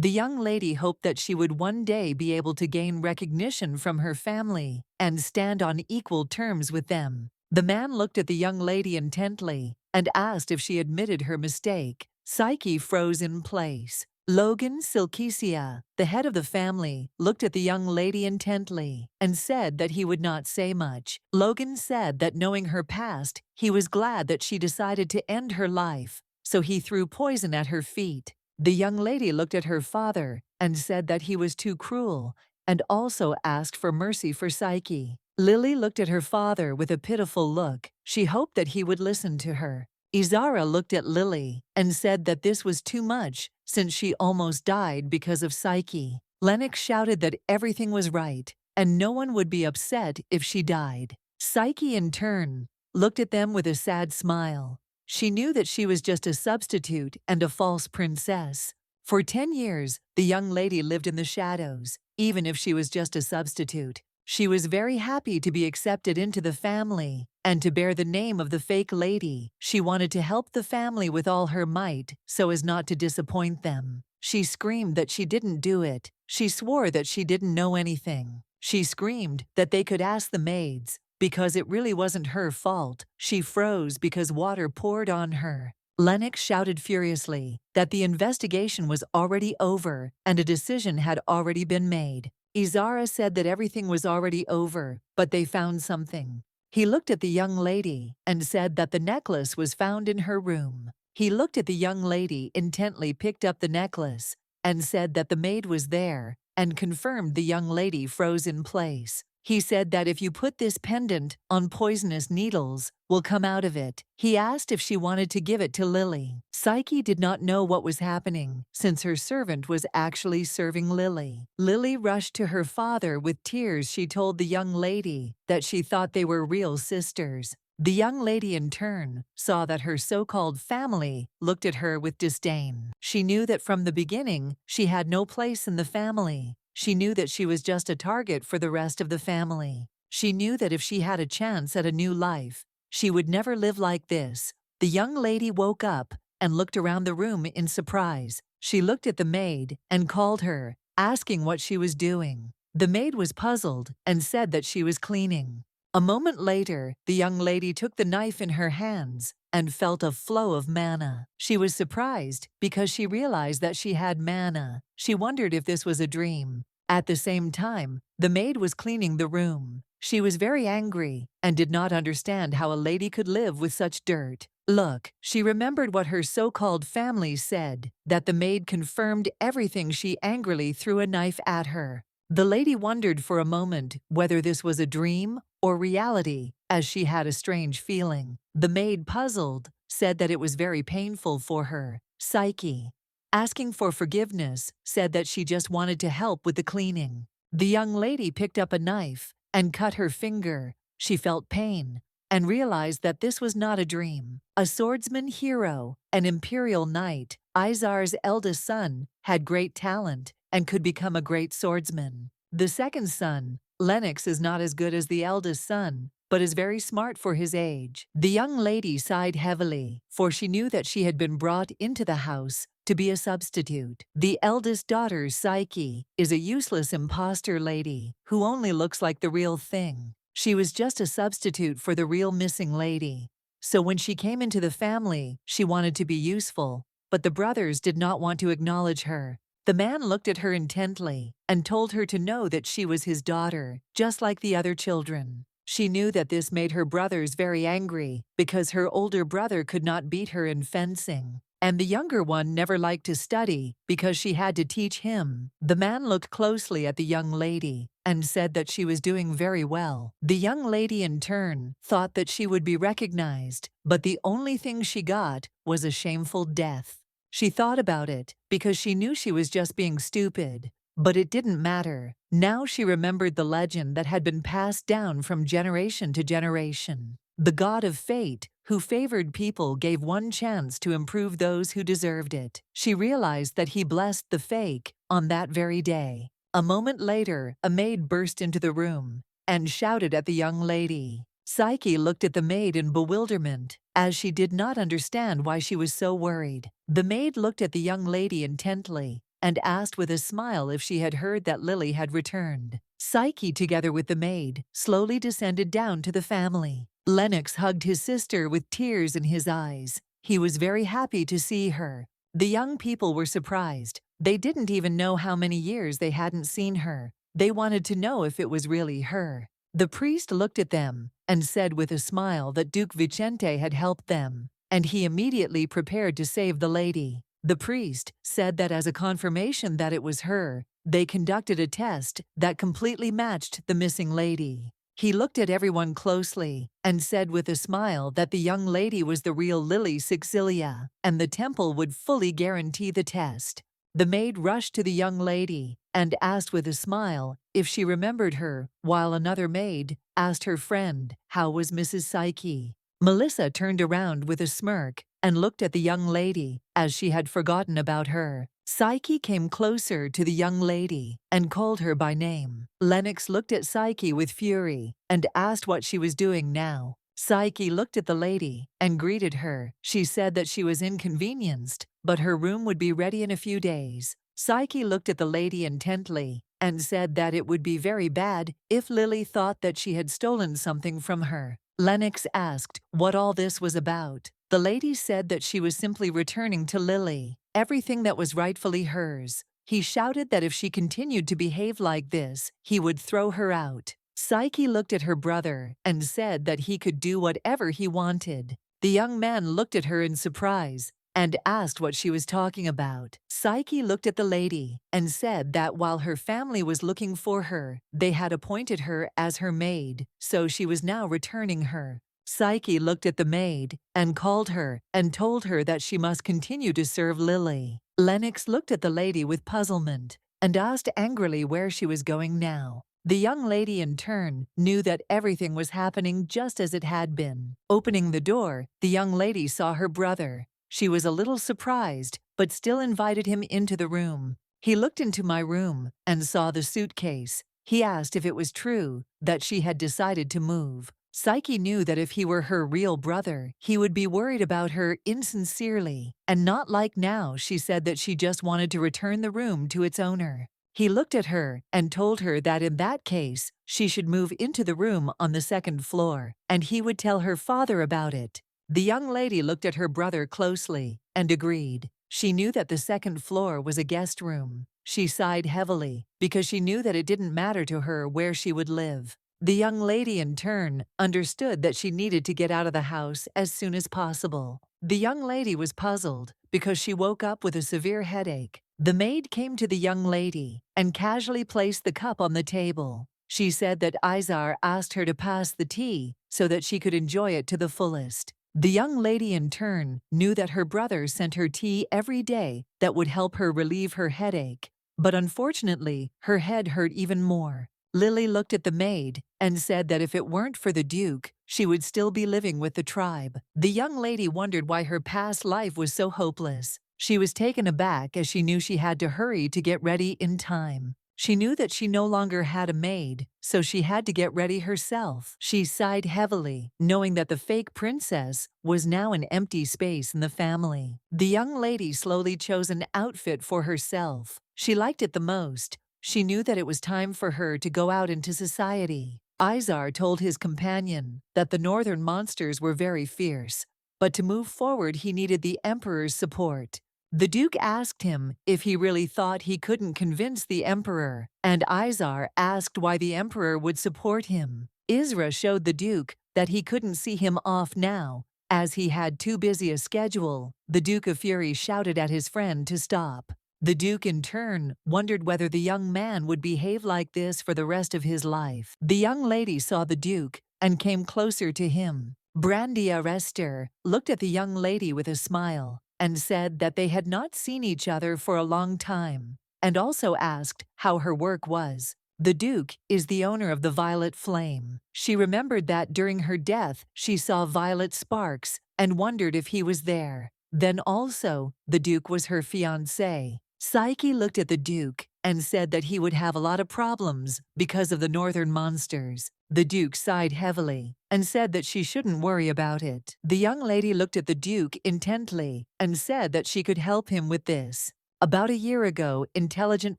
The young lady hoped that she would one day be able to gain recognition from her family and stand on equal terms with them. The man looked at the young lady intently and asked if she admitted her mistake. Psyche froze in place. Logan Silkesia, the head of the family, looked at the young lady intently and said that he would not say much. Logan said that knowing her past, he was glad that she decided to end her life, so he threw poison at her feet. The young lady looked at her father and said that he was too cruel and also asked for mercy for Psyche. Lily looked at her father with a pitiful look. She hoped that he would listen to her. Izara looked at Lily and said that this was too much since she almost died because of Psyche. Lennox shouted that everything was right and no one would be upset if she died. Psyche, in turn, looked at them with a sad smile. She knew that she was just a substitute and a false princess. For 10 years, the young lady lived in the shadows, even if she was just a substitute. She was very happy to be accepted into the family and to bear the name of the fake lady. She wanted to help the family with all her might so as not to disappoint them. She screamed that she didn't do it. She swore that she didn't know anything. She screamed that they could ask the maids because it really wasn't her fault. She froze because water poured on her. Lennox shouted furiously that the investigation was already over and a decision had already been made. Izara said that everything was already over, but they found something. He looked at the young lady and said that the necklace was found in her room. He looked at the young lady intently, picked up the necklace, and said that the maid was there, and confirmed the young lady froze in place. He said that if you put this pendant on poisonous needles, will come out of it. He asked if she wanted to give it to Lily. Psyche did not know what was happening, since her servant was actually serving Lily. Lily rushed to her father with tears. She told the young lady that she thought they were real sisters. The young lady, in turn, saw that her so-called family looked at her with disdain. She knew that from the beginning, she had no place in the family. She knew that she was just a target for the rest of the family. She knew that if she had a chance at a new life, she would never live like this. The young lady woke up and looked around the room in surprise. She looked at the maid and called her, asking what she was doing. The maid was puzzled and said that she was cleaning. A moment later, the young lady took the knife in her hands and felt a flow of mana. She was surprised because she realized that she had mana. She wondered if this was a dream. At the same time, the maid was cleaning the room. She was very angry and did not understand how a lady could live with such dirt. Look, she remembered what her so-called family said, that the maid confirmed everything. She angrily threw a knife at her. The lady wondered for a moment whether this was a dream or reality, as she had a strange feeling. The maid, puzzled, said that it was very painful for her. Psyche, asking for forgiveness, said that she just wanted to help with the cleaning. The young lady picked up a knife and cut her finger. She felt pain and realized that this was not a dream. A swordsman hero, an imperial knight, Izar's eldest son, had great talent and could become a great swordsman. The second son, Lennox, is not as good as the eldest son, but is very smart for his age. The young lady sighed heavily, for she knew that she had been brought into the house to be a substitute. The eldest daughter, Psyche, is a useless imposter lady who only looks like the real thing. She was just a substitute for the real missing lady. So when she came into the family, she wanted to be useful, but the brothers did not want to acknowledge her. The man looked at her intently and told her to know that she was his daughter, just like the other children. She knew that this made her brothers very angry because her older brother could not beat her in fencing, and the younger one never liked to study because she had to teach him. The man looked closely at the young lady and said that she was doing very well. The young lady, in turn, thought that she would be recognized, but the only thing she got was a shameful death. She thought about it because she knew she was just being stupid, but it didn't matter. Now she remembered the legend that had been passed down from generation to generation. The god of fate, who favored people, gave one chance to improve those who deserved it. She realized that he blessed the fake on that very day. A moment later, a maid burst into the room and shouted at the young lady. Psyche looked at the maid in bewilderment, as she did not understand why she was so worried. The maid looked at the young lady intently and asked with a smile if she had heard that Lily had returned. Psyche, together with the maid, slowly descended down to the family. Lennox hugged his sister with tears in his eyes. He was very happy to see her. The young people were surprised. They didn't even know how many years they hadn't seen her. They wanted to know if it was really her. The priest looked at them and said with a smile that Duke Vicente had helped them, and he immediately prepared to save the lady. The priest said that as a confirmation that it was her, they conducted a test that completely matched the missing lady. He looked at everyone closely and said with a smile that the young lady was the real Lily Sixilia, and the temple would fully guarantee the test. The maid rushed to the young lady and asked with a smile if she remembered her, while another maid asked her friend how was Mrs. Psyche. Melissa turned around with a smirk and looked at the young lady as she had forgotten about her. Psyche came closer to the young lady and called her by name. Lennox looked at Psyche with fury and asked what she was doing now. Psyche looked at the lady and greeted her. She said that she was inconvenienced, but her room would be ready in a few days. Psyche looked at the lady intently and said that it would be very bad if Lily thought that she had stolen something from her. Lennox asked what all this was about. The lady said that she was simply returning to Lily everything that was rightfully hers. He shouted that if she continued to behave like this, he would throw her out. Psyche looked at her brother and said that he could do whatever he wanted. The young man looked at her in surprise and asked what she was talking about. Psyche looked at the lady and said that while her family was looking for her, they had appointed her as her maid, so she was now returning her. Psyche looked at the maid and called her and told her that she must continue to serve Lily. Lennox looked at the lady with puzzlement and asked angrily where she was going now. The young lady in turn knew that everything was happening just as it had been. Opening the door, the young lady saw her brother. She was a little surprised, but still invited him into the room. He looked into my room and saw the suitcase. He asked if it was true that she had decided to move. Psyche knew that if he were her real brother, he would be worried about her insincerely, and not like now. She said that she just wanted to return the room to its owner. He looked at her and told her that in that case, she should move into the room on the second floor, and he would tell her father about it. The young lady looked at her brother closely and agreed. She knew that the second floor was a guest room. She sighed heavily because she knew that it didn't matter to her where she would live. The young lady, in turn, understood that she needed to get out of the house as soon as possible. The young lady was puzzled because she woke up with a severe headache. The maid came to the young lady and casually placed the cup on the table. She said that Izar asked her to pass the tea so that she could enjoy it to the fullest. The young lady, in turn, knew that her brother sent her tea every day that would help her relieve her headache, but unfortunately, her head hurt even more. Lily looked at the maid and said that if it weren't for the Duke, she would still be living with the tribe. The young lady wondered why her past life was so hopeless. She was taken aback as she knew she had to hurry to get ready in time. She knew that she no longer had a maid, so she had to get ready herself. She sighed heavily, knowing that the fake princess was now an empty space in the family. The young lady slowly chose an outfit for herself. She liked it the most. She knew that it was time for her to go out into society. Izar told his companion that the northern monsters were very fierce, but to move forward he needed the Emperor's support. The Duke asked him if he really thought he couldn't convince the Emperor, and Izar asked why the Emperor would support him. Isra showed the Duke that he couldn't see him off now, as he had too busy a schedule. The Duke of Fury shouted at his friend to stop. The Duke, in turn, wondered whether the young man would behave like this for the rest of his life. The young lady saw the Duke and came closer to him. Brandia Rester looked at the young lady with a smile and said that they had not seen each other for a long time, and also asked how her work was. The Duke is the owner of the Violet Flame. She remembered that during her death she saw violet sparks and wondered if he was there. Then also, the Duke was her fiancé. Psyche looked at the Duke and said that he would have a lot of problems because of the northern monsters. The Duke sighed heavily and said that she shouldn't worry about it. The young lady looked at the Duke intently and said that she could help him with this. About a year ago, intelligent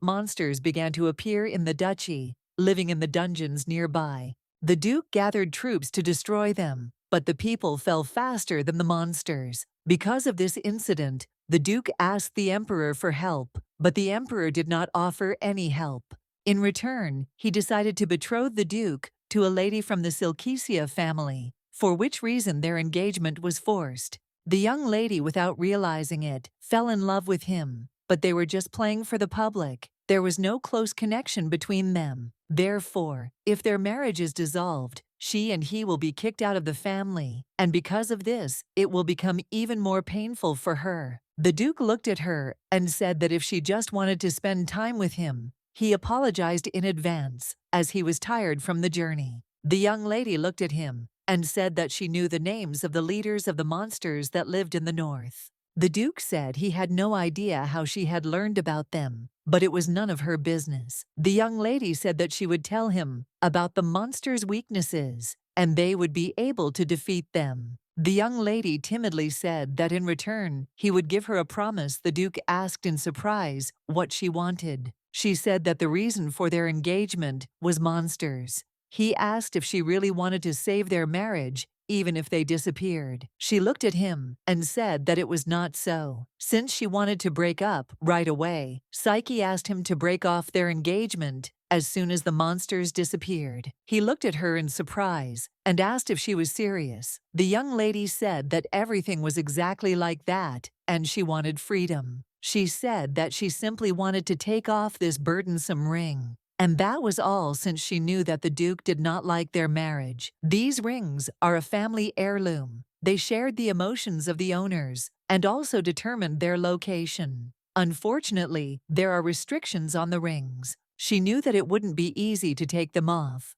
monsters began to appear in the duchy, living in the dungeons nearby. The Duke gathered troops to destroy them, but the people fell faster than the monsters. Because of this incident, the Duke asked the Emperor for help, but the Emperor did not offer any help. In return, he decided to betroth the Duke to a lady from the Silkesia family, for which reason their engagement was forced. The young lady, without realizing it, fell in love with him, but they were just playing for the public. There was no close connection between them. Therefore, if their marriage is dissolved, she and he will be kicked out of the family, and because of this, it will become even more painful for her. The Duke looked at her and said that if she just wanted to spend time with him, he apologized in advance, as he was tired from the journey. The young lady looked at him and said that she knew the names of the leaders of the monsters that lived in the north. The Duke said he had no idea how she had learned about them, but it was none of her business. The young lady said that she would tell him about the monsters' weaknesses, and they would be able to defeat them. The young lady timidly said that in return, he would give her a promise. The Duke asked in surprise what she wanted. She said that the reason for their engagement was monsters. He asked if she really wanted to save their marriage, even if they disappeared. She looked at him and said that it was not so. Since she wanted to break up right away, Psyche asked him to break off their engagement as soon as the monsters disappeared. He looked at her in surprise and asked if she was serious. The young lady said that everything was exactly like that, and she wanted freedom. She said that she simply wanted to take off this burdensome ring. And that was all, since she knew that the Duke did not like their marriage. These rings are a family heirloom. They shared the emotions of the owners and also determined their location. Unfortunately, there are restrictions on the rings. She knew that it wouldn't be easy to take them off.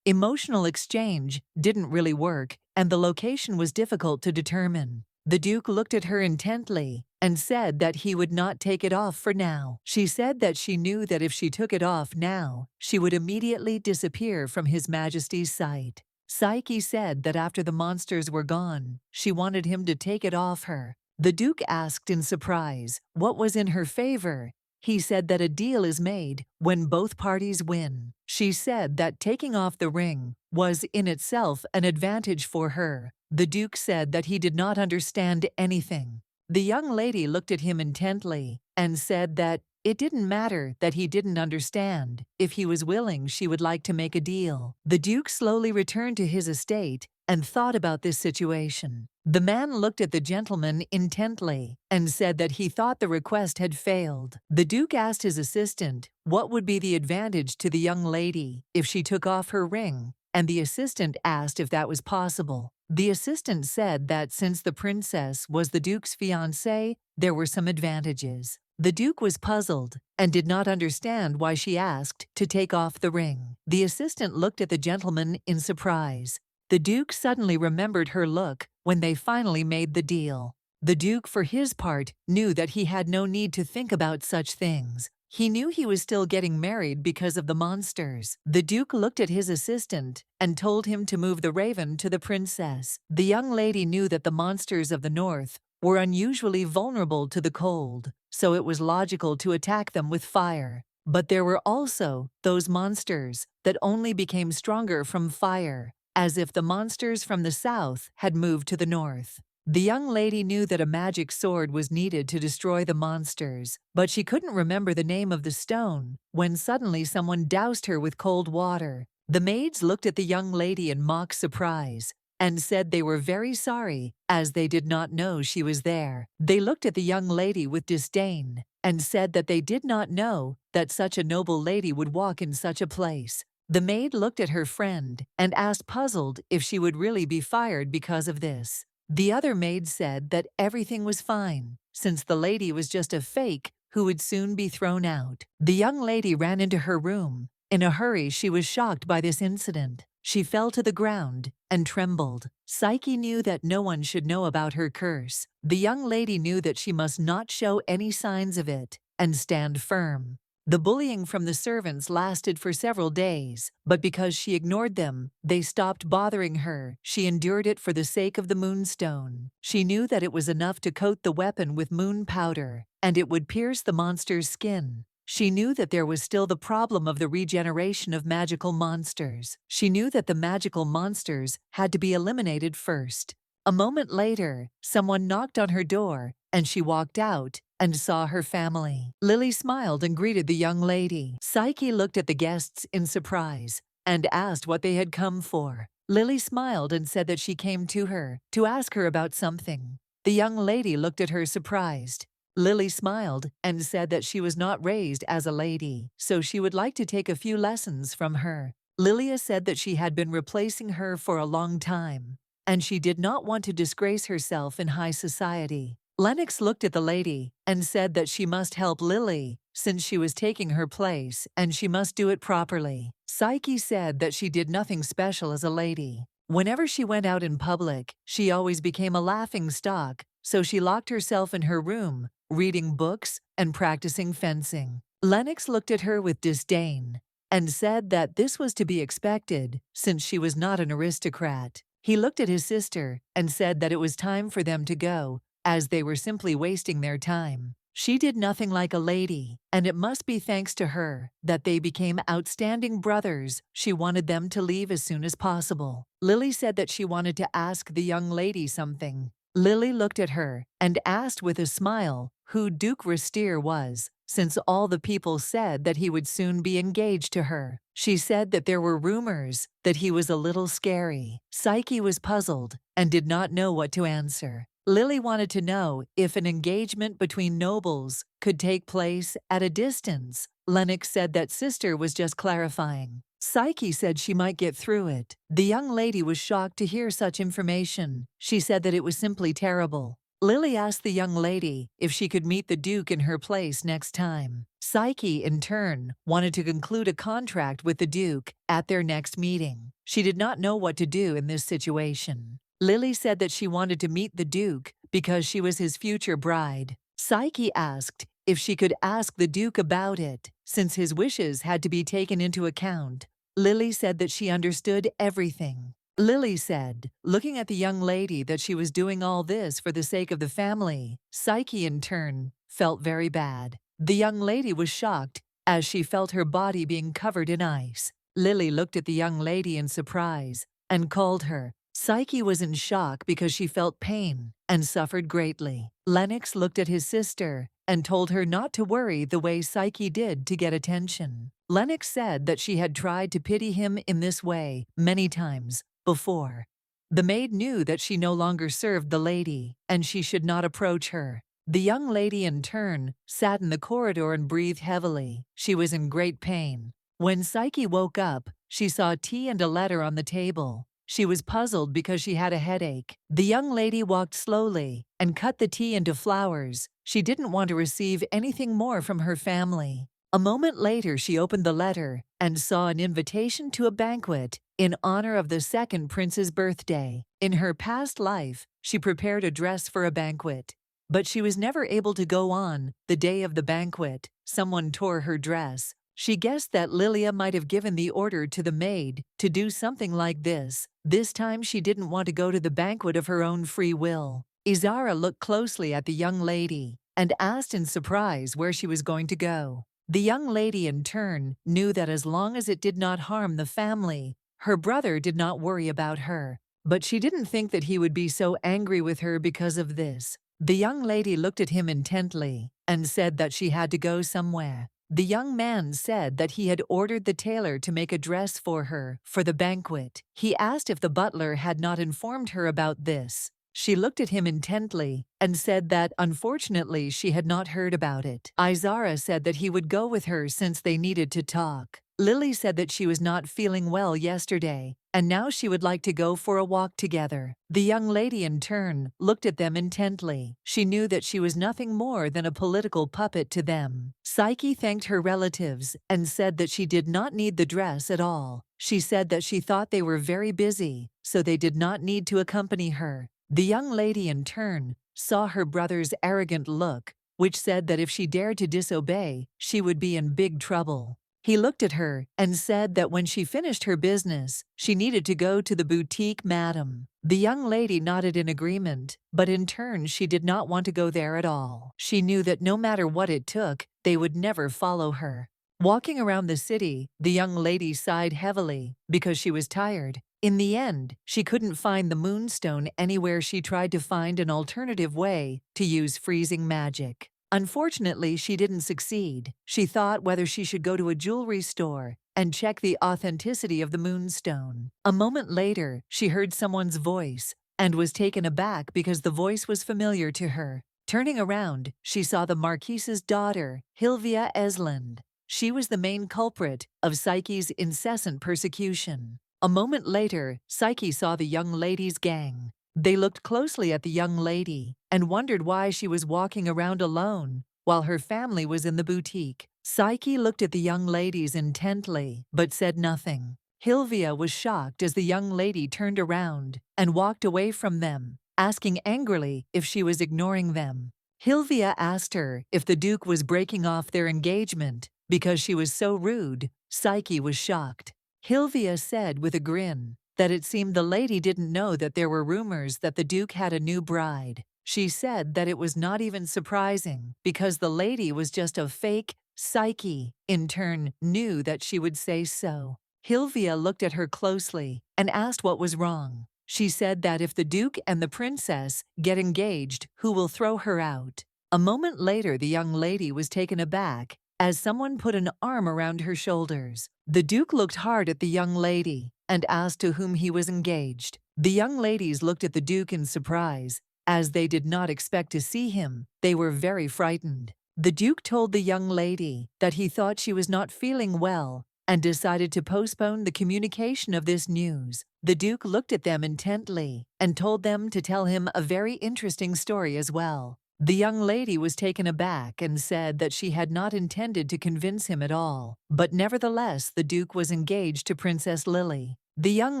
Emotional exchange didn't really work, and the location was difficult to determine. The Duke looked at her intently and said that he would not take it off for now. She said that she knew that if she took it off now, she would immediately disappear from His Majesty's sight. Psyche said that after the monsters were gone, she wanted him to take it off her. The Duke asked in surprise what was in her favor. He said that a deal is made when both parties win. She said that taking off the ring was in itself an advantage for her. The Duke said that he did not understand anything. The young lady looked at him intently and said that it didn't matter that he didn't understand. If he was willing, she would like to make a deal. The Duke slowly returned to his estate and thought about this situation. The man looked at the gentleman intently and said that he thought the request had failed. The Duke asked his assistant what would be the advantage to the young lady if she took off her ring, and the assistant asked if that was possible. The assistant said that since the princess was the Duke's fiancée, there were some advantages. The Duke was puzzled and did not understand why she asked to take off the ring. The assistant looked at the gentleman in surprise. The Duke suddenly remembered her look when they finally made the deal. The Duke, for his part, knew that he had no need to think about such things. He knew he was still getting married because of the monsters. The Duke looked at his assistant and told him to move the raven to the princess. The young lady knew that the monsters of the north were unusually vulnerable to the cold, so it was logical to attack them with fire. But there were also those monsters that only became stronger from fire, as if the monsters from the south had moved to the north. The young lady knew that a magic sword was needed to destroy the monsters, but she couldn't remember the name of the stone when suddenly someone doused her with cold water. The maids looked at the young lady in mock surprise and said they were very sorry, as they did not know she was there. They looked at the young lady with disdain and said that they did not know that such a noble lady would walk in such a place. The maid looked at her friend and asked, puzzled, if she would really be fired because of this. The other maid said that everything was fine, since the lady was just a fake who would soon be thrown out. The young lady ran into her room. In a hurry, she was shocked by this incident. She fell to the ground and trembled. Psyche knew that no one should know about her curse. The young lady knew that she must not show any signs of it and stand firm. The bullying from the servants lasted for several days, but because she ignored them, they stopped bothering her. She endured it for the sake of the moonstone. She knew that it was enough to coat the weapon with moon powder, and it would pierce the monster's skin. She knew that there was still the problem of the regeneration of magical monsters. She knew that the magical monsters had to be eliminated first. A moment later, someone knocked on her door, and she walked out and saw her family. Lily smiled and greeted the young lady. Psyche looked at the guests in surprise and asked what they had come for. Lily smiled and said that she came to her to ask her about something. The young lady looked at her surprised. Lily smiled and said that she was not raised as a lady, so she would like to take a few lessons from her. Lilia said that she had been replacing her for a long time, and she did not want to disgrace herself in high society. Lennox looked at the lady and said that she must help Lily since she was taking her place and she must do it properly. Psyche said that she did nothing special as a lady. Whenever she went out in public, she always became a laughing stock, so she locked herself in her room, reading books and practicing fencing. Lennox looked at her with disdain and said that this was to be expected since she was not an aristocrat. He looked at his sister and said that it was time for them to go, as they were simply wasting their time. She did nothing like a lady, and it must be thanks to her that they became outstanding brothers. She wanted them to leave as soon as possible. Lily said that she wanted to ask the young lady something. Lily looked at her and asked with a smile who Duke Rastier was, since all the people said that he would soon be engaged to her. She said that there were rumors that he was a little scary. Psyche was puzzled and did not know what to answer. Lily wanted to know if an engagement between nobles could take place at a distance. Lennox said that sister was just clarifying. Psyche said she might get through it. The young lady was shocked to hear such information. She said that it was simply terrible. Lily asked the young lady if she could meet the Duke in her place next time. Psyche, in turn, wanted to conclude a contract with the Duke at their next meeting. She did not know what to do in this situation. Lily said that she wanted to meet the Duke because she was his future bride. Psyche asked if she could ask the Duke about it, since his wishes had to be taken into account. Lily said that she understood everything. Lily said, looking at the young lady, that she was doing all this for the sake of the family. Psyche, in turn, felt very bad. The young lady was shocked as she felt her body being covered in ice. Lily looked at the young lady in surprise and called her. Psyche was in shock because she felt pain and suffered greatly. Lennox looked at his sister and told her not to worry the way Psyche did to get attention. Lennox said that she had tried to pity him in this way many times before. The maid knew that she no longer served the lady, and she should not approach her. The young lady, in turn, sat in the corridor and breathed heavily. She was in great pain. When Psyche woke up, she saw tea and a letter on the table. She was puzzled because she had a headache. The young lady walked slowly and cut the tea into flowers. She didn't want to receive anything more from her family. A moment later, she opened the letter and saw an invitation to a banquet in honor of the second prince's birthday. In her past life, she prepared a dress for a banquet, but she was never able to go on the day of the banquet. Someone tore her dress. She guessed that Lilia might have given the order to the maid to do something like this. This time she didn't want to go to the banquet of her own free will. Izara looked closely at the young lady and asked in surprise where she was going to go. The young lady, in turn, knew that as long as it did not harm the family, her brother did not worry about her. But she didn't think that he would be so angry with her because of this. The young lady looked at him intently and said that she had to go somewhere. The young man said that he had ordered the tailor to make a dress for her for the banquet. He asked if the butler had not informed her about this. She looked at him intently and said that, unfortunately, she had not heard about it. Izara said that he would go with her since they needed to talk. Lily said that she was not feeling well yesterday, and now she would like to go for a walk together. The young lady, in turn, looked at them intently. She knew that she was nothing more than a political puppet to them. Psyche thanked her relatives and said that she did not need the dress at all. She said that she thought they were very busy, so they did not need to accompany her. The young lady, in turn, saw her brother's arrogant look which said that if she dared to disobey, she would be in big trouble. He looked at her and said that when she finished her business, she needed to go to the boutique, madam. The young lady nodded in agreement, but in turn she did not want to go there at all. She knew that no matter what it took, they would never follow her. Walking around the city, the young lady sighed heavily because she was tired. In the end, she couldn't find the moonstone anywhere. She tried to find an alternative way to use freezing magic. Unfortunately, she didn't succeed. She thought whether she should go to a jewelry store and check the authenticity of the moonstone. A moment later, she heard someone's voice and was taken aback because the voice was familiar to her. Turning around, she saw the Marquise's daughter, Hilvia Esland. She was the main culprit of Psyche's incessant persecution. A moment later, Psyche saw the young lady's gang. They looked closely at the young lady and wondered why she was walking around alone while her family was in the boutique. Psyche looked at the young ladies intently but said nothing. Hilvia was shocked as the young lady turned around and walked away from them, asking angrily if she was ignoring them. Hilvia asked her if the Duke was breaking off their engagement because she was so rude. Psyche was shocked. Hilvia said with a grin that it seemed the lady didn't know that there were rumors that the Duke had a new bride. She said that it was not even surprising because the lady was just a fake. Psyche, in turn, knew that she would say so. Hilvia looked at her closely and asked what was wrong. She said that if the Duke and the princess get engaged, who will throw her out? A moment later, the young lady was taken aback as someone put an arm around her shoulders. The Duke looked hard at the young lady and asked to whom he was engaged. The young ladies looked at the Duke in surprise, as they did not expect to see him. They were very frightened. The Duke told the young lady that he thought she was not feeling well and decided to postpone the communication of this news. The Duke looked at them intently and told them to tell him a very interesting story as well. The young lady was taken aback and said that she had not intended to convince him at all, but nevertheless the Duke was engaged to Princess Lily. The young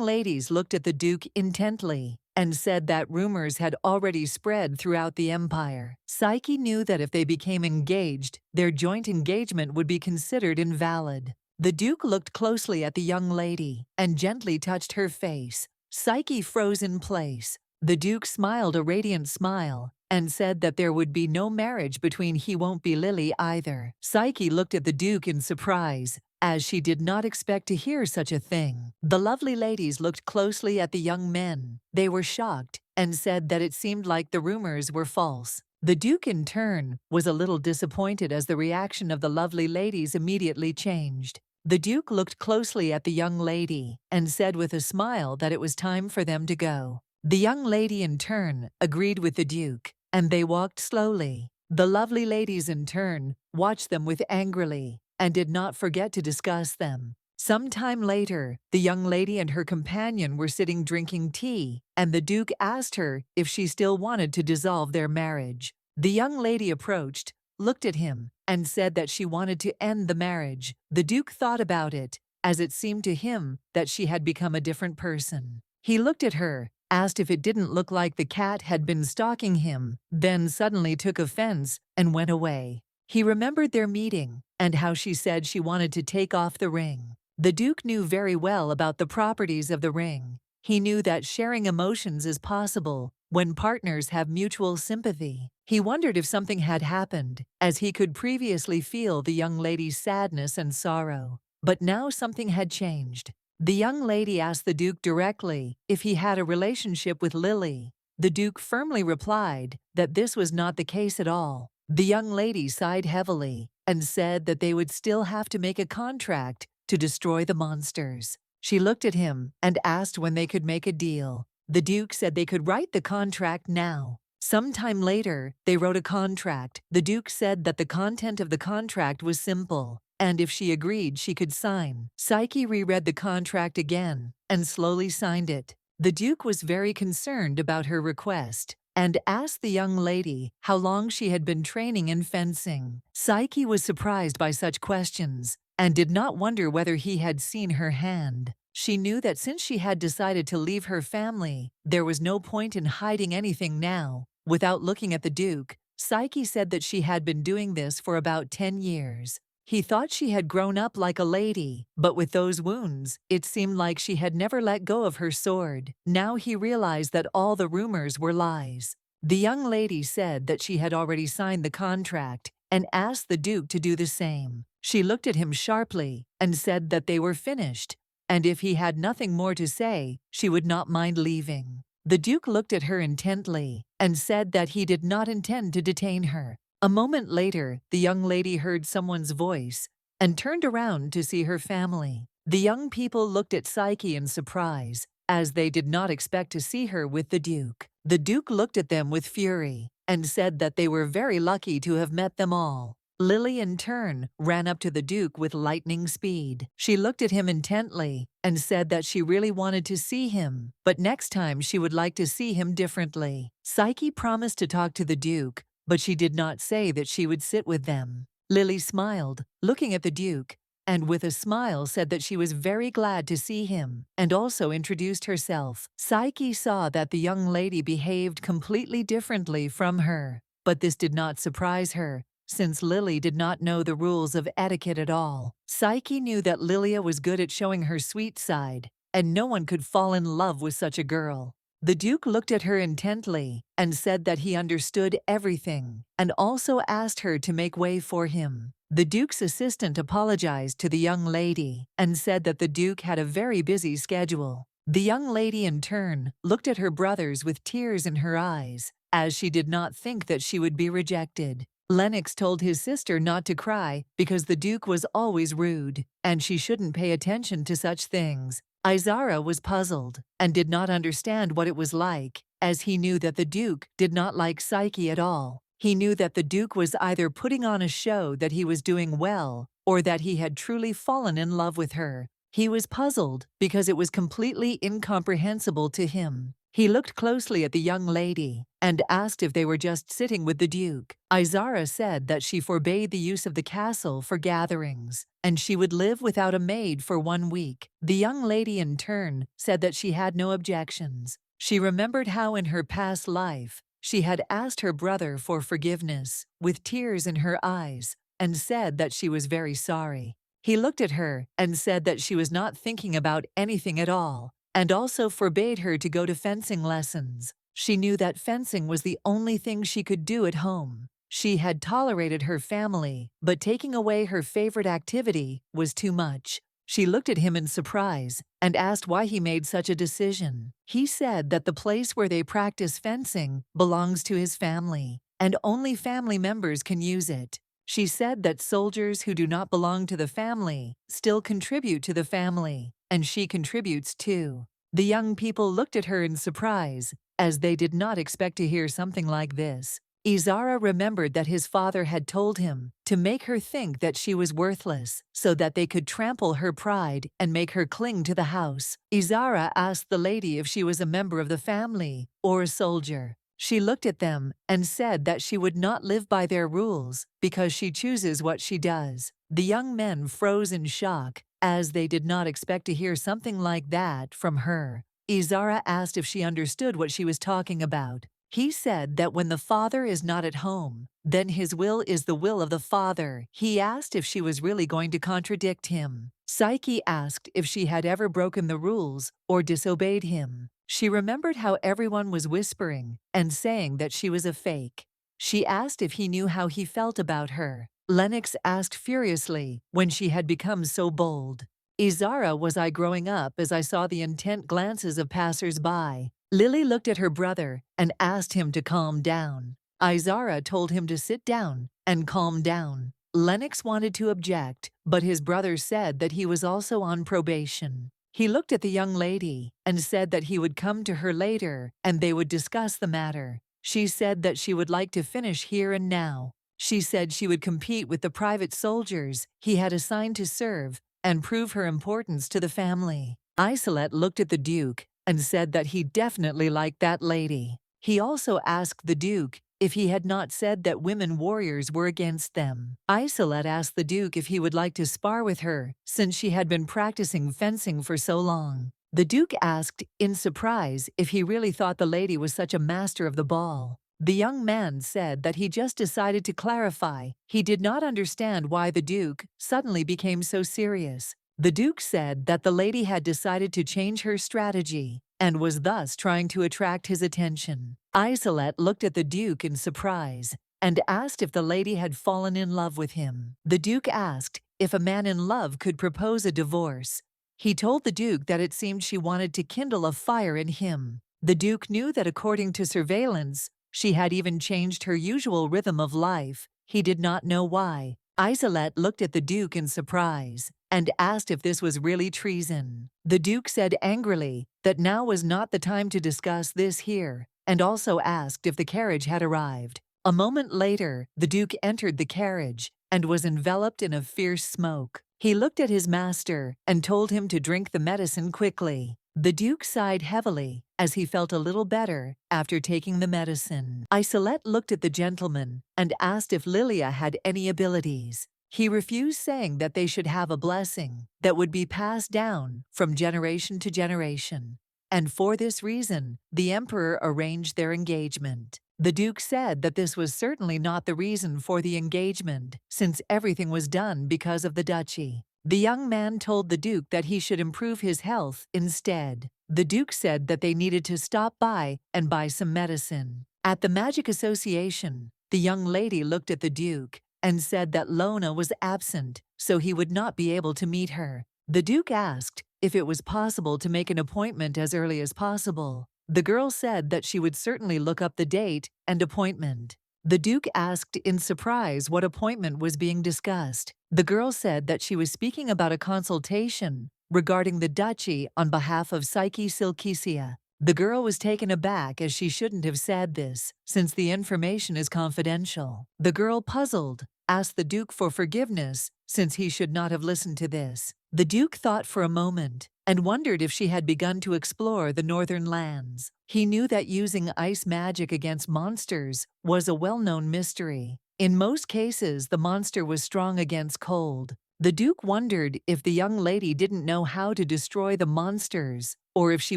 ladies looked at the Duke intently and said that rumors had already spread throughout the empire. Psyche knew that if they became engaged, their joint engagement would be considered invalid. The Duke looked closely at the young lady and gently touched her face. Psyche froze in place. The Duke smiled a radiant smile and said that there would be no marriage between he won't be Lily either. Psyche looked at the Duke in surprise, as she did not expect to hear such a thing. The lovely ladies looked closely at the young men. They were shocked and said that it seemed like the rumors were false. The Duke, in turn, was a little disappointed as the reaction of the lovely ladies immediately changed. The Duke looked closely at the young lady and said with a smile that it was time for them to go. The young lady, in turn, agreed with the Duke, and they walked slowly. The lovely ladies, in turn, watched them with angrily and did not forget to discuss them. Some time later, the young lady and her companion were sitting drinking tea, and the Duke asked her if she still wanted to dissolve their marriage. The young lady approached, looked at him, and said that she wanted to end the marriage. The Duke thought about it, as it seemed to him that she had become a different person. He looked at her, asked if it didn't look like the cat had been stalking him, then suddenly took offense and went away. He remembered their meeting and how she said she wanted to take off the ring. The Duke knew very well about the properties of the ring. He knew that sharing emotions is possible when partners have mutual sympathy. He wondered if something had happened, as he could previously feel the young lady's sadness and sorrow. But now something had changed. The young lady asked the Duke directly if he had a relationship with Lily. The Duke firmly replied that this was not the case at all. The young lady sighed heavily and said that they would still have to make a contract to destroy the monsters. She looked at him and asked when they could make a deal. The Duke said they could write the contract now. Sometime later, they wrote a contract. The Duke said that the content of the contract was simple, and if she agreed, she could sign. Psyche reread the contract again and slowly signed it. The Duke was very concerned about her request and asked the young lady how long she had been training in fencing. Psyche was surprised by such questions and did not wonder whether he had seen her hand. She knew that since she had decided to leave her family, there was no point in hiding anything now. Without looking at the Duke, Psyche said that she had been doing this for about 10 years. He thought she had grown up like a lady, but with those wounds, it seemed like she had never let go of her sword. Now he realized that all the rumors were lies. The young lady said that she had already signed the contract and asked the Duke to do the same. She looked at him sharply and said that they were finished, and if he had nothing more to say, she would not mind leaving. The Duke looked at her intently and said that he did not intend to detain her. A moment later, the young lady heard someone's voice and turned around to see her family. The young people looked at Psyche in surprise, as they did not expect to see her with the Duke. The Duke looked at them with fury and said that they were very lucky to have met them all. Lily, in turn, ran up to the Duke with lightning speed. She looked at him intently and said that she really wanted to see him, but next time she would like to see him differently. Psyche promised to talk to the Duke, but she did not say that she would sit with them. Lily smiled, looking at the Duke, and with a smile said that she was very glad to see him, and also introduced herself. Psyche saw that the young lady behaved completely differently from her, but this did not surprise her, since Lily did not know the rules of etiquette at all. Psyche knew that Lilia was good at showing her sweet side, and no one could fall in love with such a girl. The Duke looked at her intently and said that he understood everything, and also asked her to make way for him. The Duke's assistant apologized to the young lady and said that the Duke had a very busy schedule. The young lady, in turn, looked at her brothers with tears in her eyes, as she did not think that she would be rejected. Lennox told his sister not to cry because the Duke was always rude, and she shouldn't pay attention to such things. Izara was puzzled and did not understand what it was like, as he knew that the Duke did not like Psyche at all. He knew that the Duke was either putting on a show that he was doing well, or that he had truly fallen in love with her. He was puzzled because it was completely incomprehensible to him. He looked closely at the young lady and asked if they were just sitting with the Duke. Izara said that she forbade the use of the castle for gatherings, and she would live without a maid for 1 week. The young lady, in turn, said that she had no objections. She remembered how in her past life she had asked her brother for forgiveness with tears in her eyes and said that she was very sorry. He looked at her and said that she was not thinking about anything at all, and also forbade her to go to fencing lessons. She knew that fencing was the only thing she could do at home. She had tolerated her family, but taking away her favorite activity was too much. She looked at him in surprise and asked why he made such a decision. He said that the place where they practice fencing belongs to his family, and only family members can use it. She said that soldiers who do not belong to the family still contribute to the family, and she contributes too. The young people looked at her in surprise, as they did not expect to hear something like this. Izara remembered that his father had told him to make her think that she was worthless, so that they could trample her pride and make her cling to the house. Izara asked the lady if she was a member of the family or a soldier. She looked at them and said that she would not live by their rules because she chooses what she does. The young men froze in shock, as they did not expect to hear something like that from her. Izara asked if she understood what she was talking about. He said that when the father is not at home, then his will is the will of the father. He asked if she was really going to contradict him. Psyche asked if she had ever broken the rules or disobeyed him. She remembered how everyone was whispering and saying that she was a fake. She asked if he knew how he felt about her. Lennox asked furiously when she had become so bold. Izara, was I growing up as I saw the intent glances of passers-by? Lily looked at her brother and asked him to calm down. Izara told him to sit down and calm down. Lennox wanted to object, but his brother said that he was also on probation. He looked at the young lady and said that he would come to her later and they would discuss the matter. She said that she would like to finish here and now. She said she would compete with the private soldiers he had assigned to serve and prove her importance to the family. Isolette looked at the Duke and said that he definitely liked that lady. He also asked the Duke if he had not said that women warriors were against them. Isolette asked the Duke if he would like to spar with her, since she had been practicing fencing for so long. The Duke asked, in surprise, if he really thought the lady was such a master of the ball. The young man said that he just decided to clarify. He did not understand why the Duke suddenly became so serious. The Duke said that the lady had decided to change her strategy and was thus trying to attract his attention. Isolette looked at the Duke in surprise and asked if the lady had fallen in love with him. The Duke asked if a man in love could propose a divorce. He told the Duke that it seemed she wanted to kindle a fire in him. The Duke knew that according to surveillance, she had even changed her usual rhythm of life. He did not know why. Isolette looked at the Duke in surprise and asked if this was really treason. The Duke said angrily that now was not the time to discuss this here, and also asked if the carriage had arrived. A moment later, the Duke entered the carriage and was enveloped in a fierce smoke. He looked at his master and told him to drink the medicine quickly. The Duke sighed heavily as he felt a little better after taking the medicine. Isolette looked at the gentleman and asked if Lilia had any abilities. He refused, saying that they should have a blessing that would be passed down from generation to generation. And for this reason, the emperor arranged their engagement. The Duke said that this was certainly not the reason for the engagement, since everything was done because of the duchy. The young man told the Duke that he should improve his health instead. The Duke said that they needed to stop by and buy some medicine. At the Magic Association, the young lady looked at the Duke and said that Lona was absent, so he would not be able to meet her. The Duke asked if it was possible to make an appointment as early as possible. The girl said that she would certainly look up the date and appointment. The Duke asked in surprise what appointment was being discussed. The girl said that she was speaking about a consultation regarding the duchy on behalf of Psyche Silkesia. The girl was taken aback as she shouldn't have said this, since the information is confidential. The girl, puzzled, asked the Duke for forgiveness, since he should not have listened to this. The Duke thought for a moment and wondered if she had begun to explore the northern lands. He knew that using ice magic against monsters was a well-known mystery. In most cases, the monster was strong against cold. The Duke wondered if the young lady didn't know how to destroy the monsters, or if she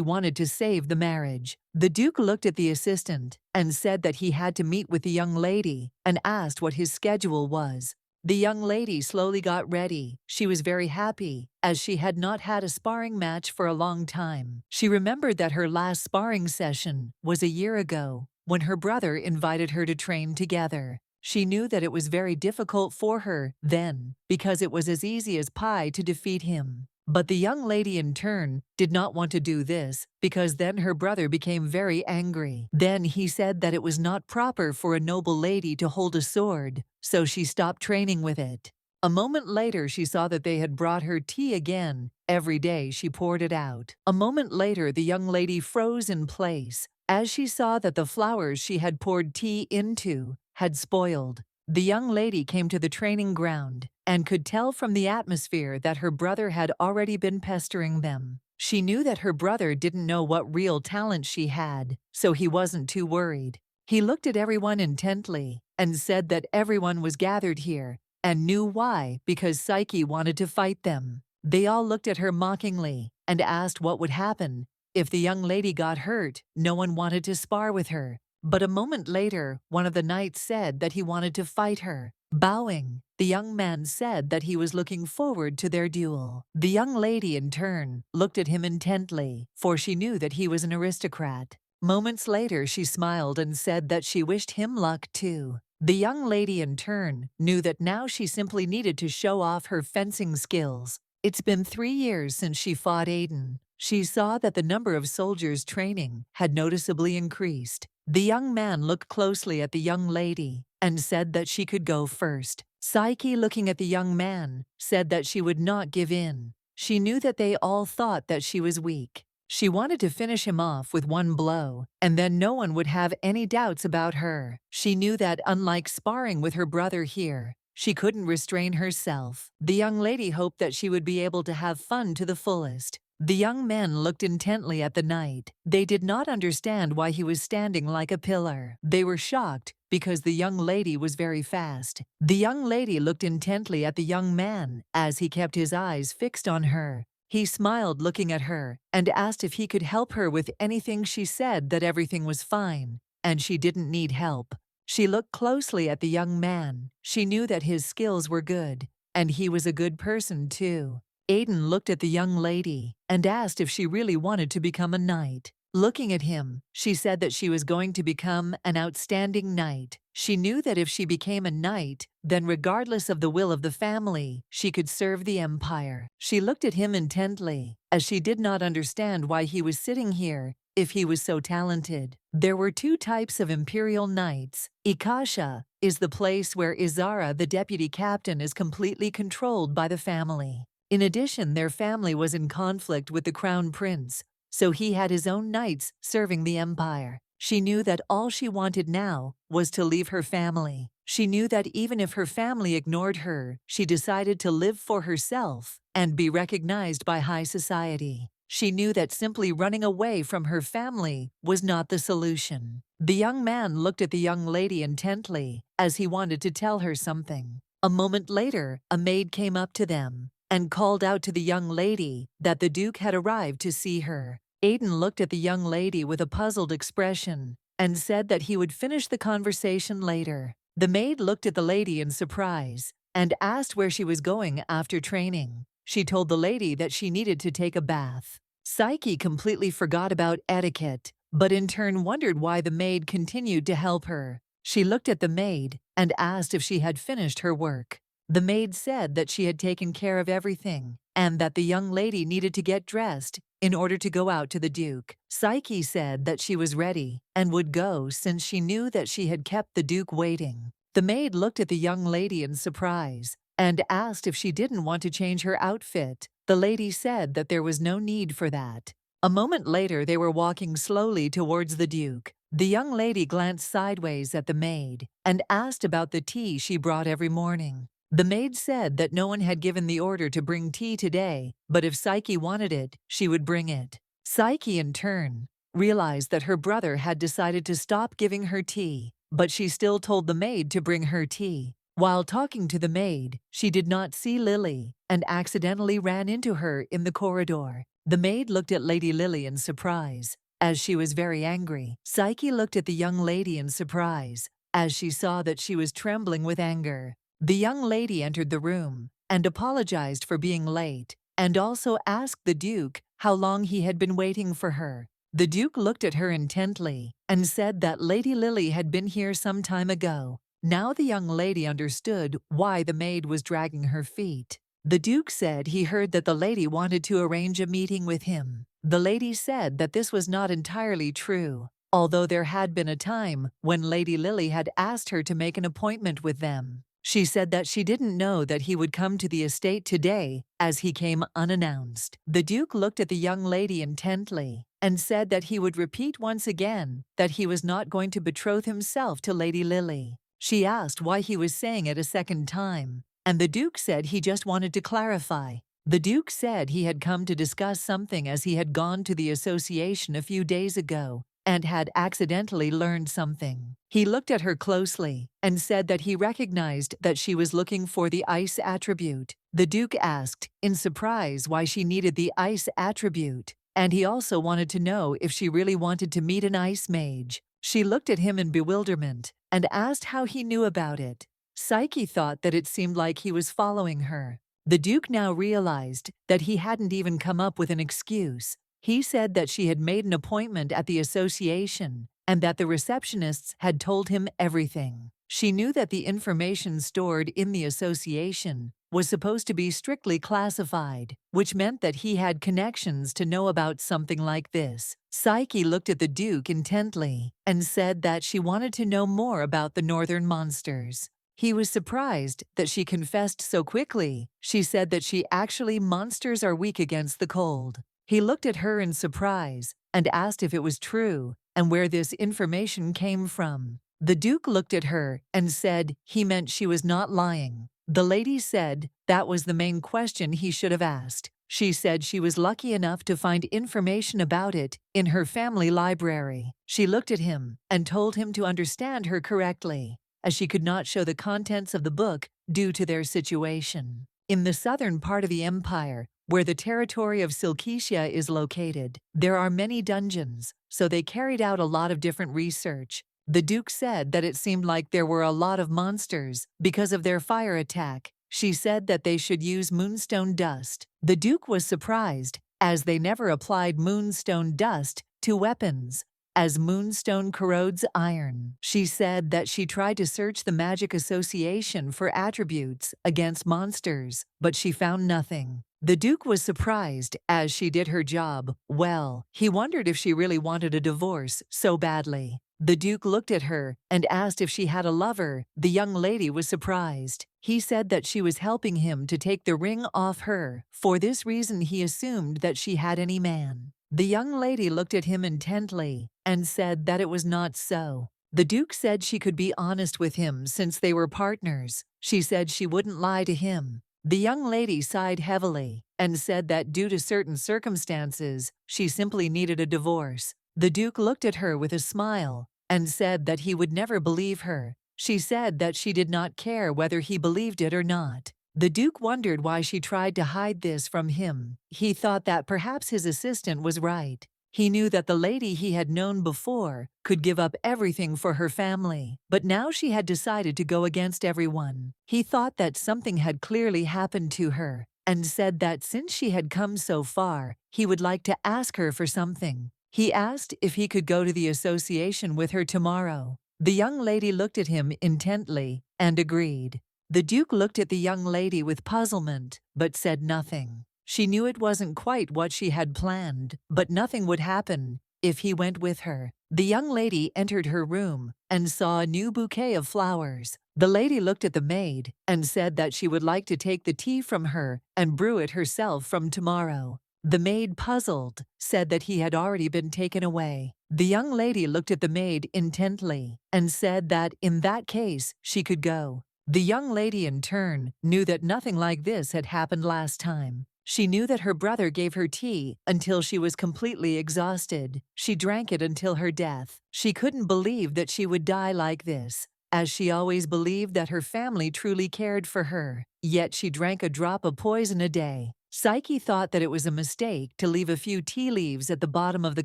wanted to save the marriage. The Duke looked at the assistant and said that he had to meet with the young lady and asked what his schedule was. The young lady slowly got ready. She was very happy, as she had not had a sparring match for a long time. She remembered that her last sparring session was a year ago, when her brother invited her to train together. She knew that it was very difficult for her then, because it was as easy as pie to defeat him. But the young lady in turn did not want to do this, because then her brother became very angry. Then he said that it was not proper for a noble lady to hold a sword, so she stopped training with it. A moment later, she saw that they had brought her tea again. Every day she poured it out. A moment later, the young lady froze in place, as she saw that the flowers she had poured tea into had spoiled. The young lady came to the training ground and could tell from the atmosphere that her brother had already been pestering them. She knew that her brother didn't know what real talent she had, so he wasn't too worried. He looked at everyone intently and said that everyone was gathered here and knew why, because Psyche wanted to fight them. They all looked at her mockingly and asked what would happen if the young lady got hurt. No one wanted to spar with her. But a moment later, one of the knights said that he wanted to fight her. Bowing, the young man said that he was looking forward to their duel. The young lady, in turn, looked at him intently, for she knew that he was an aristocrat. Moments later, she smiled and said that she wished him luck too. The young lady, in turn, knew that now she simply needed to show off her fencing skills. It's been 3 years since she fought Aiden. She saw that the number of soldiers training had noticeably increased. The young man looked closely at the young lady and said that she could go first. Psyche, looking at the young man, said that she would not give in. She knew that they all thought that she was weak. She wanted to finish him off with one blow, and then no one would have any doubts about her. She knew that, unlike sparring with her brother here, she couldn't restrain herself. The young lady hoped that she would be able to have fun to the fullest. The young men looked intently at the knight. They did not understand why he was standing like a pillar. They were shocked because the young lady was very fast. The young lady looked intently at the young man as he kept his eyes fixed on her. He smiled, looking at her, and asked if he could help her with anything. She said that everything was fine. and she didn't need help. She looked closely at the young man. She knew that his skills were good, and he was a good person too. Aiden looked at the young lady and asked if she really wanted to become a knight. Looking at him, she said that she was going to become an outstanding knight. She knew that if she became a knight, then regardless of the will of the family, she could serve the empire. She looked at him intently, as she did not understand why he was sitting here if he was so talented. There were two types of imperial knights. Ikasha is the place where Izara, the deputy captain, is completely controlled by the family. In addition, their family was in conflict with the crown prince, so he had his own knights serving the empire. She knew that all she wanted now was to leave her family. She knew that even if her family ignored her, she decided to live for herself and be recognized by high society. She knew that simply running away from her family was not the solution. The young man looked at the young lady intently, as he wanted to tell her something. A moment later, a maid came up to them and called out to the young lady that the Duke had arrived to see her. Aiden looked at the young lady with a puzzled expression and said that he would finish the conversation later. The maid looked at the lady in surprise and asked where she was going after training. She told the lady that she needed to take a bath. Psyche completely forgot about etiquette, but in turn wondered why the maid continued to help her. She looked at the maid and asked if she had finished her work. The maid said that she had taken care of everything and that the young lady needed to get dressed in order to go out to the Duke. Psyche said that she was ready and would go since she knew that she had kept the Duke waiting. The maid looked at the young lady in surprise and asked if she didn't want to change her outfit. The lady said that there was no need for that. A moment later, they were walking slowly towards the Duke. The young lady glanced sideways at the maid and asked about the tea she brought every morning. The maid said that no one had given the order to bring tea today, but if Psyche wanted it, she would bring it. Psyche, in turn, realized that her brother had decided to stop giving her tea, but she still told the maid to bring her tea. While talking to the maid, she did not see Lily and accidentally ran into her in the corridor. The maid looked at Lady Lily in surprise, as she was very angry. Psyche looked at the young lady in surprise, as she saw that she was trembling with anger. The young lady entered the room and apologized for being late, and also asked the Duke how long he had been waiting for her. The Duke looked at her intently and said that Lady Lily had been here some time ago. Now the young lady understood why the maid was dragging her feet. The Duke said he heard that the lady wanted to arrange a meeting with him. The lady said that this was not entirely true, although there had been a time when Lady Lily had asked her to make an appointment with them. She said that she didn't know that he would come to the estate today, as he came unannounced. The Duke looked at the young lady intently and said that he would repeat once again that he was not going to betroth himself to Lady Lily. She asked why he was saying it a second time, and the Duke said he just wanted to clarify. The Duke said he had come to discuss something as he had gone to the association a few days ago and had accidentally learned something. He looked at her closely and said that he recognized that she was looking for the ice attribute. The Duke asked, in surprise, why she needed the ice attribute, and he also wanted to know if she really wanted to meet an ice mage. She looked at him in bewilderment and asked how he knew about it. Psyche thought that it seemed like he was following her. The Duke now realized that he hadn't even come up with an excuse. He said that she had made an appointment at the association and that the receptionists had told him everything. She knew that the information stored in the association was supposed to be strictly classified, which meant that he had connections to know about something like this. Psyche looked at the Duke intently and said that she wanted to know more about the northern monsters. He was surprised that she confessed so quickly. She said that monsters are weak against the cold. He looked at her in surprise and asked if it was true and where this information came from. The Duke looked at her and said he meant she was not lying. The lady said that was the main question he should have asked. She said she was lucky enough to find information about it in her family library. She looked at him and told him to understand her correctly, as she could not show the contents of the book due to their situation. In the southern part of the empire, where the territory of Silkesia is located, there are many dungeons, so they carried out a lot of different research The Duke said that it seemed like there were a lot of monsters because of their fire attack. She said that they should use moonstone dust. The Duke was surprised, as they never applied moonstone dust to weapons, as moonstone corrodes iron. She said that she tried to search the magic association for attributes against monsters, but she found nothing. The Duke was surprised, as she did her job well. He wondered if she really wanted a divorce so badly. The Duke looked at her and asked if she had a lover. The young lady was surprised. He said that she was helping him to take the ring off her. For this reason he assumed that she had any man. The young lady looked at him intently and said that it was not so. The Duke said she could be honest with him since they were partners. She said she wouldn't lie to him. The young lady sighed heavily and said that due to certain circumstances, she simply needed a divorce. The Duke looked at her with a smile and said that he would never believe her. She said that she did not care whether he believed it or not. The Duke wondered why she tried to hide this from him. He thought that perhaps his assistant was right. He knew that the lady he had known before could give up everything for her family, but now she had decided to go against everyone. He thought that something had clearly happened to her and said that since she had come so far, he would like to ask her for something. He asked if he could go to the association with her tomorrow. The young lady looked at him intently and agreed. The Duke looked at the young lady with puzzlement, but said nothing. She knew it wasn't quite what she had planned, but nothing would happen if he went with her. The young lady entered her room and saw a new bouquet of flowers. The lady looked at the maid and said that she would like to take the tea from her and brew it herself from tomorrow. The maid, puzzled, said that he had already been taken away. The young lady looked at the maid intently and said that in that case she could go. The young lady in turn knew that nothing like this had happened last time. She knew that her brother gave her tea until she was completely exhausted. She drank it until her death. She couldn't believe that she would die like this, as she always believed that her family truly cared for her. Yet she drank a drop of poison a day. Psyche thought that it was a mistake to leave a few tea leaves at the bottom of the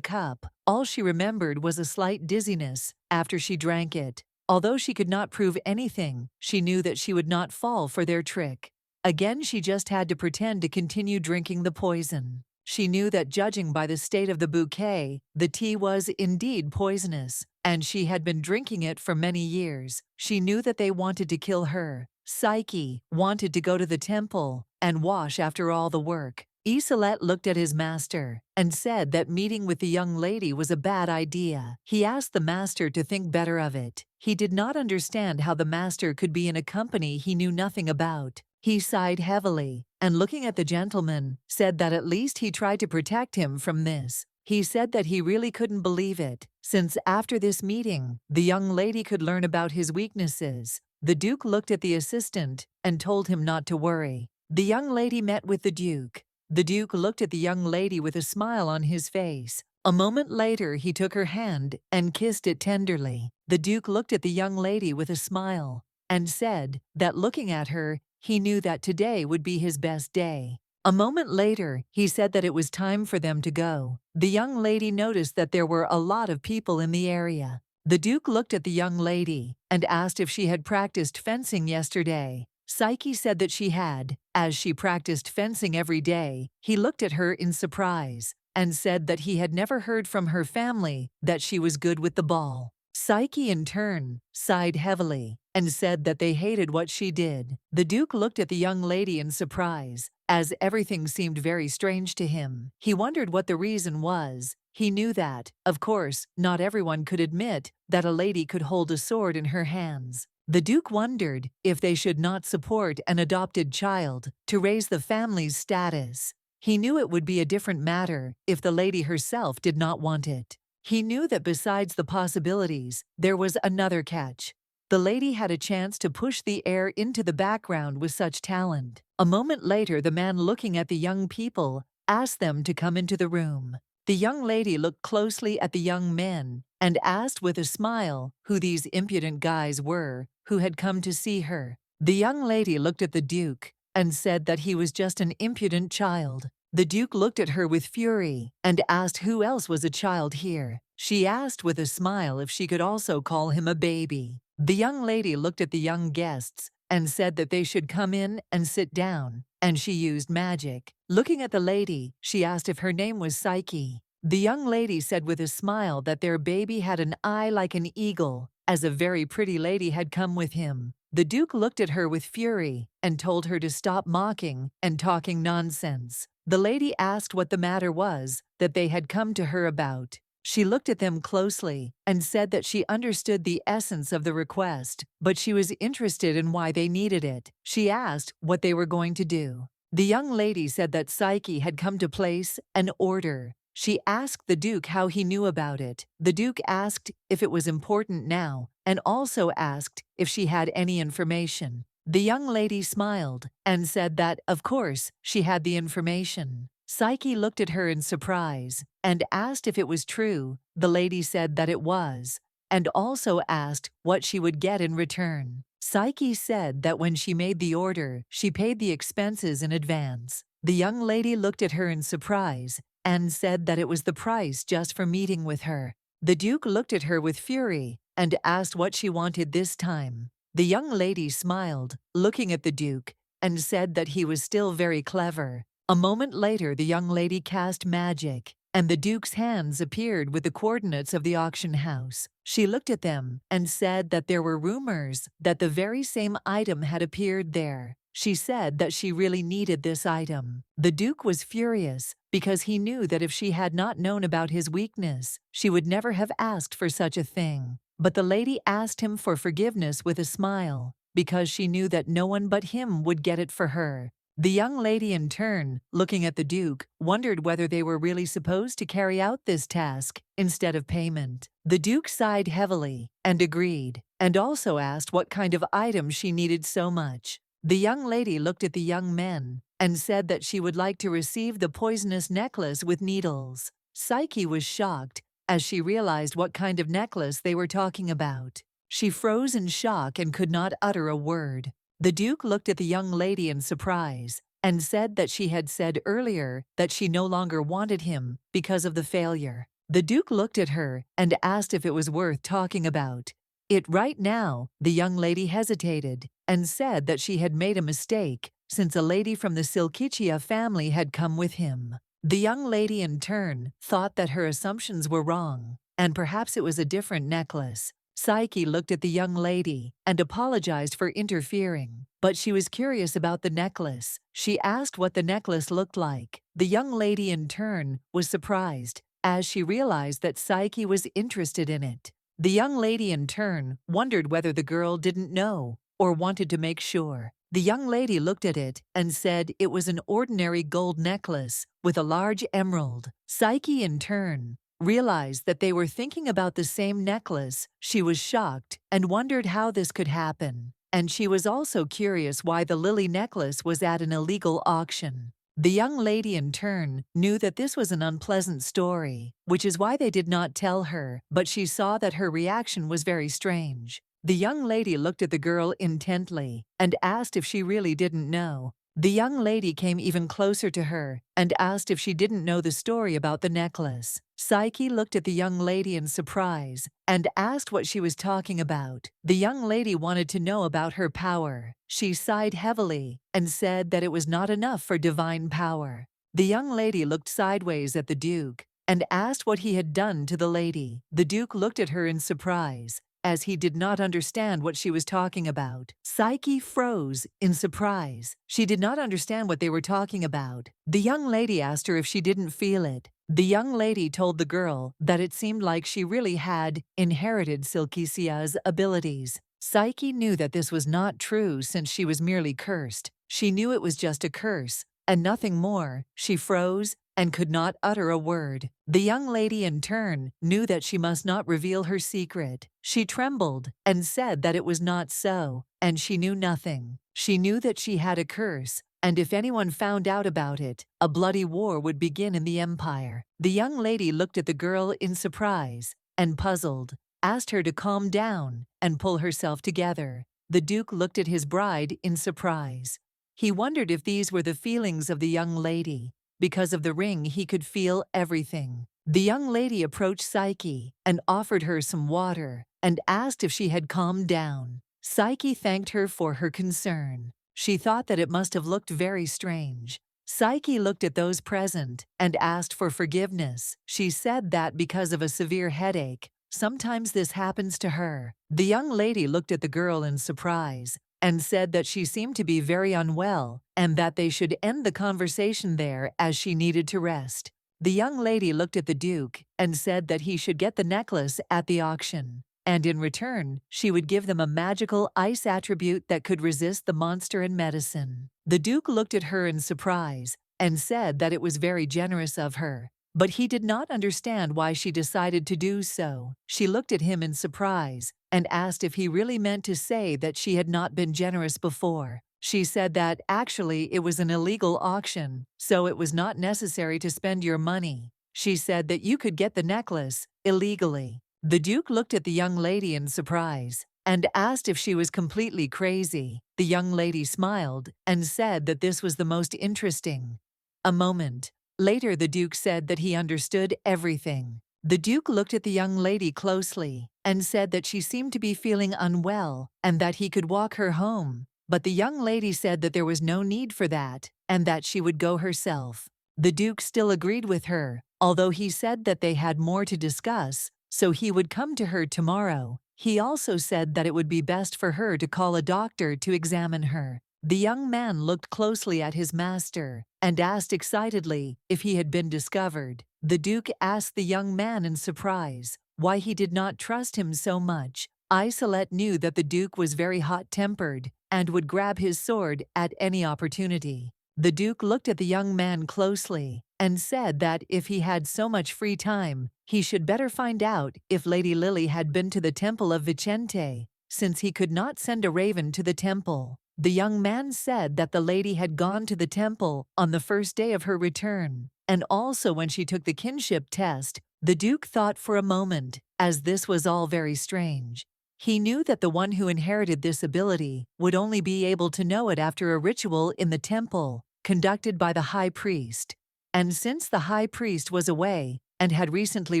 cup. All she remembered was a slight dizziness after she drank it. Although she could not prove anything, she knew that she would not fall for their trick. Again, she just had to pretend to continue drinking the poison. She knew that judging by the state of the bouquet, the tea was indeed poisonous, and she had been drinking it for many years. She knew that they wanted to kill her. Psyche wanted to go to the temple and wash after all the work. Isolette looked at his master and said that meeting with the young lady was a bad idea. He asked the master to think better of it. He did not understand how the master could be in a company he knew nothing about. He sighed heavily and, looking at the gentleman, said that at least he tried to protect him from this. He said that he really couldn't believe it, since after this meeting, the young lady could learn about his weaknesses. The Duke looked at the assistant and told him not to worry. The young lady met with the Duke. The Duke looked at the young lady with a smile on his face. A moment later, he took her hand and kissed it tenderly. The Duke looked at the young lady with a smile and said that looking at her, he knew that today would be his best day. A moment later, he said that it was time for them to go. The young lady noticed that there were a lot of people in the area. The Duke looked at the young lady and asked if she had practiced fencing yesterday. Psyche said that she had, as she practiced fencing every day. He looked at her in surprise and said that he had never heard from her family that she was good with the ball. Psyche, in turn, sighed heavily and said that they hated what she did. The Duke looked at the young lady in surprise, as everything seemed very strange to him. He wondered what the reason was. He knew that, of course, not everyone could admit that a lady could hold a sword in her hands. The Duke wondered if they should not support an adopted child to raise the family's status. He knew it would be a different matter if the lady herself did not want it. He knew that besides the possibilities, there was another catch. The lady had a chance to push the heir into the background with such talent. A moment later, the man looking at the young people asked them to come into the room. The young lady looked closely at the young men and asked with a smile who these impudent guys were who had come to see her. The young lady looked at the Duke and said that he was just an impudent child. The Duke looked at her with fury and asked who else was a child here. She asked with a smile if she could also call him a baby. The young lady looked at the young guests and said that they should come in and sit down, and she used magic. Looking at the lady, she asked if her name was Psyche. The young lady said with a smile that their baby had an eye like an eagle, as a very pretty lady had come with him. The Duke looked at her with fury and told her to stop mocking and talking nonsense. The lady asked what the matter was that they had come to her about. She looked at them closely and said that she understood the essence of the request, but she was interested in why they needed it. She asked what they were going to do. The young lady said that Psyche had come to place an order. She asked the Duke how he knew about it. The Duke asked if it was important now, and also asked if she had any information. The young lady smiled and said that, of course, she had the information. Psyche looked at her in surprise and asked if it was true. The lady said that it was, and also asked what she would get in return. Psyche said that when she made the order, she paid the expenses in advance. The young lady looked at her in surprise and said that it was the price just for meeting with her. The Duke looked at her with fury and asked what she wanted this time. The young lady smiled, looking at the Duke, and said that he was still very clever. A moment later, the young lady cast magic, and the Duke's hands appeared with the coordinates of the auction house. She looked at them and said that there were rumors that the very same item had appeared there. She said that she really needed this item. The Duke was furious because he knew that if she had not known about his weakness, she would never have asked for such a thing. But the lady asked him for forgiveness with a smile because she knew that no one but him would get it for her. The young lady, in turn, looking at the Duke, wondered whether they were really supposed to carry out this task instead of payment. The Duke sighed heavily and agreed, and also asked what kind of item she needed so much. The young lady looked at the young men and said that she would like to receive the poisonous necklace with needles. Psyche was shocked as she realized what kind of necklace they were talking about. She froze in shock and could not utter a word. The Duke looked at the young lady in surprise and said that she had said earlier that she no longer wanted him because of the failure. The Duke looked at her and asked if it was worth talking about it right now. The young lady hesitated and said that she had made a mistake since a lady from the Silkichia family had come with him. The young lady, in turn, thought that her assumptions were wrong, and perhaps it was a different necklace. Psyche looked at the young lady and apologized for interfering, but she was curious about the necklace. She asked what the necklace looked like. The young lady, in turn, was surprised as she realized that Psyche was interested in it. The young lady, in turn, wondered whether the girl didn't know or wanted to make sure. The young lady looked at it and said it was an ordinary gold necklace with a large emerald. Psyche, in turn, realized that they were thinking about the same necklace. She was shocked and wondered how this could happen. And she was also curious why the lily necklace was at an illegal auction. The young lady, in turn, knew that this was an unpleasant story, which is why they did not tell her, but she saw that her reaction was very strange. The young lady looked at the girl intently and asked if she really didn't know. The young lady came even closer to her and asked if she didn't know the story about the necklace. Psyche looked at the young lady in surprise and asked what she was talking about. The young lady wanted to know about her power. She sighed heavily and said that it was not enough for divine power. The young lady looked sideways at the Duke and asked what he had done to the lady. The Duke looked at her in surprise, as he did not understand what she was talking about. Psyche froze in surprise. She did not understand what they were talking about. The young lady asked her if she didn't feel it. The young lady told the girl that it seemed like she really had inherited Silkicia's abilities. Psyche knew that this was not true since she was merely cursed. She knew it was just a curse and nothing more. She froze and could not utter a word. The young lady, in turn, knew that she must not reveal her secret. She trembled and said that it was not so, and she knew nothing. She knew that she had a curse, and if anyone found out about it, a bloody war would begin in the empire. The young lady looked at the girl in surprise and puzzled, asked her to calm down and pull herself together. The Duke looked at his bride in surprise. He wondered if these were the feelings of the young lady. because of the ring he could feel everything. The young lady approached Psyche and offered her some water and asked if she had calmed down. Psyche thanked her for her concern. She thought that it must have looked very strange. Psyche looked at those present and asked for forgiveness. She said that because of a severe headache, sometimes this happens to her. The young lady looked at the girl in surprise and said that she seemed to be very unwell and that they should end the conversation there as she needed to rest. The young lady looked at the Duke and said that he should get the necklace at the auction, and in return, she would give them a magical ice attribute that could resist the monster and medicine. The Duke looked at her in surprise and said that it was very generous of her, but he did not understand why she decided to do so. She looked at him in surprise and asked if he really meant to say that she had not been generous before. She said that actually it was an illegal auction, so it was not necessary to spend your money. She said that you could get the necklace illegally. The Duke looked at the young lady in surprise and asked if she was completely crazy. The young lady smiled and said that this was the most interesting. A moment later, the Duke said that he understood everything. The Duke looked at the young lady closely and said that she seemed to be feeling unwell and that he could walk her home. But the young lady said that there was no need for that and that she would go herself. The Duke still agreed with her, although he said that they had more to discuss, so he would come to her tomorrow. He also said that it would be best for her to call a doctor to examine her. The young man looked closely at his master and asked excitedly if he had been discovered. The Duke asked the young man in surprise why he did not trust him so much. Isolette knew that the Duke was very hot-tempered and would grab his sword at any opportunity. The Duke looked at the young man closely and said that if he had so much free time, he should better find out if Lady Lily had been to the temple of Vicente, since he could not send a raven to the temple. The young man said that the lady had gone to the temple on the first day of her return, and also when she took the kinship test. The Duke thought for a moment, as this was all very strange. He knew that the one who inherited this ability would only be able to know it after a ritual in the temple, conducted by the high priest. And since the high priest was away and had recently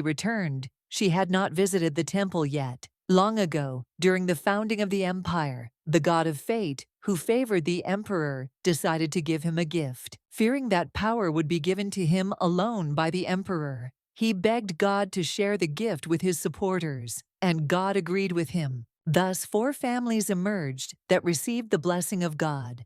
returned, she had not visited the temple yet. Long ago, during the founding of the empire, the god of fate, who favored the emperor, decided to give him a gift. Fearing that power would be given to him alone by the emperor, he begged God to share the gift with his supporters, and God agreed with him. Thus, 4 families emerged that received the blessing of God.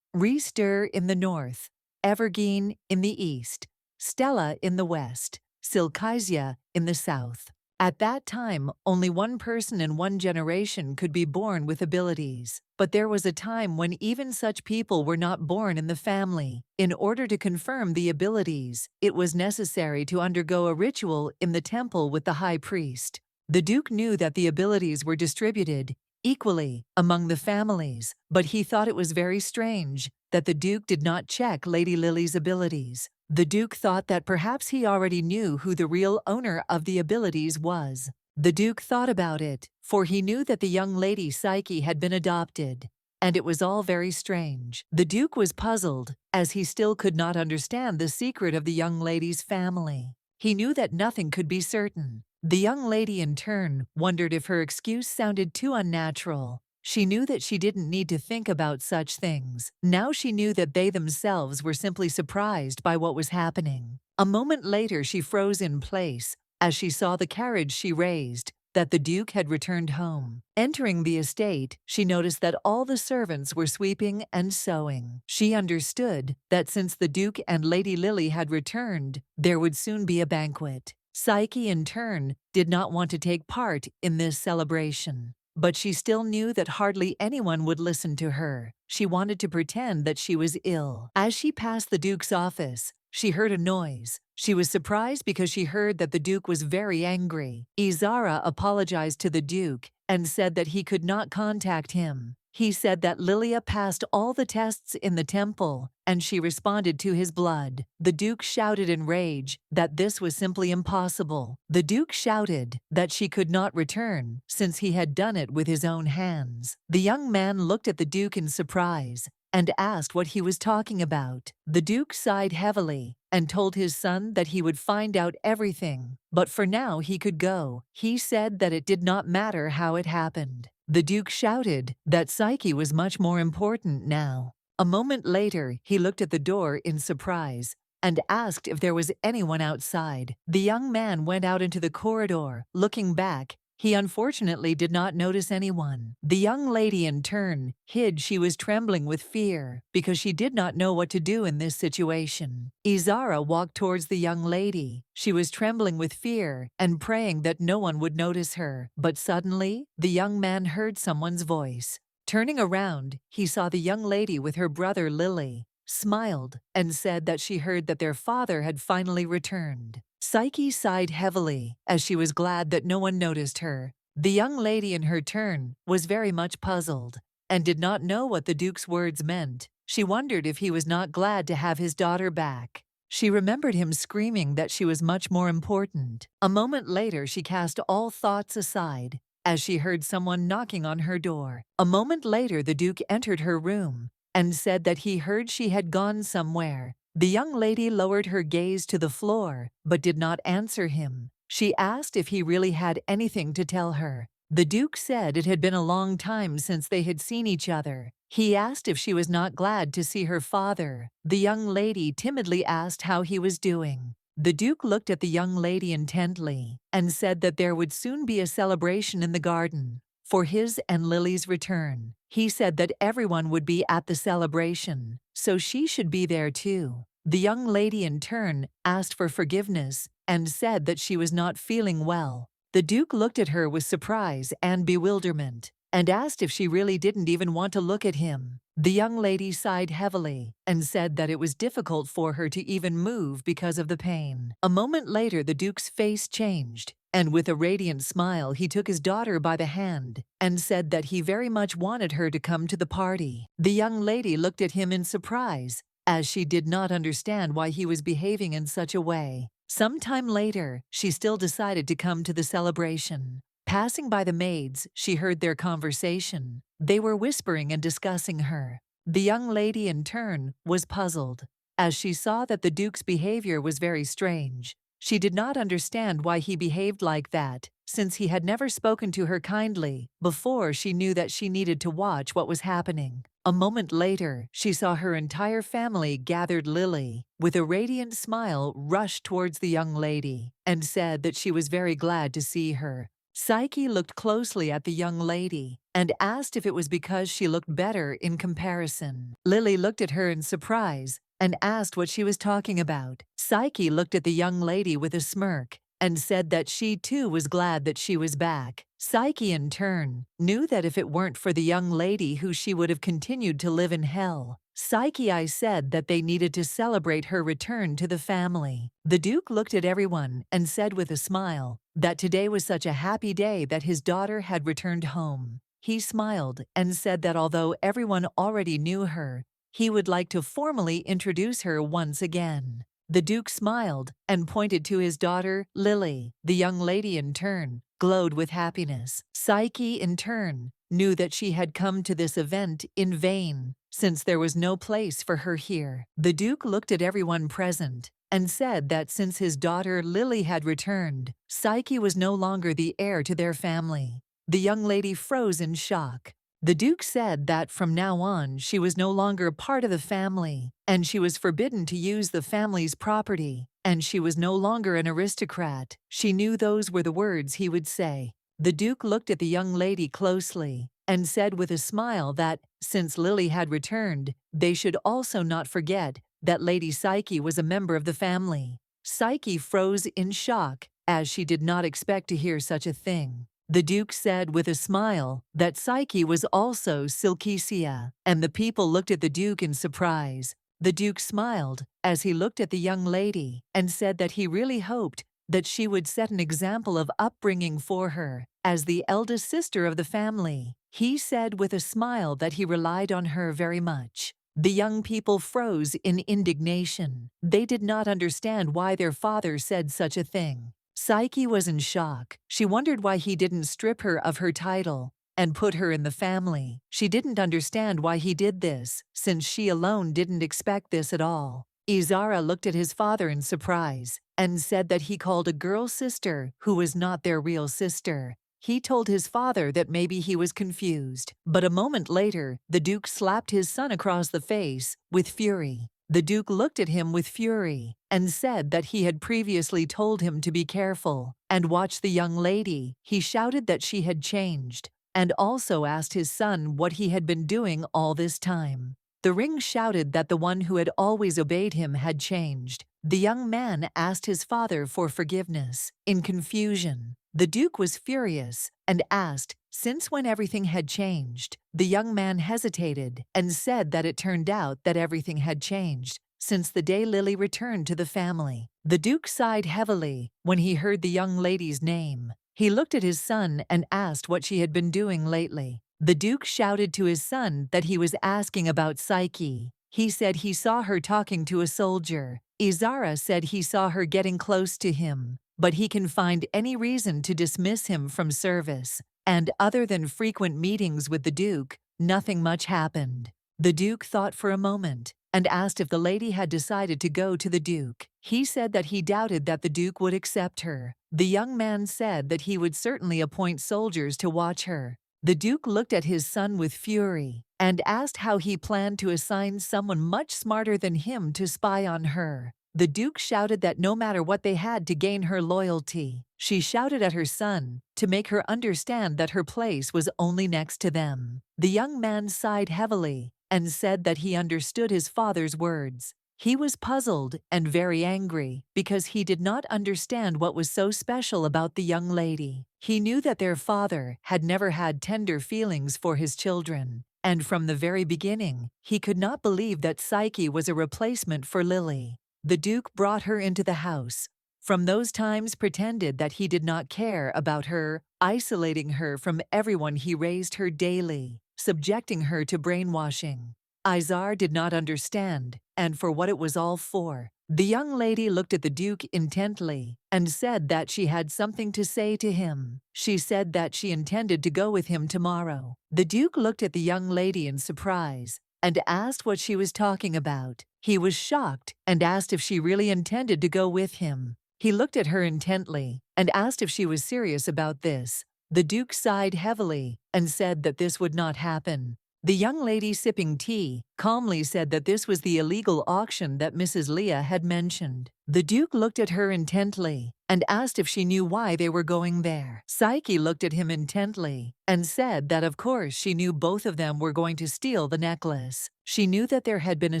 Restir in the north, Evergeen in the east, Stella in the west, Silkisia in the south. At that time, only one person in one generation could be born with abilities. But there was a time when even such people were not born in the family. In order to confirm the abilities, it was necessary to undergo a ritual in the temple with the high priest. The Duke knew that the abilities were distributed equally among the families, but he thought it was very strange that the Duke did not check Lady Lily's abilities. The Duke thought that perhaps he already knew who the real owner of the abilities was. The Duke thought about it, for he knew that the young lady Psyche had been adopted, and it was all very strange. The Duke was puzzled, as he still could not understand the secret of the young lady's family. He knew that nothing could be certain. The young lady in turn wondered if her excuse sounded too unnatural. She knew that she didn't need to think about such things. Now she knew that they themselves were simply surprised by what was happening. A moment later she froze in place as she saw the carriage she raised, that the Duke had returned home. Entering the estate, she noticed that all the servants were sweeping and sewing. She understood that since the Duke and Lady Lily had returned, there would soon be a banquet. Psyche, in turn, did not want to take part in this celebration. But she still knew that hardly anyone would listen to her. She wanted to pretend that she was ill. As she passed the Duke's office, she heard a noise. She was surprised because she heard that the Duke was very angry. Izara apologized to the Duke and said that he could not contact him. He said that Lilia passed all the tests in the temple, and she responded to his blood. The Duke shouted in rage that this was simply impossible. The Duke shouted that she could not return, since he had done it with his own hands. The young man looked at the Duke in surprise and asked what he was talking about. The Duke sighed heavily and told his son that he would find out everything, but for now he could go. He said that it did not matter how it happened. The Duke shouted that Psyche was much more important now. A moment later, he looked at the door in surprise and asked if there was anyone outside. The young man went out into the corridor. Looking back, he unfortunately did not notice anyone. The young lady in turn hid. She was trembling with fear because she did not know what to do in this situation. Izara walked towards the young lady. She was trembling with fear and praying that no one would notice her. But suddenly, the young man heard someone's voice. Turning around, he saw the young lady with her brother Lily, smiled, and said that she heard that their father had finally returned. Psyche sighed heavily as she was glad that no one noticed her. The young lady in her turn was very much puzzled and did not know what the Duke's words meant. She wondered if he was not glad to have his daughter back. She remembered him screaming that she was much more important. A moment later, she cast all thoughts aside as she heard someone knocking on her door. A moment later, the Duke entered her room and said that he heard she had gone somewhere. The young lady lowered her gaze to the floor, but did not answer him. She asked if he really had anything to tell her. The Duke said it had been a long time since they had seen each other. He asked if she was not glad to see her father. The young lady timidly asked how he was doing. The Duke looked at the young lady intently and said that there would soon be a celebration in the garden for his and Lily's return. He said that everyone would be at the celebration, so she should be there too. The young lady in turn asked for forgiveness and said that she was not feeling well. The Duke looked at her with surprise and bewilderment and asked if she really didn't even want to look at him. The young lady sighed heavily and said that it was difficult for her to even move because of the pain. A moment later, the Duke's face changed, and with a radiant smile, he took his daughter by the hand and said that he very much wanted her to come to the party. The young lady looked at him in surprise, as she did not understand why he was behaving in such a way. Sometime later, she still decided to come to the celebration. Passing by the maids, she heard their conversation. They were whispering and discussing her. The young lady, in turn, was puzzled, as she saw that the Duke's behavior was very strange. She did not understand why he behaved like that, since he had never spoken to her kindly before. She knew that she needed to watch what was happening. A moment later, she saw her entire family gathered. Lily, with a radiant smile, rushed towards the young lady and said that she was very glad to see her. Psyche looked closely at the young lady and asked if it was because she looked better in comparison. Lily looked at her in surprise and asked what she was talking about. Psyche looked at the young lady with a smirk and said that she too was glad that she was back. Psyche, in turn, knew that if it weren't for the young lady, she would have continued to live in hell. Psyche said that they needed to celebrate her return to the family. The Duke looked at everyone and said with a smile that today was such a happy day that his daughter had returned home. He smiled and said that although everyone already knew her, he would like to formally introduce her once again. The Duke smiled and pointed to his daughter, Lily. The young lady, in turn, glowed with happiness. Psyche, in turn, knew that she had come to this event in vain, since there was no place for her here. The Duke looked at everyone present and said that since his daughter Lily had returned, Psyche was no longer the heir to their family. The young lady froze in shock. The Duke said that from now on she was no longer part of the family, and she was forbidden to use the family's property, and she was no longer an aristocrat. She knew those were the words he would say. The Duke looked at the young lady closely and said with a smile that, since Lily had returned, they should also not forget that Lady Psyche was a member of the family. Psyche froze in shock, as she did not expect to hear such a thing. The Duke said with a smile that Psyche was also Silkesia, and the people looked at the Duke in surprise. The Duke smiled as he looked at the young lady and said that he really hoped that she would set an example of upbringing for her as the eldest sister of the family. He said with a smile that he relied on her very much. The young people froze in indignation. They did not understand why their father said such a thing. Psyche was in shock. She wondered why he didn't strip her of her title and put her in the family. She didn't understand why he did this, since she alone didn't expect this at all. Izara looked at his father in surprise and said that he called a girl sister who was not their real sister. He told his father that maybe he was confused, but a moment later, the Duke slapped his son across the face with fury. The Duke looked at him with fury and said that he had previously told him to be careful and watch the young lady. He shouted that she had changed and also asked his son what he had been doing all this time. The ring shouted that the one who had always obeyed him had changed. The young man asked his father for forgiveness. In confusion, the Duke was furious and asked, since when everything had changed. The young man hesitated and said that it turned out that everything had changed since the day Lily returned to the family. The Duke sighed heavily when he heard the young lady's name. He looked at his son and asked what she had been doing lately. The Duke shouted to his son that he was asking about Psyche. He said he saw her talking to a soldier. Izara said he saw her getting close to him, but he can find any reason to dismiss him from service. And other than frequent meetings with the Duke, nothing much happened. The Duke thought for a moment and asked if the lady had decided to go to the Duke. He said that he doubted that the Duke would accept her. The young man said that he would certainly appoint soldiers to watch her. The Duke looked at his son with fury and asked how he planned to assign someone much smarter than him to spy on her. The Duke shouted that no matter what they had to gain her loyalty. She shouted at her son to make her understand that her place was only next to them. The young man sighed heavily and said that he understood his father's words. He was puzzled and very angry because he did not understand what was so special about the young lady. He knew that their father had never had tender feelings for his children, and from the very beginning, he could not believe that Psyche was a replacement for Lily. The Duke brought her into the house. From those times pretended that he did not care about her, isolating her from everyone. He raised her daily, subjecting her to brainwashing. Izar did not understand, and for what it was all for. The young lady looked at the Duke intently and said that she had something to say to him. She said that she intended to go with him tomorrow. The Duke looked at the young lady in surprise and asked what she was talking about. He was shocked and asked if she really intended to go with him. He looked at her intently and asked if she was serious about this. The Duke sighed heavily and said that this would not happen. The young lady sipping tea calmly said that this was the illegal auction that Mrs. Leah had mentioned. The Duke looked at her intently and asked if she knew why they were going there. Psyche looked at him intently and said that of course she knew both of them were going to steal the necklace. She knew that there had been a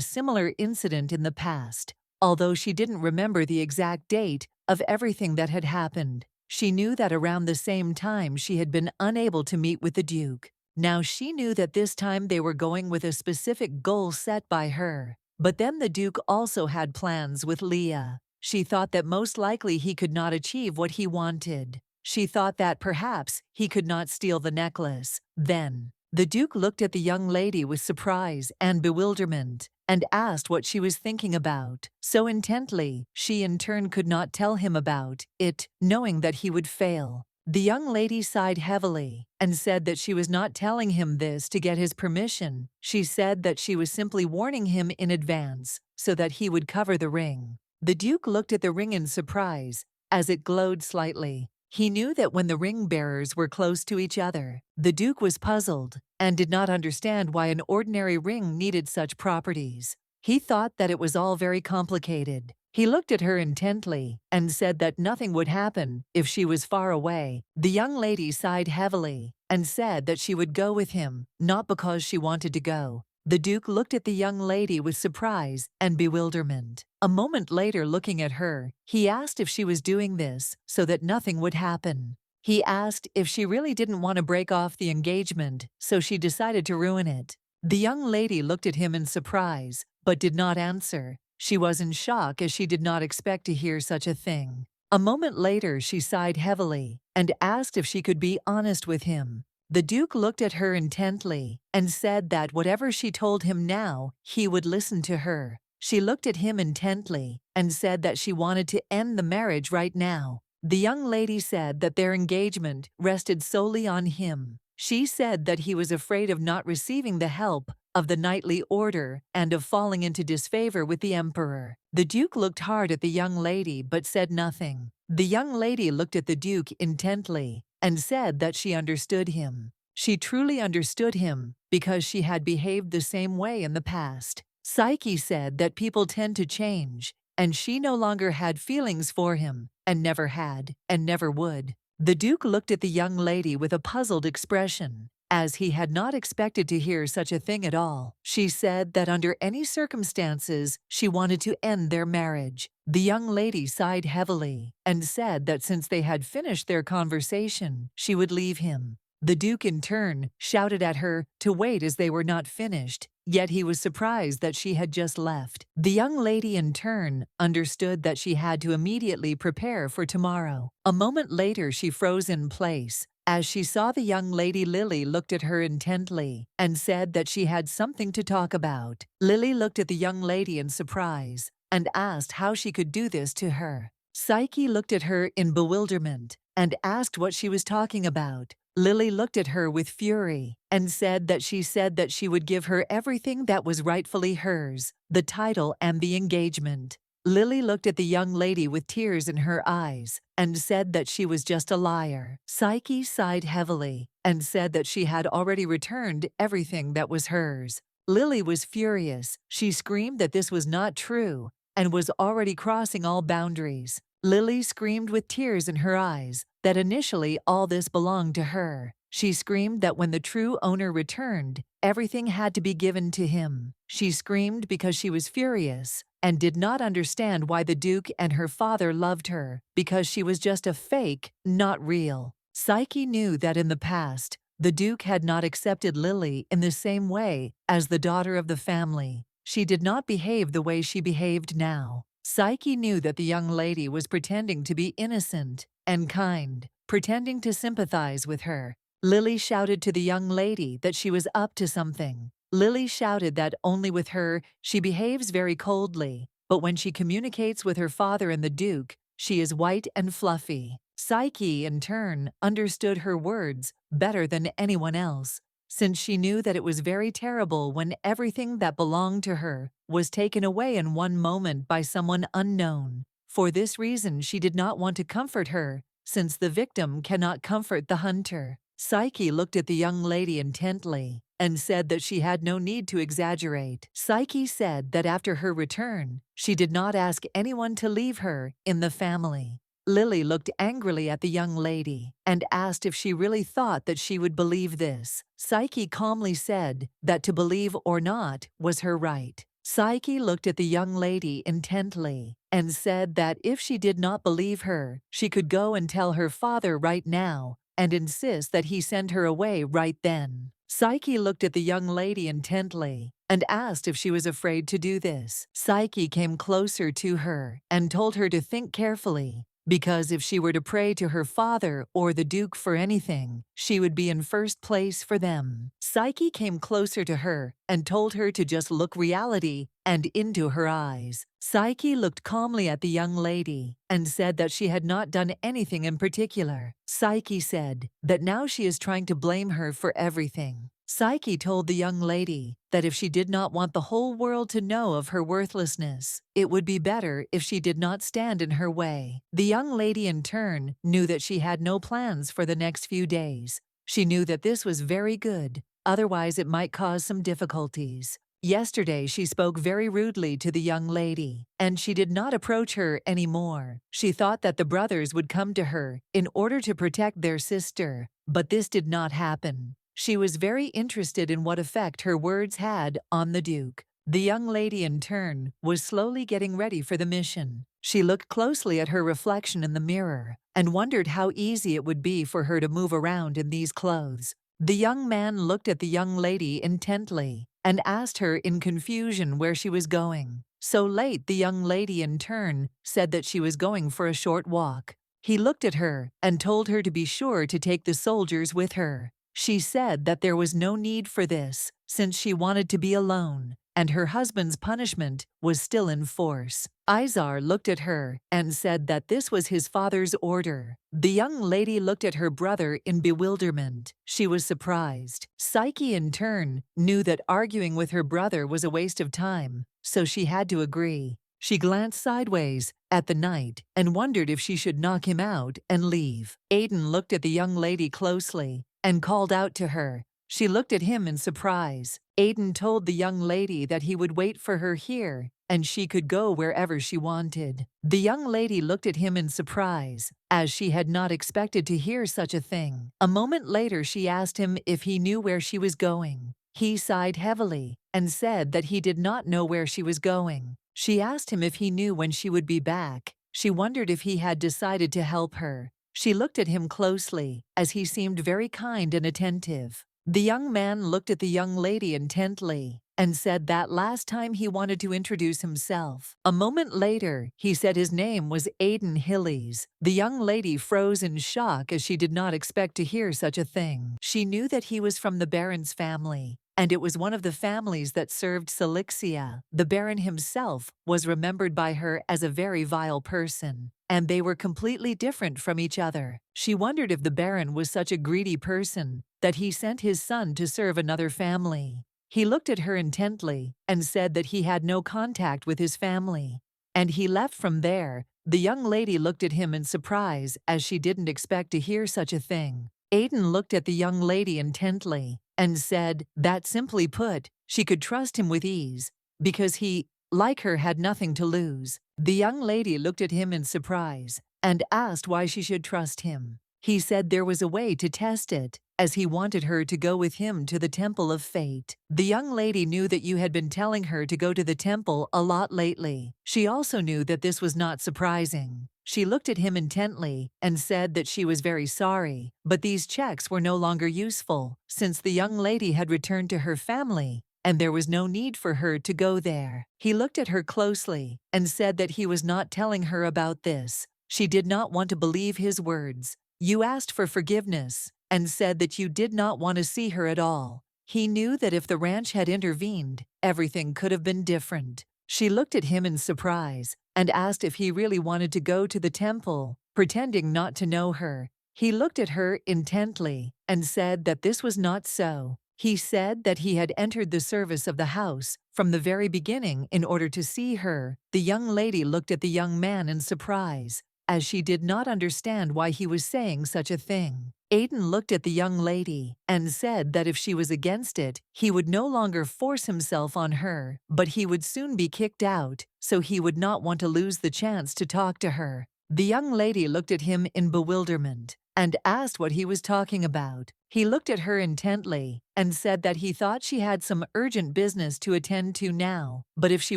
similar incident in the past, although she didn't remember the exact date of everything that had happened. She knew that around the same time she had been unable to meet with the Duke. Now she knew that this time they were going with a specific goal set by her. But then the Duke also had plans with Leah. She thought that most likely he could not achieve what he wanted. She thought that perhaps he could not steal the necklace. Then, the Duke looked at the young lady with surprise and bewilderment and asked what she was thinking about. So intently, she in turn could not tell him about it, knowing that he would fail. The young lady sighed heavily and said that she was not telling him this to get his permission. She said that she was simply warning him in advance so that he would cover the ring. The Duke looked at the ring in surprise as it glowed slightly. He knew that when the ring bearers were close to each other, the Duke was puzzled and did not understand why an ordinary ring needed such properties. He thought that it was all very complicated. He looked at her intently and said that nothing would happen if she was far away. The young lady sighed heavily and said that she would go with him, not because she wanted to go. The Duke looked at the young lady with surprise and bewilderment. A moment later, looking at her, he asked if she was doing this so that nothing would happen. He asked if she really didn't want to break off the engagement, so she decided to ruin it. The young lady looked at him in surprise, but did not answer. She was in shock as she did not expect to hear such a thing. A moment later, she sighed heavily and asked if she could be honest with him. The Duke looked at her intently and said that whatever she told him now, he would listen to her. She looked at him intently and said that she wanted to end the marriage right now. The young lady said that their engagement rested solely on him. She said that he was afraid of not receiving the help of the knightly order, and of falling into disfavor with the emperor. The Duke looked hard at the young lady but said nothing. The young lady looked at the Duke intently and said that she understood him. She truly understood him because she had behaved the same way in the past. Psyche said that people tend to change, and she no longer had feelings for him, and never had, and never would. The Duke looked at the young lady with a puzzled expression, as he had not expected to hear such a thing at all. She said that under any circumstances she wanted to end their marriage. The young lady sighed heavily and said that since they had finished their conversation, she would leave him. The Duke in turn shouted at her to wait as they were not finished, yet he was surprised that she had just left. The young lady in turn understood that she had to immediately prepare for tomorrow. A moment later she froze in place, as she saw the young lady. Lily looked at her intently and said that she had something to talk about. Lily looked at the young lady in surprise and asked how she could do this to her. Psyche looked at her in bewilderment and asked what she was talking about. Lily looked at her with fury and said that she would give her everything that was rightfully hers, the title and the engagement. Lily looked at the young lady with tears in her eyes and said that she was just a liar. Psyche sighed heavily and said that she had already returned everything that was hers. Lily was furious. She screamed that this was not true and was already crossing all boundaries. Lily screamed with tears in her eyes that initially all this belonged to her. She screamed that when the true owner returned, everything had to be given to him. She screamed because she was furious and did not understand why the Duke and her father loved her, because she was just a fake, not real. Psyche knew that in the past, the Duke had not accepted Lily in the same way as the daughter of the family. She did not behave the way she behaved now. Psyche knew that the young lady was pretending to be innocent and kind, pretending to sympathize with her. Lily shouted to the young lady that she was up to something. Lily shouted that only with her she behaves very coldly, but when she communicates with her father and the Duke, she is white and fluffy. Psyche, in turn, understood her words better than anyone else, since she knew that it was very terrible when everything that belonged to her was taken away in one moment by someone unknown. For this reason, she did not want to comfort her, since the victim cannot comfort the hunter. Psyche looked at the young lady intently and said that she had no need to exaggerate. Psyche said that after her return, she did not ask anyone to leave her in the family. Lily looked angrily at the young lady and asked if she really thought that she would believe this. Psyche calmly said that to believe or not was her right. Psyche looked at the young lady intently and said that if she did not believe her, she could go and tell her father right now and insist that he send her away right then. Psyche looked at the young lady intently and asked if she was afraid to do this. Psyche came closer to her and told her to think carefully, because if she were to pray to her father or the Duke for anything, she would be in first place for them. Psyche came closer to her and told her to just look reality and into her eyes. Psyche looked calmly at the young lady and said that she had not done anything in particular. Psyche said that now she is trying to blame her for everything. Psyche told the young lady that if she did not want the whole world to know of her worthlessness, it would be better if she did not stand in her way. The young lady in turn knew that she had no plans for the next few days. She knew that this was very good, otherwise it might cause some difficulties. Yesterday she spoke very rudely to the young lady, and she did not approach her anymore. She thought that the brothers would come to her in order to protect their sister, but this did not happen. She was very interested in what effect her words had on the Duke. The young lady, in turn, was slowly getting ready for the mission. She looked closely at her reflection in the mirror and wondered how easy it would be for her to move around in these clothes. The young man looked at the young lady intently and asked her in confusion where she was going. So late, the young lady, in turn, said that she was going for a short walk. He looked at her and told her to be sure to take the soldiers with her. She said that there was no need for this, since she wanted to be alone, and her husband's punishment was still in force. Izar looked at her and said that this was his father's order. The young lady looked at her brother in bewilderment. She was surprised. Psyche, in turn, knew that arguing with her brother was a waste of time, so she had to agree. She glanced sideways at the knight and wondered if she should knock him out and leave. Aiden looked at the young lady closely and called out to her. She looked at him in surprise. Aiden told the young lady that he would wait for her here and she could go wherever she wanted. The young lady looked at him in surprise, as she had not expected to hear such a thing. A moment later, she asked him if he knew where she was going. He sighed heavily and said that he did not know where she was going. She asked him if he knew when she would be back. She wondered if he had decided to help her. She looked at him closely, as he seemed very kind and attentive. The young man looked at the young lady intently and said that last time he wanted to introduce himself. A moment later, he said his name was Aiden Hillies. The young lady froze in shock as she did not expect to hear such a thing. She knew that he was from the Baron's family, and it was one of the families that served Selixia. The Baron himself was remembered by her as a very vile person, and they were completely different from each other. She wondered if the Baron was such a greedy person that he sent his son to serve another family. He looked at her intently and said that he had no contact with his family, and he left from there. The young lady looked at him in surprise as she didn't expect to hear such a thing. Aiden looked at the young lady intently and said that, simply put, she could trust him with ease because he, like her, had nothing to lose. The young lady looked at him in surprise and asked why she should trust him. He said there was a way to test it, as he wanted her to go with him to the Temple of Fate. The young lady knew that you had been telling her to go to the temple a lot lately. She also knew that this was not surprising. She looked at him intently and said that she was very sorry, but these checks were no longer useful, since the young lady had returned to her family, and there was no need for her to go there. He looked at her closely and said that he was not telling her about this. She did not want to believe his words. You asked for forgiveness and said that you did not want to see her at all. He knew that if the ranch had intervened, everything could have been different. She looked at him in surprise and asked if he really wanted to go to the temple, pretending not to know her. He looked at her intently and said that this was not so. He said that he had entered the service of the house from the very beginning in order to see her. The young lady looked at the young man in surprise, as she did not understand why he was saying such a thing. Aiden looked at the young lady and said that if she was against it, he would no longer force himself on her, but he would soon be kicked out, so he would not want to lose the chance to talk to her. The young lady looked at him in bewilderment and asked what he was talking about. He looked at her intently and said that he thought she had some urgent business to attend to now, but if she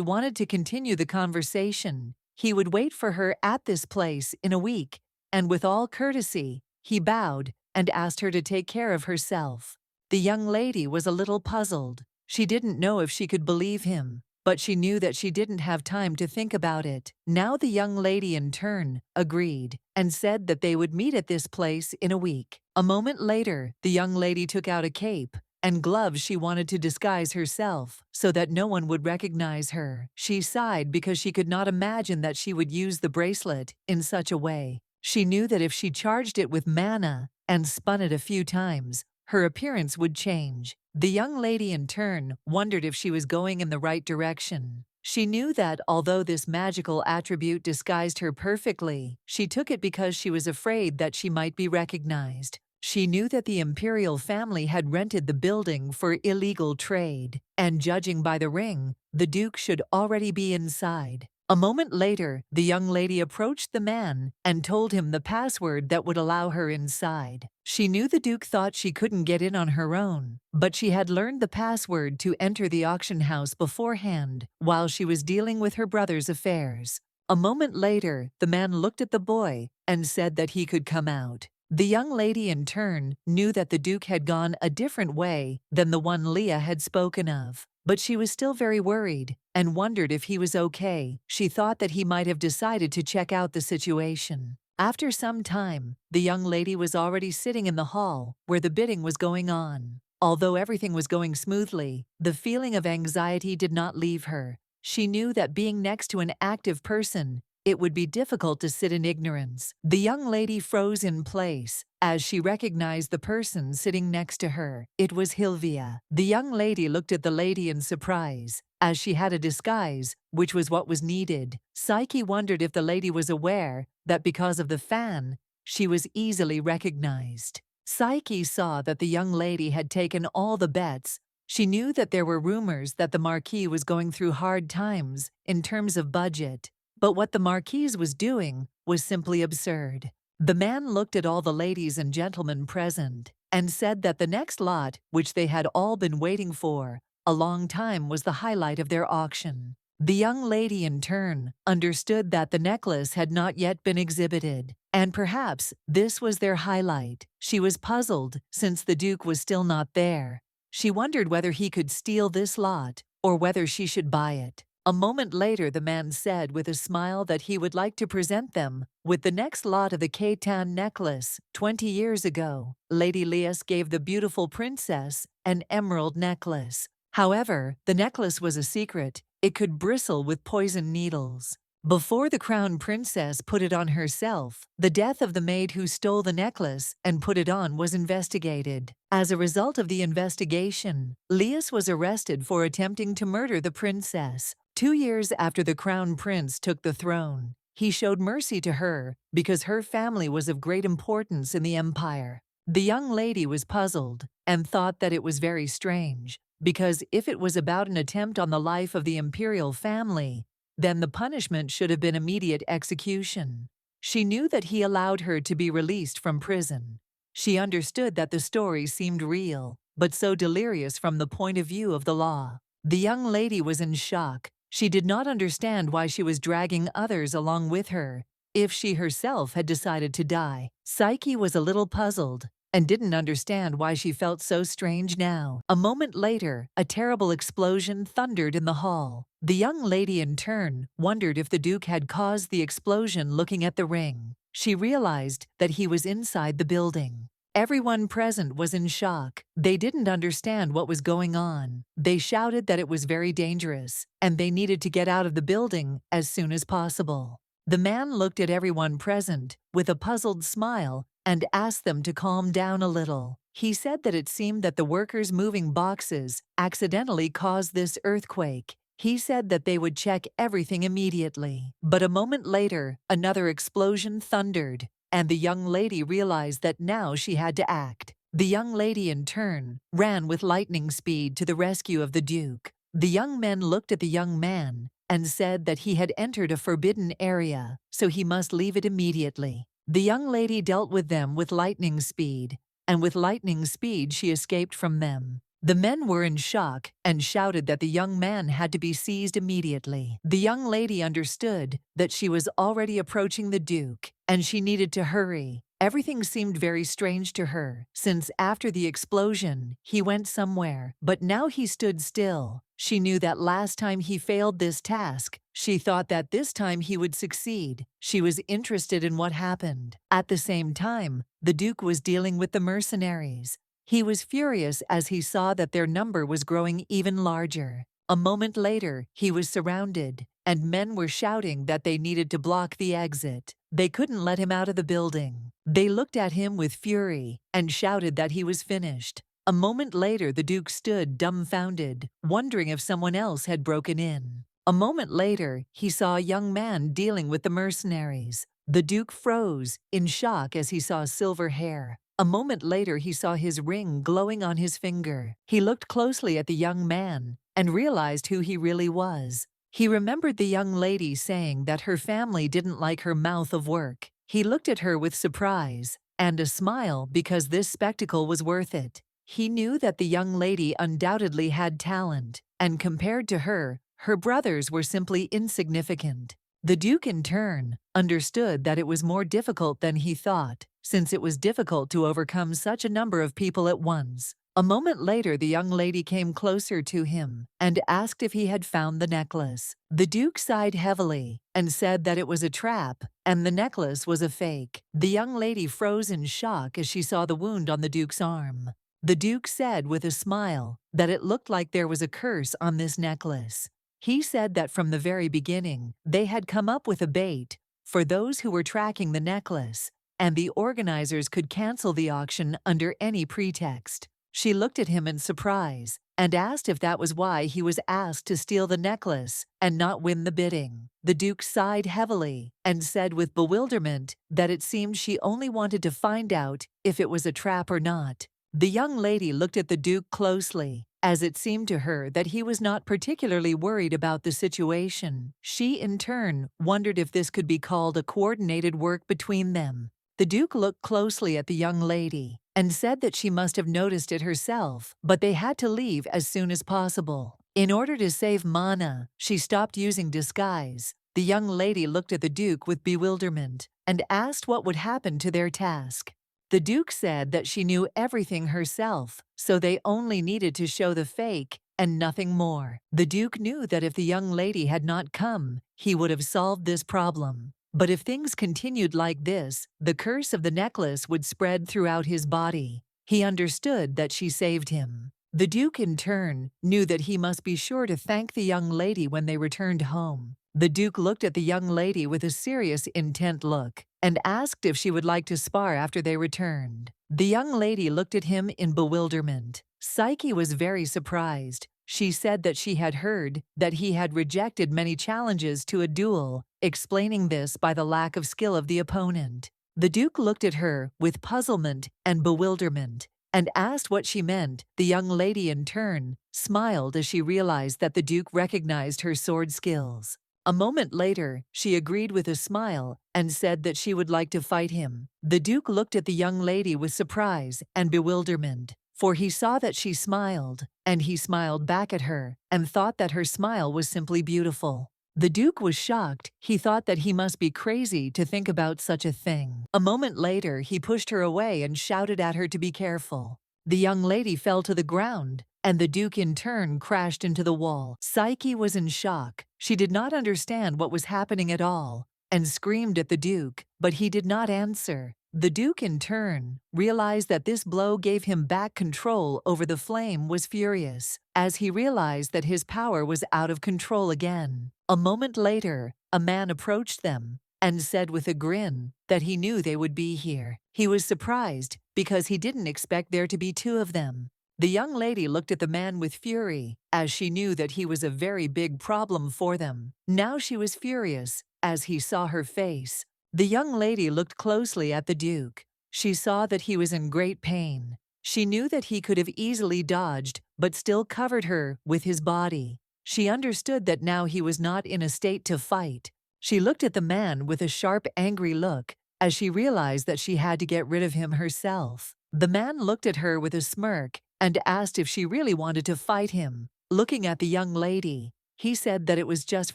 wanted to continue the conversation, he would wait for her at this place in a week, and with all courtesy, he bowed and asked her to take care of herself. The young lady was a little puzzled. She didn't know if she could believe him, but she knew that she didn't have time to think about it. Now the young lady in turn agreed and said that they would meet at this place in a week. A moment later, the young lady took out a cape and gloves she wanted to disguise herself so that no one would recognize her. She sighed because she could not imagine that she would use the bracelet in such a way. She knew that if she charged it with mana and spun it a few times, her appearance would change. The young lady in turn wondered if she was going in the right direction. She knew that although this magical attribute disguised her perfectly, she took it because she was afraid that she might be recognized. She knew that the imperial family had rented the building for illegal trade, and judging by the ring, the Duke should already be inside. A moment later, the young lady approached the man and told him the password that would allow her inside. She knew the Duke thought she couldn't get in on her own, but she had learned the password to enter the auction house beforehand while she was dealing with her brother's affairs. A moment later, the man looked at the boy and said that he could come out. The young lady in turn knew that the Duke had gone a different way than the one Leah had spoken of, but she was still very worried and wondered if he was okay. She thought that he might have decided to check out the situation. After some time, the young lady was already sitting in the hall where the bidding was going on. Although everything was going smoothly, the feeling of anxiety did not leave her. She knew that being next to an active person, it would be difficult to sit in ignorance. The young lady froze in place as she recognized the person sitting next to her. It was Hilvia. The young lady looked at the lady in surprise, as she had a disguise, which was what was needed. Psyche wondered if the lady was aware that because of the fan, she was easily recognized. Psyche saw that the young lady had taken all the bets. She knew that there were rumors that the Marquis was going through hard times in terms of budget, but what the Marquise was doing was simply absurd. The man looked at all the ladies and gentlemen present and said that the next lot, which they had all been waiting for a long time, was the highlight of their auction. The young lady, in turn, understood that the necklace had not yet been exhibited, and perhaps this was their highlight. She was puzzled since the Duke was still not there. She wondered whether he could steal this lot or whether she should buy it. A moment later, the man said with a smile that he would like to present them with the next lot of the Khaitan necklace. 20 years ago, Lady Lias gave the beautiful princess an emerald necklace. However, the necklace was a secret. It could bristle with poison needles. Before the crown princess put it on herself, the death of the maid who stole the necklace and put it on was investigated. As a result of the investigation, Lias was arrested for attempting to murder the princess. 2 years after the crown prince took the throne, he showed mercy to her because her family was of great importance in the empire. The young lady was puzzled and thought that it was very strange, because if it was about an attempt on the life of the imperial family, then the punishment should have been immediate execution. She knew that he allowed her to be released from prison. She understood that the story seemed real, but so delirious from the point of view of the law. The young lady was in shock. She did not understand why she was dragging others along with her, if she herself had decided to die. Psyche was a little puzzled and didn't understand why she felt so strange now. A moment later, a terrible explosion thundered in the hall. The young lady, in turn, wondered if the Duke had caused the explosion. Looking at the ring, she realized that he was inside the building. Everyone present was in shock. They didn't understand what was going on. They shouted that it was very dangerous, and they needed to get out of the building as soon as possible. The man looked at everyone present with a puzzled smile and asked them to calm down a little. He said that it seemed that the workers moving boxes accidentally caused this earthquake. He said that they would check everything immediately. But a moment later, another explosion thundered, and the young lady realized that now she had to act. The young lady, in turn, ran with lightning speed to the rescue of the Duke. The young men looked at the young man and said that he had entered a forbidden area, so he must leave it immediately. The young lady dealt with them with lightning speed, and with lightning speed she escaped from them. The men were in shock and shouted that the young man had to be seized immediately. The young lady understood that she was already approaching the Duke, and she needed to hurry. Everything seemed very strange to her, since after the explosion, he went somewhere, but now he stood still. She knew that last time he failed this task, she thought that this time he would succeed. She was interested in what happened. At the same time, the Duke was dealing with the mercenaries. He was furious as he saw that their number was growing even larger. A moment later, he was surrounded, and men were shouting that they needed to block the exit. They couldn't let him out of the building. They looked at him with fury and shouted that he was finished. A moment later, the Duke stood dumbfounded, wondering if someone else had broken in. A moment later, he saw a young man dealing with the mercenaries. The Duke froze, in shock as he saw silver hair. A moment later, he saw his ring glowing on his finger. He looked closely at the young man and realized who he really was. He remembered the young lady saying that her family didn't like her mouth of work. He looked at her with surprise and a smile because this spectacle was worth it. He knew that the young lady undoubtedly had talent, and compared to her, her brothers were simply insignificant. The Duke, in turn, understood that it was more difficult than he thought, since it was difficult to overcome such a number of people at once. A moment later, the young lady came closer to him and asked if he had found the necklace. The Duke sighed heavily and said that it was a trap and the necklace was a fake. The young lady froze in shock as she saw the wound on the Duke's arm. The Duke said with a smile that it looked like there was a curse on this necklace. He said that from the very beginning, they had come up with a bait for those who were tracking the necklace, and the organizers could cancel the auction under any pretext. She looked at him in surprise and asked if that was why he was asked to steal the necklace and not win the bidding. The Duke sighed heavily and said with bewilderment that it seemed she only wanted to find out if it was a trap or not. The young lady looked at the Duke closely, as it seemed to her that he was not particularly worried about the situation. She, in turn, wondered if this could be called a coordinated work between them. The Duke looked closely at the young lady and said that she must have noticed it herself, but they had to leave as soon as possible. In order to save mana, she stopped using disguise. The young lady looked at the Duke with bewilderment and asked what would happen to their task. The Duke said that she knew everything herself, so they only needed to show the fake and nothing more. The Duke knew that if the young lady had not come, he would have solved this problem. But if things continued like this, the curse of the necklace would spread throughout his body. He understood that she saved him. The Duke, in turn, knew that he must be sure to thank the young lady when they returned home. The Duke looked at the young lady with a serious, intent look and asked if she would like to spar after they returned. The young lady looked at him in bewilderment. Psyche was very surprised. She said that she had heard that he had rejected many challenges to a duel, explaining this by the lack of skill of the opponent. The Duke looked at her with puzzlement and bewilderment and asked what she meant. The young lady, in turn, smiled as she realized that the Duke recognized her sword skills. A moment later, she agreed with a smile and said that she would like to fight him. The Duke looked at the young lady with surprise and bewilderment, for he saw that she smiled, and he smiled back at her and thought that her smile was simply beautiful. The Duke was shocked. He thought that he must be crazy to think about such a thing. A moment later, he pushed her away and shouted at her to be careful. The young lady fell to the ground, and the Duke in turn crashed into the wall. Psyche was in shock. She did not understand what was happening at all and screamed at the Duke, but he did not answer. The Duke, in turn, realized that this blow gave him back control over the flame. Was furious, as he realized that his power was out of control again. A moment later, a man approached them and said with a grin that he knew they would be here. He was surprised because he didn't expect there to be two of them. The young lady looked at the man with fury, as she knew that he was a very big problem for them. Now she was furious, as he saw her face. The young lady looked closely at the Duke. She saw that he was in great pain. She knew that he could have easily dodged, but still covered her with his body. She understood that now he was not in a state to fight. She looked at the man with a sharp, angry look, as she realized that she had to get rid of him herself. The man looked at her with a smirk and asked if she really wanted to fight him. Looking at the young lady, he said that it was just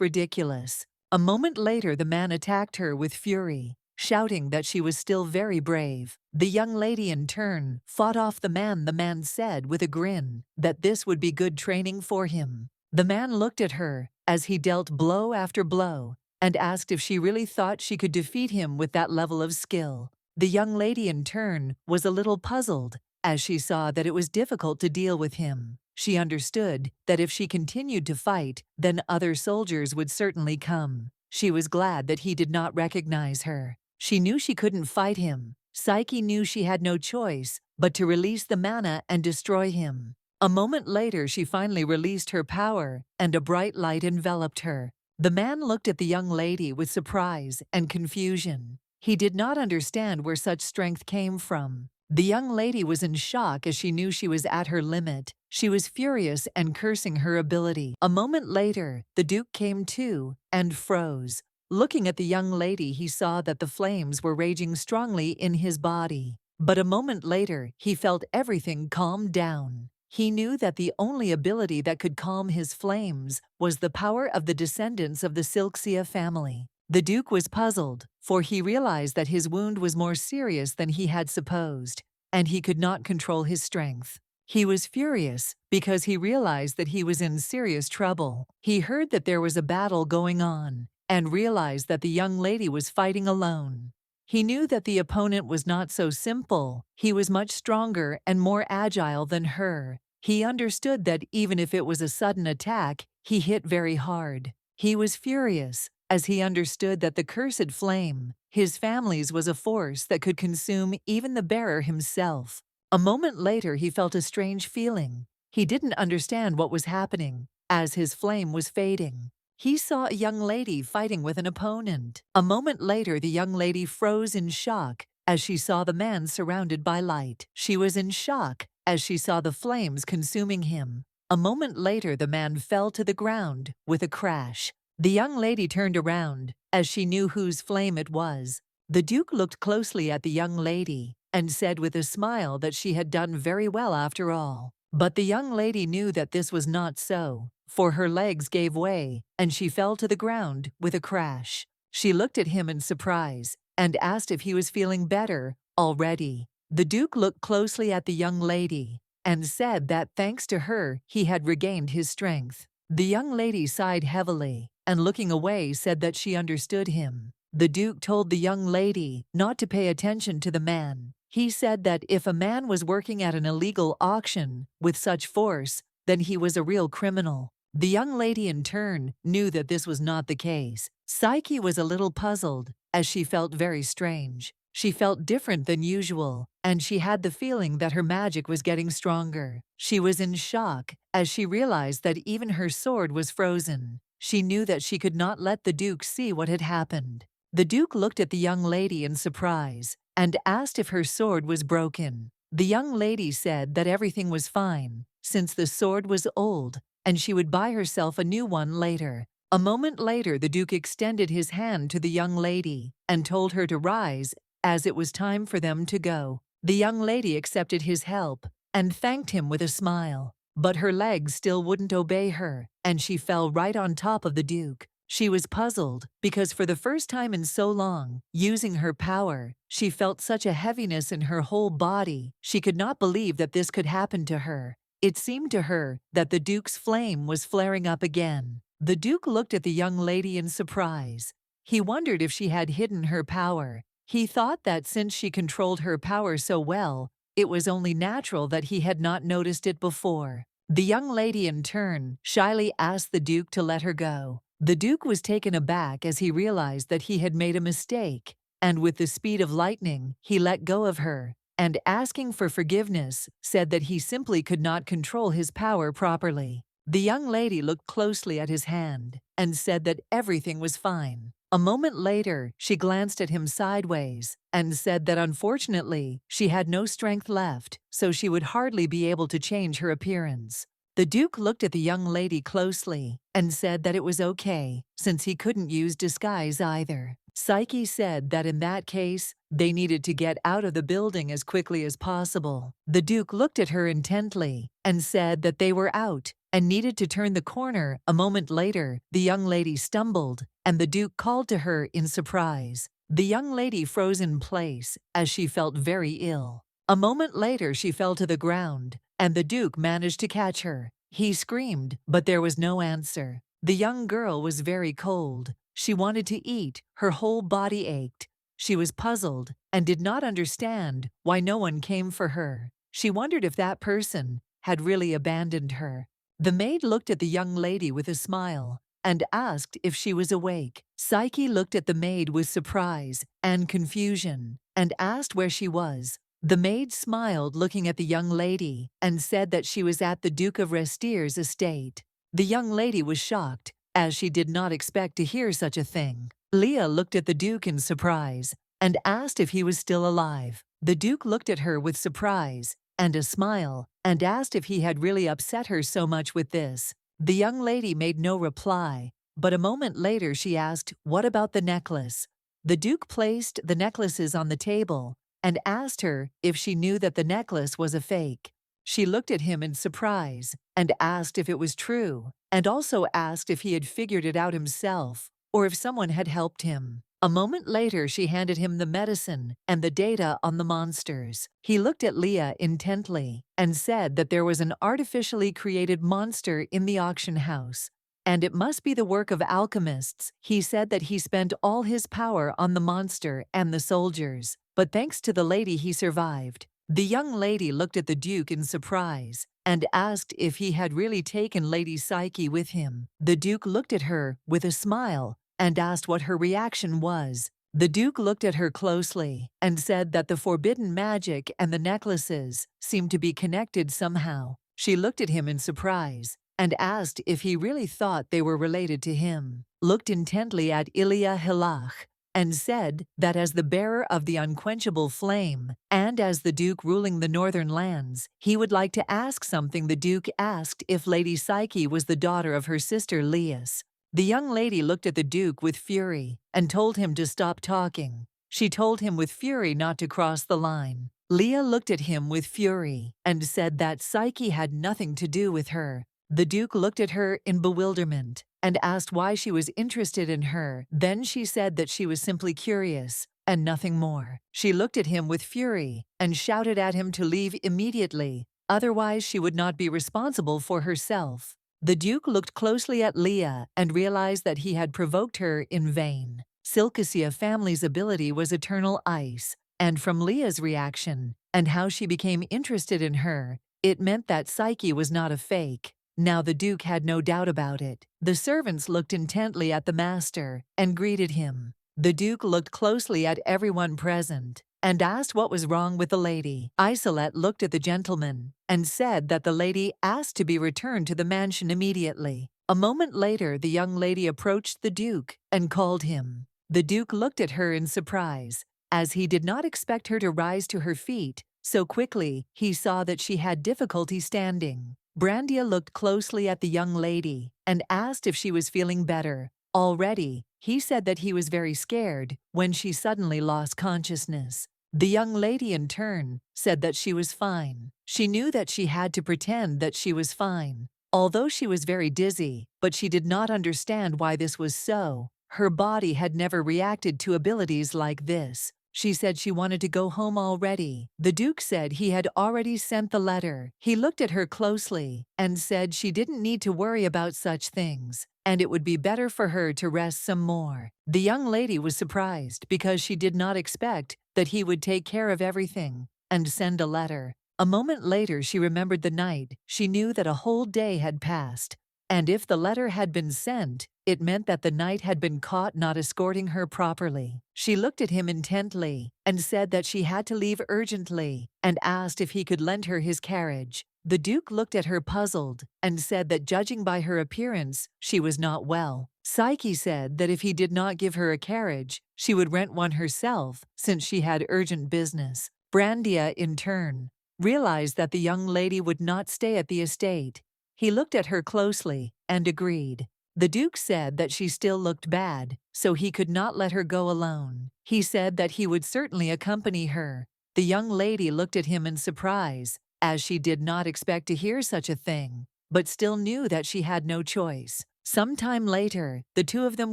ridiculous. A moment later, the man attacked her with fury, shouting that she was still very brave. The young lady, in turn, fought off the man. The man said with a grin that this would be good training for him. The man looked at her as he dealt blow after blow and asked if she really thought she could defeat him with that level of skill. The young lady, in turn, was a little puzzled as she saw that it was difficult to deal with him. She understood that if she continued to fight, then other soldiers would certainly come. She was glad that he did not recognize her. She knew she couldn't fight him. Psyche knew she had no choice but to release the mana and destroy him. A moment later, she finally released her power, and a bright light enveloped her. The man looked at the young lady with surprise and confusion. He did not understand where such strength came from. The young lady was in shock as she knew she was at her limit. She was furious and cursing her ability. A moment later, the Duke came to and froze. Looking at the young lady, he saw that the flames were raging strongly in his body. But a moment later, he felt everything calm down. He knew that the only ability that could calm his flames was the power of the descendants of the Silxia family. The Duke was puzzled, for he realized that his wound was more serious than he had supposed, and he could not control his strength. He was furious because he realized that he was in serious trouble. He heard that there was a battle going on and realized that the young lady was fighting alone. He knew that the opponent was not so simple. He was much stronger and more agile than her. He understood that even if it was a sudden attack, He hit very hard. He was furious, as he understood that the cursed flame, his family's, was a force that could consume even the bearer himself. A moment later he felt a strange feeling. He didn't understand what was happening, as his flame was fading. He saw a young lady fighting with an opponent. A moment later the young lady froze in shock as she saw the man surrounded by light. She was in shock as she saw the flames consuming him. A moment later the man fell to the ground with a crash. The young lady turned around as she knew whose flame it was. The Duke looked closely at the young lady and said with a smile that she had done very well after all. But the young lady knew that this was not so, for her legs gave way and she fell to the ground with a crash. She looked at him in surprise and asked if he was feeling better already. The Duke looked closely at the young lady and said that thanks to her he had regained his strength. The young lady sighed heavily and looking away said that she understood him. The Duke told the young lady not to pay attention to the man. He said that if a man was working at an illegal auction with such force, then he was a real criminal. The young lady in turn knew that this was not the case. Psyche was a little puzzled as she felt very strange. She felt different than usual, and she had the feeling that her magic was getting stronger. She was in shock as she realized that even her sword was frozen. She knew that she could not let the Duke see what had happened. The Duke looked at the young lady in surprise and asked if her sword was broken. The young lady said that everything was fine, since the sword was old, and she would buy herself a new one later. A moment later, the Duke extended his hand to the young lady and told her to rise, as it was time for them to go. The young lady accepted his help and thanked him with a smile. But her legs still wouldn't obey her, and she fell right on top of the Duke. She was puzzled because for the first time in so long, using her power, she felt such a heaviness in her whole body. She could not believe that this could happen to her. It seemed to her that the Duke's flame was flaring up again. The Duke looked at the young lady in surprise. He wondered if she had hidden her power. He thought that since she controlled her power so well, it was only natural that he had not noticed it before. The young lady in turn shyly asked the Duke to let her go. The Duke was taken aback as he realized that he had made a mistake, and with the speed of lightning, he let go of her, and asking for forgiveness, said that he simply could not control his power properly. The young lady looked closely at his hand and said that everything was fine. A moment later, she glanced at him sideways and said that unfortunately, she had no strength left, so she would hardly be able to change her appearance. The Duke looked at the young lady closely and said that it was okay, since he couldn't use disguise either. Psyche said that in that case, they needed to get out of the building as quickly as possible. The Duke looked at her intently and said that they were out and needed to turn the corner. A moment later, the young lady stumbled, and the Duke called to her in surprise. The young lady froze in place as she felt very ill. A moment later, she fell to the ground, and the Duke managed to catch her. He screamed, but there was no answer. The young girl was very cold. She wanted to eat. Her whole body ached. She was puzzled and did not understand why no one came for her. She wondered if that person had really abandoned her. The maid looked at the young lady with a smile and asked if she was awake. Psyche looked at the maid with surprise and confusion and asked where she was. The maid smiled, looking at the young lady, and said that she was at the Duke of Restier's estate. The young lady was shocked, as she did not expect to hear such a thing. Leah looked at the Duke in surprise and asked if he was still alive. The Duke looked at her with surprise and a smile and asked if he had really upset her so much with this. The young lady made no reply, but a moment later she asked, "What about the necklace?" The Duke placed the necklaces on the table and asked her if she knew that the necklace was a fake. She looked at him in surprise and asked if it was true, and also asked if he had figured it out himself or if someone had helped him. A moment later, she handed him the medicine and the data on the monsters. He looked at Leah intently and said that there was an artificially created monster in the auction house, and it must be the work of alchemists. He said that he spent all his power on the monster and the soldiers, but thanks to the lady he survived. The young lady looked at the Duke in surprise and asked if he had really taken Lady Psyche with him. The Duke looked at her with a smile and asked what her reaction was. The Duke looked at her closely and said that the forbidden magic and the necklaces seemed to be connected somehow. She looked at him in surprise and asked if he really thought they were related to him, looked intently at Ilya Hilach, and said that as the bearer of the unquenchable flame, and as the Duke ruling the northern lands, he would like to ask something. The Duke asked if Lady Psyche was the daughter of her sister Laius. The young lady looked at the Duke with fury and told him to stop talking. She told him with fury not to cross the line. Leah looked at him with fury and said that Psyche had nothing to do with her. The Duke looked at her in bewilderment and asked why she was interested in her. Then she said that she was simply curious and nothing more. She looked at him with fury and shouted at him to leave immediately, otherwise she would not be responsible for herself. The Duke looked closely at Leah and realized that he had provoked her in vain. Silcasia family's ability was eternal ice, and from Leah's reaction and how she became interested in her, it meant that Psyche was not a fake. Now the Duke had no doubt about it. The servants looked intently at the master and greeted him. The Duke looked closely at everyone present and asked what was wrong with the lady. Isolette looked at the gentleman and said that the lady asked to be returned to the mansion immediately. A moment later, the young lady approached the Duke and called him. The Duke looked at her in surprise, as he did not expect her to rise to her feet so quickly. He saw that she had difficulty standing. Brandia looked closely at the young lady and asked if she was feeling better. Already, he said that he was very scared when she suddenly lost consciousness. The young lady in turn said that she was fine. She knew that she had to pretend that she was fine, although she was very dizzy, but she did not understand why this was so. Her body had never reacted to abilities like this. She said she wanted to go home already. The Duke said he had already sent the letter. He looked at her closely and said she didn't need to worry about such things, and it would be better for her to rest some more. The young lady was surprised because she did not expect that he would take care of everything and send a letter. A moment later, she remembered the night. She knew that a whole day had passed, and if the letter had been sent, it meant that the knight had been caught not escorting her properly. She looked at him intently and said that she had to leave urgently and asked if he could lend her his carriage. The Duke looked at her puzzled and said that judging by her appearance, she was not well. Psyche said that if he did not give her a carriage, she would rent one herself since she had urgent business. Brandia, in turn, realized that the young lady would not stay at the estate. He looked at her closely and agreed. The Duke said that she still looked bad, so he could not let her go alone. He said that he would certainly accompany her. The young lady looked at him in surprise, as she did not expect to hear such a thing, but still knew that she had no choice. Some time later, the two of them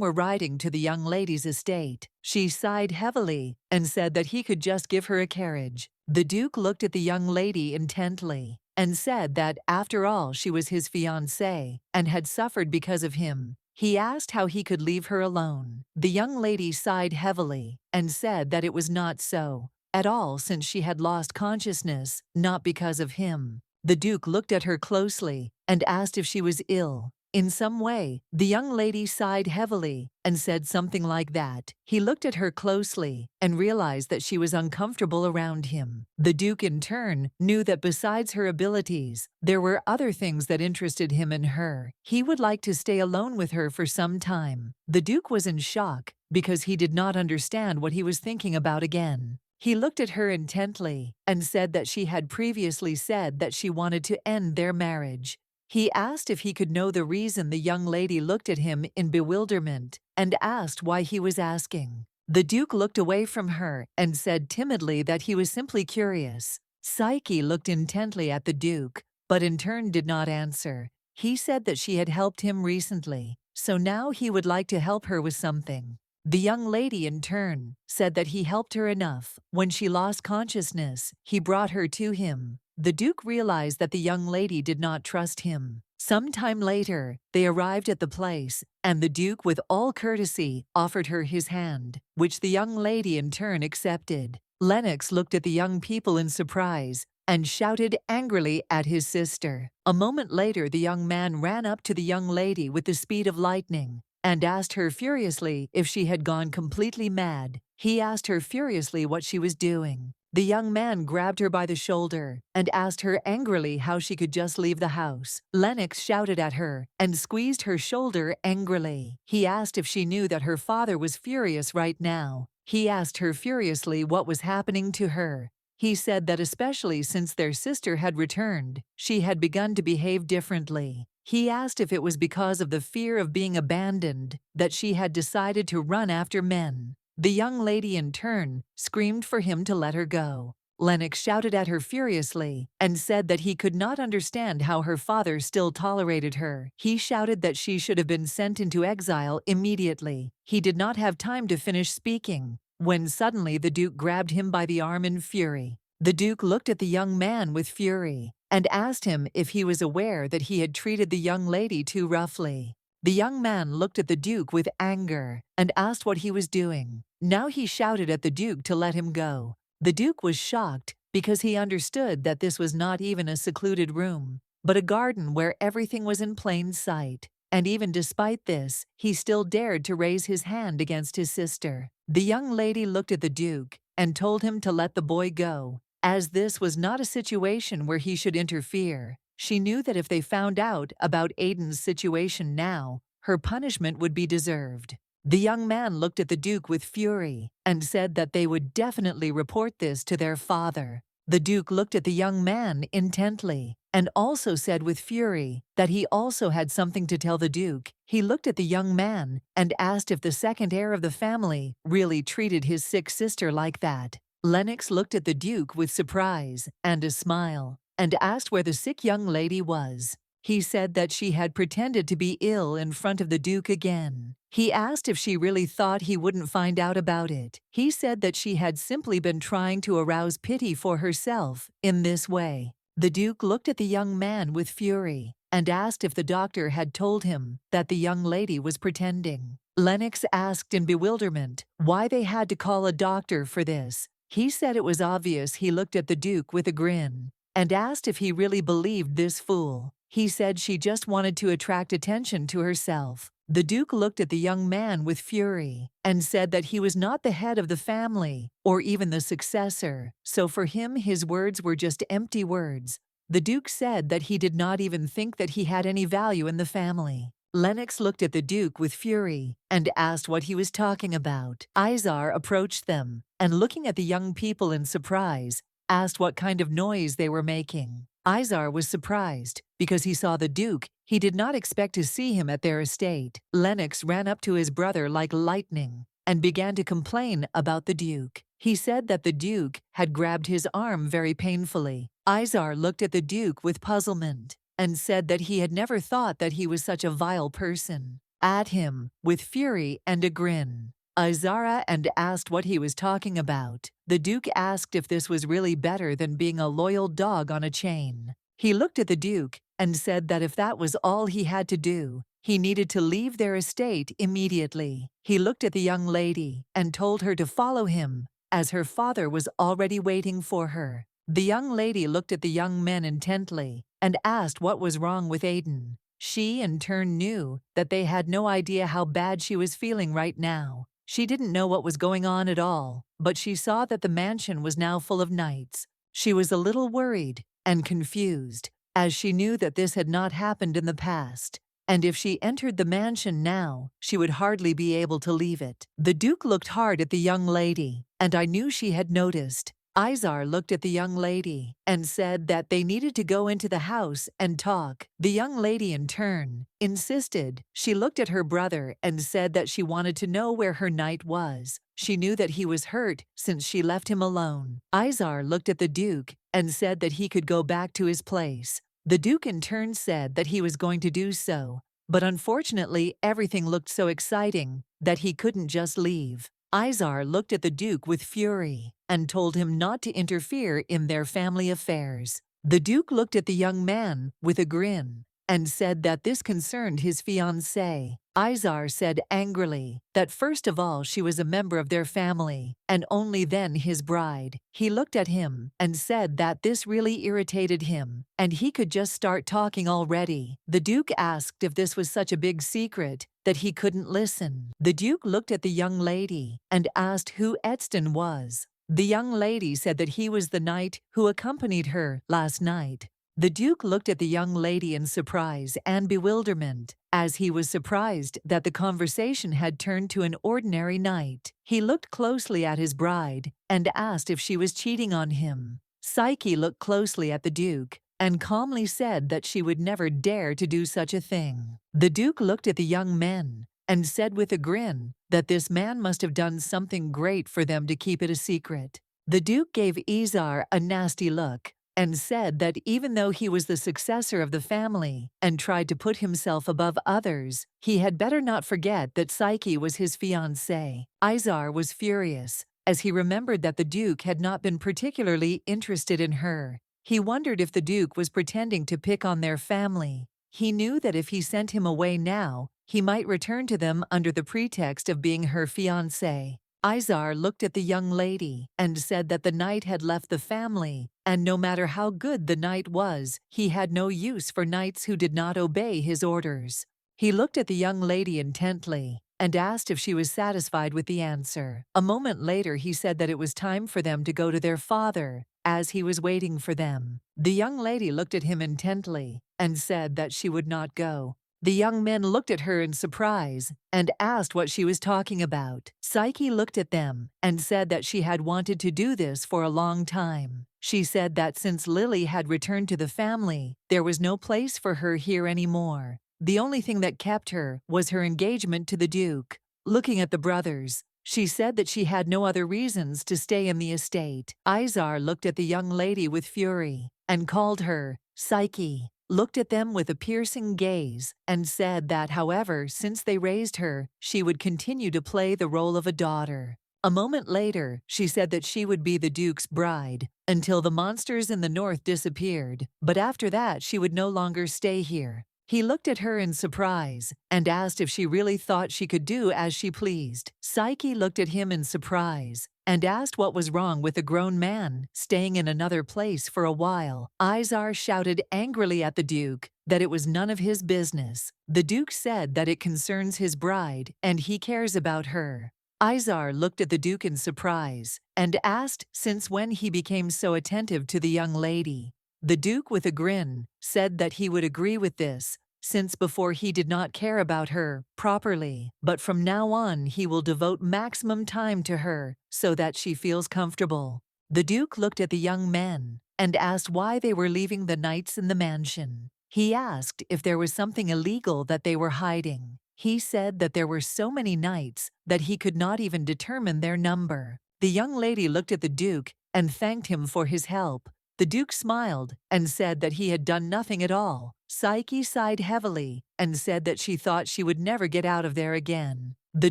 were riding to the young lady's estate. She sighed heavily and said that he could just give her a carriage. The Duke looked at the young lady intently and said that, after all, she was his fiancée and had suffered because of him. He asked how he could leave her alone. The young lady sighed heavily and said that it was not so at all, since she had lost consciousness, not because of him. The Duke looked at her closely and asked if she was ill in some way. The young lady sighed heavily and said something like that. He looked at her closely and realized that she was uncomfortable around him. The Duke, in turn, knew that besides her abilities, there were other things that interested him in her. He would like to stay alone with her for some time. The Duke was in shock because he did not understand what he was thinking about again. He looked at her intently and said that she had previously said that she wanted to end their marriage. He asked if he could know the reason. The young lady looked at him in bewilderment and asked why he was asking. The Duke looked away from her and said timidly that he was simply curious. Psyche looked intently at the Duke, but in turn did not answer. He said that she had helped him recently, so now he would like to help her with something. The young lady, in turn, said that he helped her enough. When she lost consciousness, he brought her to him. The Duke realized that the young lady did not trust him. Some time later, they arrived at the place, and the Duke, with all courtesy, offered her his hand, which the young lady in turn accepted. Lennox looked at the young people in surprise and shouted angrily at his sister. A moment later, the young man ran up to the young lady with the speed of lightning and asked her furiously if she had gone completely mad. He asked her furiously what she was doing. The young man grabbed her by the shoulder and asked her angrily how she could just leave the house. Lennox shouted at her and squeezed her shoulder angrily. He asked if she knew that her father was furious right now. He asked her furiously what was happening to her. He said that especially since their sister had returned, she had begun to behave differently. He asked if it was because of the fear of being abandoned that she had decided to run after men. The young lady in turn screamed for him to let her go. Lennox shouted at her furiously and said that he could not understand how her father still tolerated her. He shouted that she should have been sent into exile immediately. He did not have time to finish speaking when suddenly the Duke grabbed him by the arm in fury. The Duke looked at the young man with fury and asked him if he was aware that he had treated the young lady too roughly. The young man looked at the Duke with anger and asked what he was doing. Now he shouted at the Duke to let him go. The Duke was shocked because he understood that this was not even a secluded room, but a garden where everything was in plain sight. And even despite this, he still dared to raise his hand against his sister. The young lady looked at the Duke and told him to let the boy go, as this was not a situation where he should interfere. She knew that if they found out about Aiden's situation now, her punishment would be deserved. The young man looked at the Duke with fury and said that they would definitely report this to their father. The Duke looked at the young man intently and also said with fury that he also had something to tell the Duke. He looked at the young man and asked if the second heir of the family really treated his sick sister like that. Lennox looked at the Duke with surprise and a smile and asked where the sick young lady was. He said that she had pretended to be ill in front of the Duke again. He asked if she really thought he wouldn't find out about it. He said that she had simply been trying to arouse pity for herself in this way. The Duke looked at the young man with fury and asked if the doctor had told him that the young lady was pretending. Lennox asked in bewilderment why they had to call a doctor for this. He said it was obvious. He looked at the Duke with a grin and asked if he really believed this fool. He said she just wanted to attract attention to herself. The Duke looked at the young man with fury and said that he was not the head of the family or even the successor, so for him his words were just empty words. The Duke said that he did not even think that he had any value in the family. Lennox looked at the Duke with fury and asked what he was talking about. Izar approached them and, looking at the young people in surprise, asked what kind of noise they were making. Izar was surprised because he saw the Duke. He did not expect to see him at their estate. Lennox ran up to his brother like lightning and began to complain about the Duke. He said that the Duke had grabbed his arm very painfully. Izar looked at the Duke with puzzlement and said that he had never thought that he was such a vile person. At him with fury and a grin. Izara and asked what he was talking about. The Duke asked if this was really better than being a loyal dog on a chain. He looked at the Duke and said that if that was all he had to do, he needed to leave their estate immediately. He looked at the young lady and told her to follow him, as her father was already waiting for her. The young lady looked at the young men intently and asked what was wrong with Aiden. She in turn knew that they had no idea how bad she was feeling right now. She didn't know what was going on at all, but she saw that the mansion was now full of knights. She was a little worried and confused, as she knew that this had not happened in the past, and if she entered the mansion now, she would hardly be able to leave it. The Duke looked hard at the young lady, and I knew she had noticed. Izar looked at the young lady and said that they needed to go into the house and talk. The young lady in turn insisted. She looked at her brother and said that she wanted to know where her knight was. She knew that he was hurt since she left him alone. Izar looked at the Duke and said that he could go back to his place. The Duke in turn said that he was going to do so, but unfortunately everything looked so exciting that he couldn't just leave. Izar looked at the Duke with fury and told him not to interfere in their family affairs. The Duke looked at the young man with a grin and said that this concerned his fiancée. Izar said angrily that first of all she was a member of their family, and only then his bride. He looked at him and said that this really irritated him, and he could just start talking already. The Duke asked if this was such a big secret that he couldn't listen. The Duke looked at the young lady and asked who Edston was. The young lady said that he was the knight who accompanied her last night. The Duke looked at the young lady in surprise and bewilderment, as he was surprised that the conversation had turned to an ordinary night. He looked closely at his bride and asked if she was cheating on him. Psyche looked closely at the Duke and calmly said that she would never dare to do such a thing. The Duke looked at the young men and said with a grin that this man must have done something great for them to keep it a secret. The Duke gave Izar a nasty look and said that even though he was the successor of the family and tried to put himself above others, he had better not forget that Psyche was his fiancée. Izar was furious, as he remembered that the Duke had not been particularly interested in her. He wondered if the Duke was pretending to pick on their family. He knew that if he sent him away now, he might return to them under the pretext of being her fiancé. Izar looked at the young lady and said that the knight had left the family, and no matter how good the knight was, he had no use for knights who did not obey his orders. He looked at the young lady intently and asked if she was satisfied with the answer. A moment later he said that it was time for them to go to their father, as he was waiting for them. The young lady looked at him intently and said that she would not go. The young men looked at her in surprise and asked what she was talking about. Psyche looked at them and said that she had wanted to do this for a long time. She said that since Lily had returned to the family, there was no place for her here anymore. The only thing that kept her was her engagement to the Duke. Looking at the brothers, she said that she had no other reasons to stay in the estate. Izar looked at the young lady with fury and called her Psyche, looked at them with a piercing gaze, and said that, however, since they raised her, she would continue to play the role of a daughter. A moment later, she said that she would be the Duke's bride until the monsters in the north disappeared, but after that she would no longer stay here. He looked at her in surprise and asked if she really thought she could do as she pleased. Psyche looked at him in surprise and asked what was wrong with a grown man staying in another place for a while. Izar shouted angrily at the Duke that it was none of his business. The Duke said that it concerns his bride and he cares about her. Izar looked at the Duke in surprise and asked since when he became so attentive to the young lady. The Duke, with a grin, said that he would agree with this, since before he did not care about her properly, but from now on he will devote maximum time to her so that she feels comfortable. The Duke looked at the young men and asked why they were leaving the knights in the mansion. He asked if there was something illegal that they were hiding. He said that there were so many knights that he could not even determine their number. The young lady looked at the Duke and thanked him for his help. The Duke smiled and said that he had done nothing at all. Psyche sighed heavily and said that she thought she would never get out of there again. The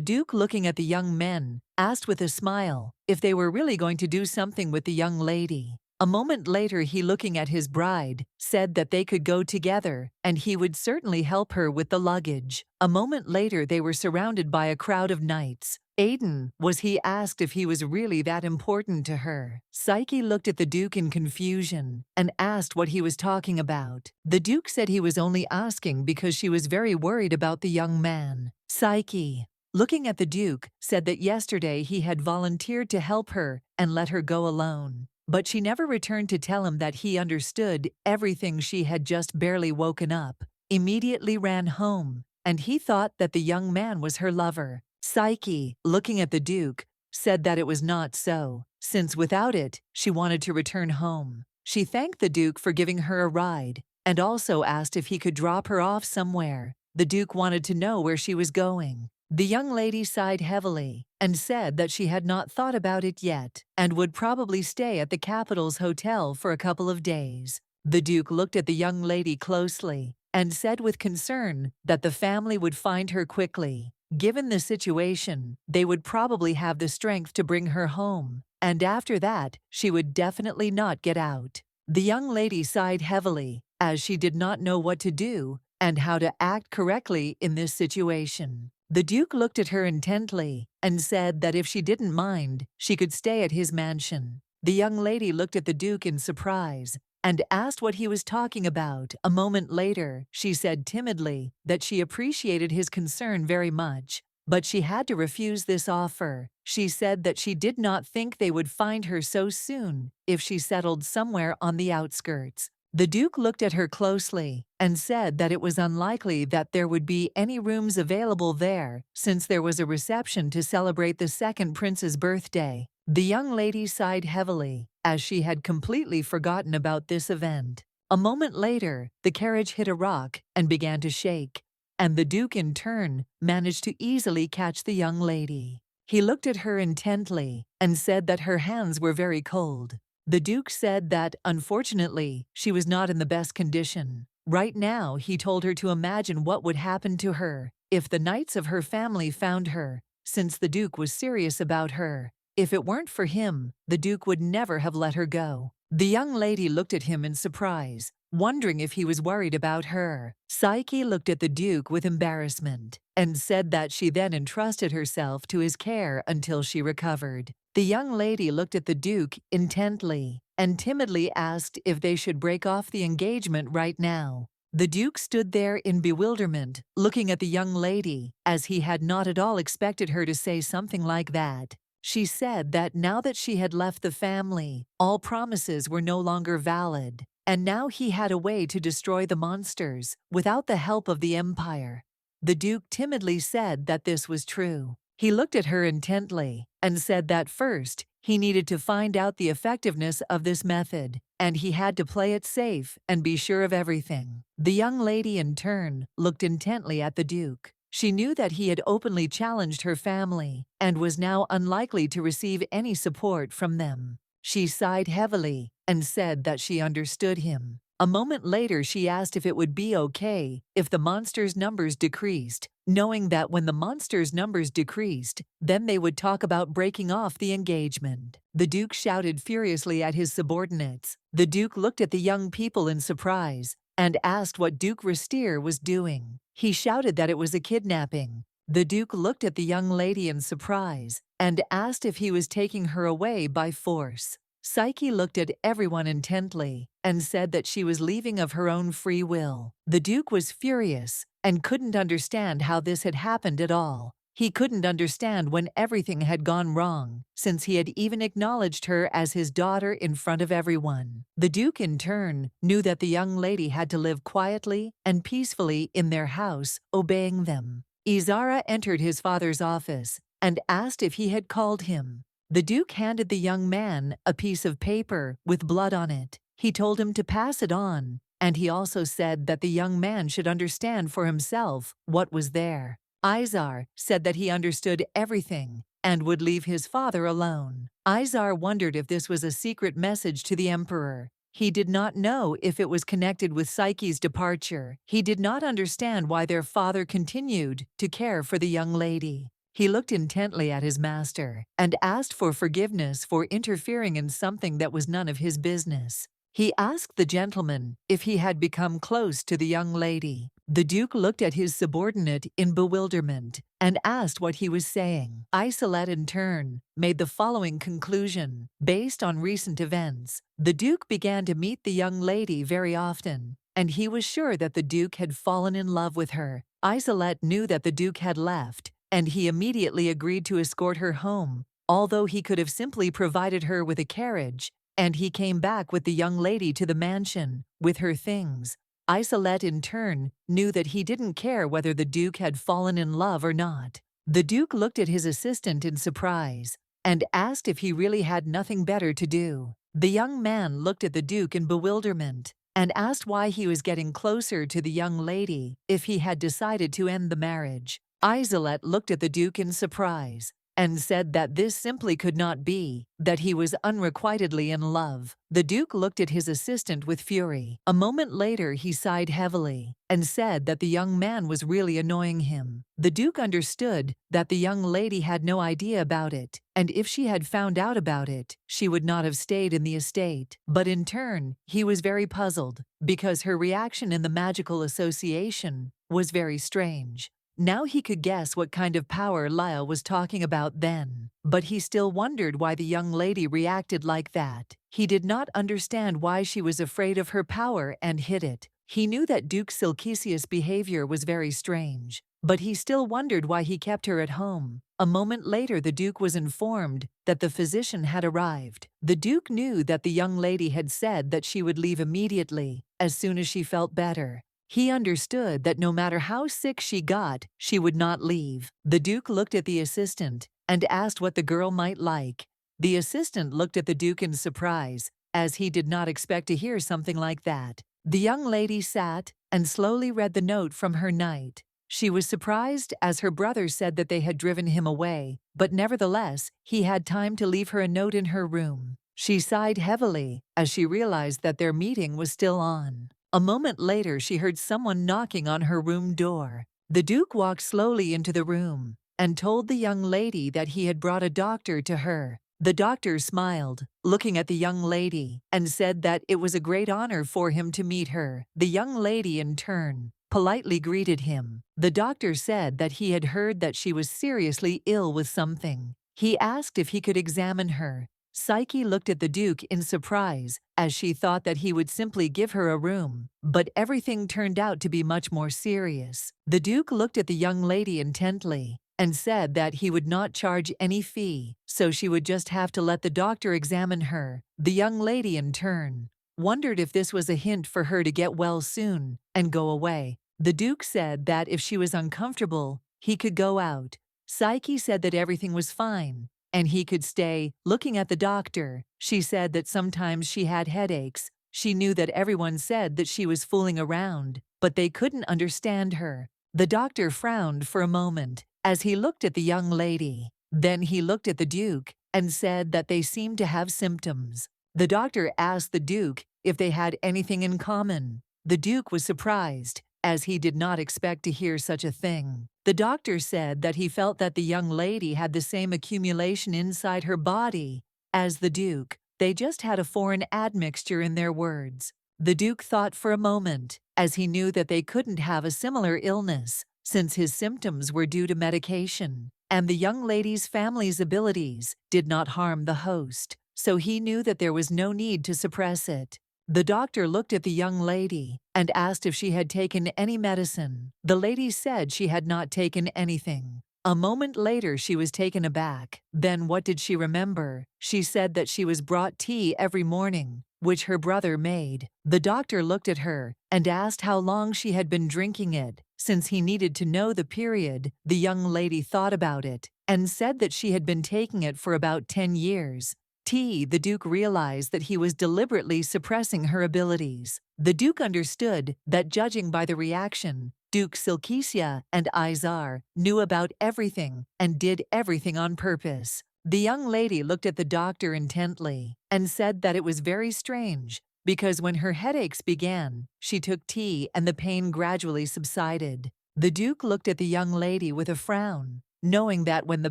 Duke, looking at the young men, asked with a smile if they were really going to do something with the young lady. A moment later he, looking at his bride, said that they could go together and he would certainly help her with the luggage. A moment later they were surrounded by a crowd of knights. Aiden, was he asked if he was really that important to her. Psyche looked at the Duke in confusion and asked what he was talking about. The Duke said he was only asking because she was very worried about the young man. Psyche, looking at the Duke, said that yesterday he had volunteered to help her and let her go alone. But she never returned to tell him that he understood everything. She had just barely woken up, immediately ran home, and he thought that the young man was her lover. Psyche, looking at the Duke, said that it was not so, since without it, she wanted to return home. She thanked the Duke for giving her a ride, and also asked if he could drop her off somewhere. The Duke wanted to know where she was going. The young lady sighed heavily and said that she had not thought about it yet, and would probably stay at the capital's hotel for a couple of days. The Duke looked at the young lady closely and said with concern that the family would find her quickly. Given the situation, they would probably have the strength to bring her home, and after that, she would definitely not get out. The young lady sighed heavily, as she did not know what to do, and how to act correctly in this situation. The Duke looked at her intently and said that if she didn't mind, she could stay at his mansion. The young lady looked at the Duke in surprise and asked what he was talking about. A moment later, she said timidly that she appreciated his concern very much, but she had to refuse this offer. She said that she did not think they would find her so soon if she settled somewhere on the outskirts. The Duke looked at her closely and said that it was unlikely that there would be any rooms available there since there was a reception to celebrate the second prince's birthday. The young lady sighed heavily, as she had completely forgotten about this event. A moment later, the carriage hit a rock and began to shake, and the Duke in turn managed to easily catch the young lady. He looked at her intently and said that her hands were very cold. The Duke said that, unfortunately, she was not in the best condition. Right now, he told her to imagine what would happen to her if the knights of her family found her, since the Duke was serious about her. If it weren't for him, the Duke would never have let her go. The young lady looked at him in surprise, wondering if he was worried about her. Psyche looked at the Duke with embarrassment and said that she then entrusted herself to his care until she recovered. The young lady looked at the Duke intently and timidly asked if they should break off the engagement right now. The Duke stood there in bewilderment, looking at the young lady, as he had not at all expected her to say something like that. She said that now that she had left the family, all promises were no longer valid, and now he had a way to destroy the monsters without the help of the Empire. The Duke timidly said that this was true. He looked at her intently and said that first, he needed to find out the effectiveness of this method, and he had to play it safe and be sure of everything. The young lady, in turn, looked intently at the Duke. She knew that he had openly challenged her family and was now unlikely to receive any support from them. She sighed heavily and said that she understood him. A moment later, she asked if it would be okay if the monsters' numbers decreased, knowing that when the monsters' numbers decreased, then they would talk about breaking off the engagement. The Duke shouted furiously at his subordinates. The Duke looked at the young people in surprise and asked what Duke Rastier was doing. He shouted that it was a kidnapping. The Duke looked at the young lady in surprise and asked if he was taking her away by force. Psyche looked at everyone intently and said that she was leaving of her own free will. The Duke was furious and couldn't understand how this had happened at all. He couldn't understand when everything had gone wrong, since he had even acknowledged her as his daughter in front of everyone. The Duke, in turn, knew that the young lady had to live quietly and peacefully in their house, obeying them. Izara entered his father's office and asked if he had called him. The Duke handed the young man a piece of paper with blood on it. He told him to pass it on, and he also said that the young man should understand for himself what was there. Izar said that he understood everything and would leave his father alone. Izar wondered if this was a secret message to the Emperor. He did not know if it was connected with Psyche's departure. He did not understand why their father continued to care for the young lady. He looked intently at his master and asked for forgiveness for interfering in something that was none of his business. He asked the gentleman if he had become close to the young lady. The Duke looked at his subordinate in bewilderment and asked what he was saying. Isolette, in turn, made the following conclusion. Based on recent events, the Duke began to meet the young lady very often, and he was sure that the Duke had fallen in love with her. Isolette knew that the Duke had left, and he immediately agreed to escort her home, although he could have simply provided her with a carriage, and he came back with the young lady to the mansion, with her things. Isolette, in turn, knew that he didn't care whether the Duke had fallen in love or not. The Duke looked at his assistant in surprise and asked if he really had nothing better to do. The young man looked at the Duke in bewilderment and asked why he was getting closer to the young lady if he had decided to end the marriage. Isolette looked at the Duke in surprise and said that this simply could not be, that he was unrequitedly in love. The Duke looked at his assistant with fury. A moment later he sighed heavily and said that the young man was really annoying him. The Duke understood that the young lady had no idea about it, and if she had found out about it, she would not have stayed in the estate. But in turn, he was very puzzled, because her reaction in the magical association was very strange. Now he could guess what kind of power Lyle was talking about then, but he still wondered why the young lady reacted like that. He did not understand why she was afraid of her power and hid it. He knew that Duke Silkisius' behavior was very strange, but he still wondered why he kept her at home. A moment later the Duke was informed that the physician had arrived. The Duke knew that the young lady had said that she would leave immediately, as soon as she felt better. He understood that no matter how sick she got, she would not leave. The Duke looked at the assistant and asked what the girl might like. The assistant looked at the Duke in surprise, as he did not expect to hear something like that. The young lady sat and slowly read the note from her knight. She was surprised as her brother said that they had driven him away, but nevertheless, he had time to leave her a note in her room. She sighed heavily as she realized that their meeting was still on. A moment later she heard someone knocking on her room door. The Duke walked slowly into the room and told the young lady that he had brought a doctor to her. The doctor smiled, looking at the young lady, and said that it was a great honor for him to meet her. The young lady, in turn, politely greeted him. The doctor said that he had heard that she was seriously ill with something. He asked if he could examine her. Psyche looked at the Duke in surprise, as she thought that he would simply give her a room, but everything turned out to be much more serious. The Duke looked at the young lady intently and said that he would not charge any fee, so she would just have to let the doctor examine her. The young lady, in turn, wondered if this was a hint for her to get well soon and go away. The Duke said that if she was uncomfortable, he could go out. Psyche said that everything was fine and he could stay. Looking at the doctor, she said that sometimes she had headaches. She knew that everyone said that she was fooling around, but they couldn't understand her. The doctor frowned for a moment as he looked at the young lady. Then he looked at the Duke and said that they seemed to have symptoms. The doctor asked the Duke if they had anything in common. The Duke was surprised, as he did not expect to hear such a thing. The doctor said that he felt that the young lady had the same accumulation inside her body as the Duke. They just had a foreign admixture in their words. The Duke thought for a moment, as he knew that they couldn't have a similar illness, since his symptoms were due to medication, and the young lady's family's abilities did not harm the host, so he knew that there was no need to suppress it. The doctor looked at the young lady and asked if she had taken any medicine. The lady said she had not taken anything. A moment later she was taken aback. Then what did she remember? She said that she was brought tea every morning, which her brother made. The doctor looked at her and asked how long she had been drinking it. Since he needed to know the period, the young lady thought about it and said that she had been taking it for about 10 years. The Duke realized that he was deliberately suppressing her abilities. The Duke understood that, judging by the reaction, Duke Silkisia and Izar knew about everything and did everything on purpose. The young lady looked at the doctor intently and said that it was very strange, because when her headaches began, she took tea and the pain gradually subsided. The Duke looked at the young lady with a frown, knowing that when the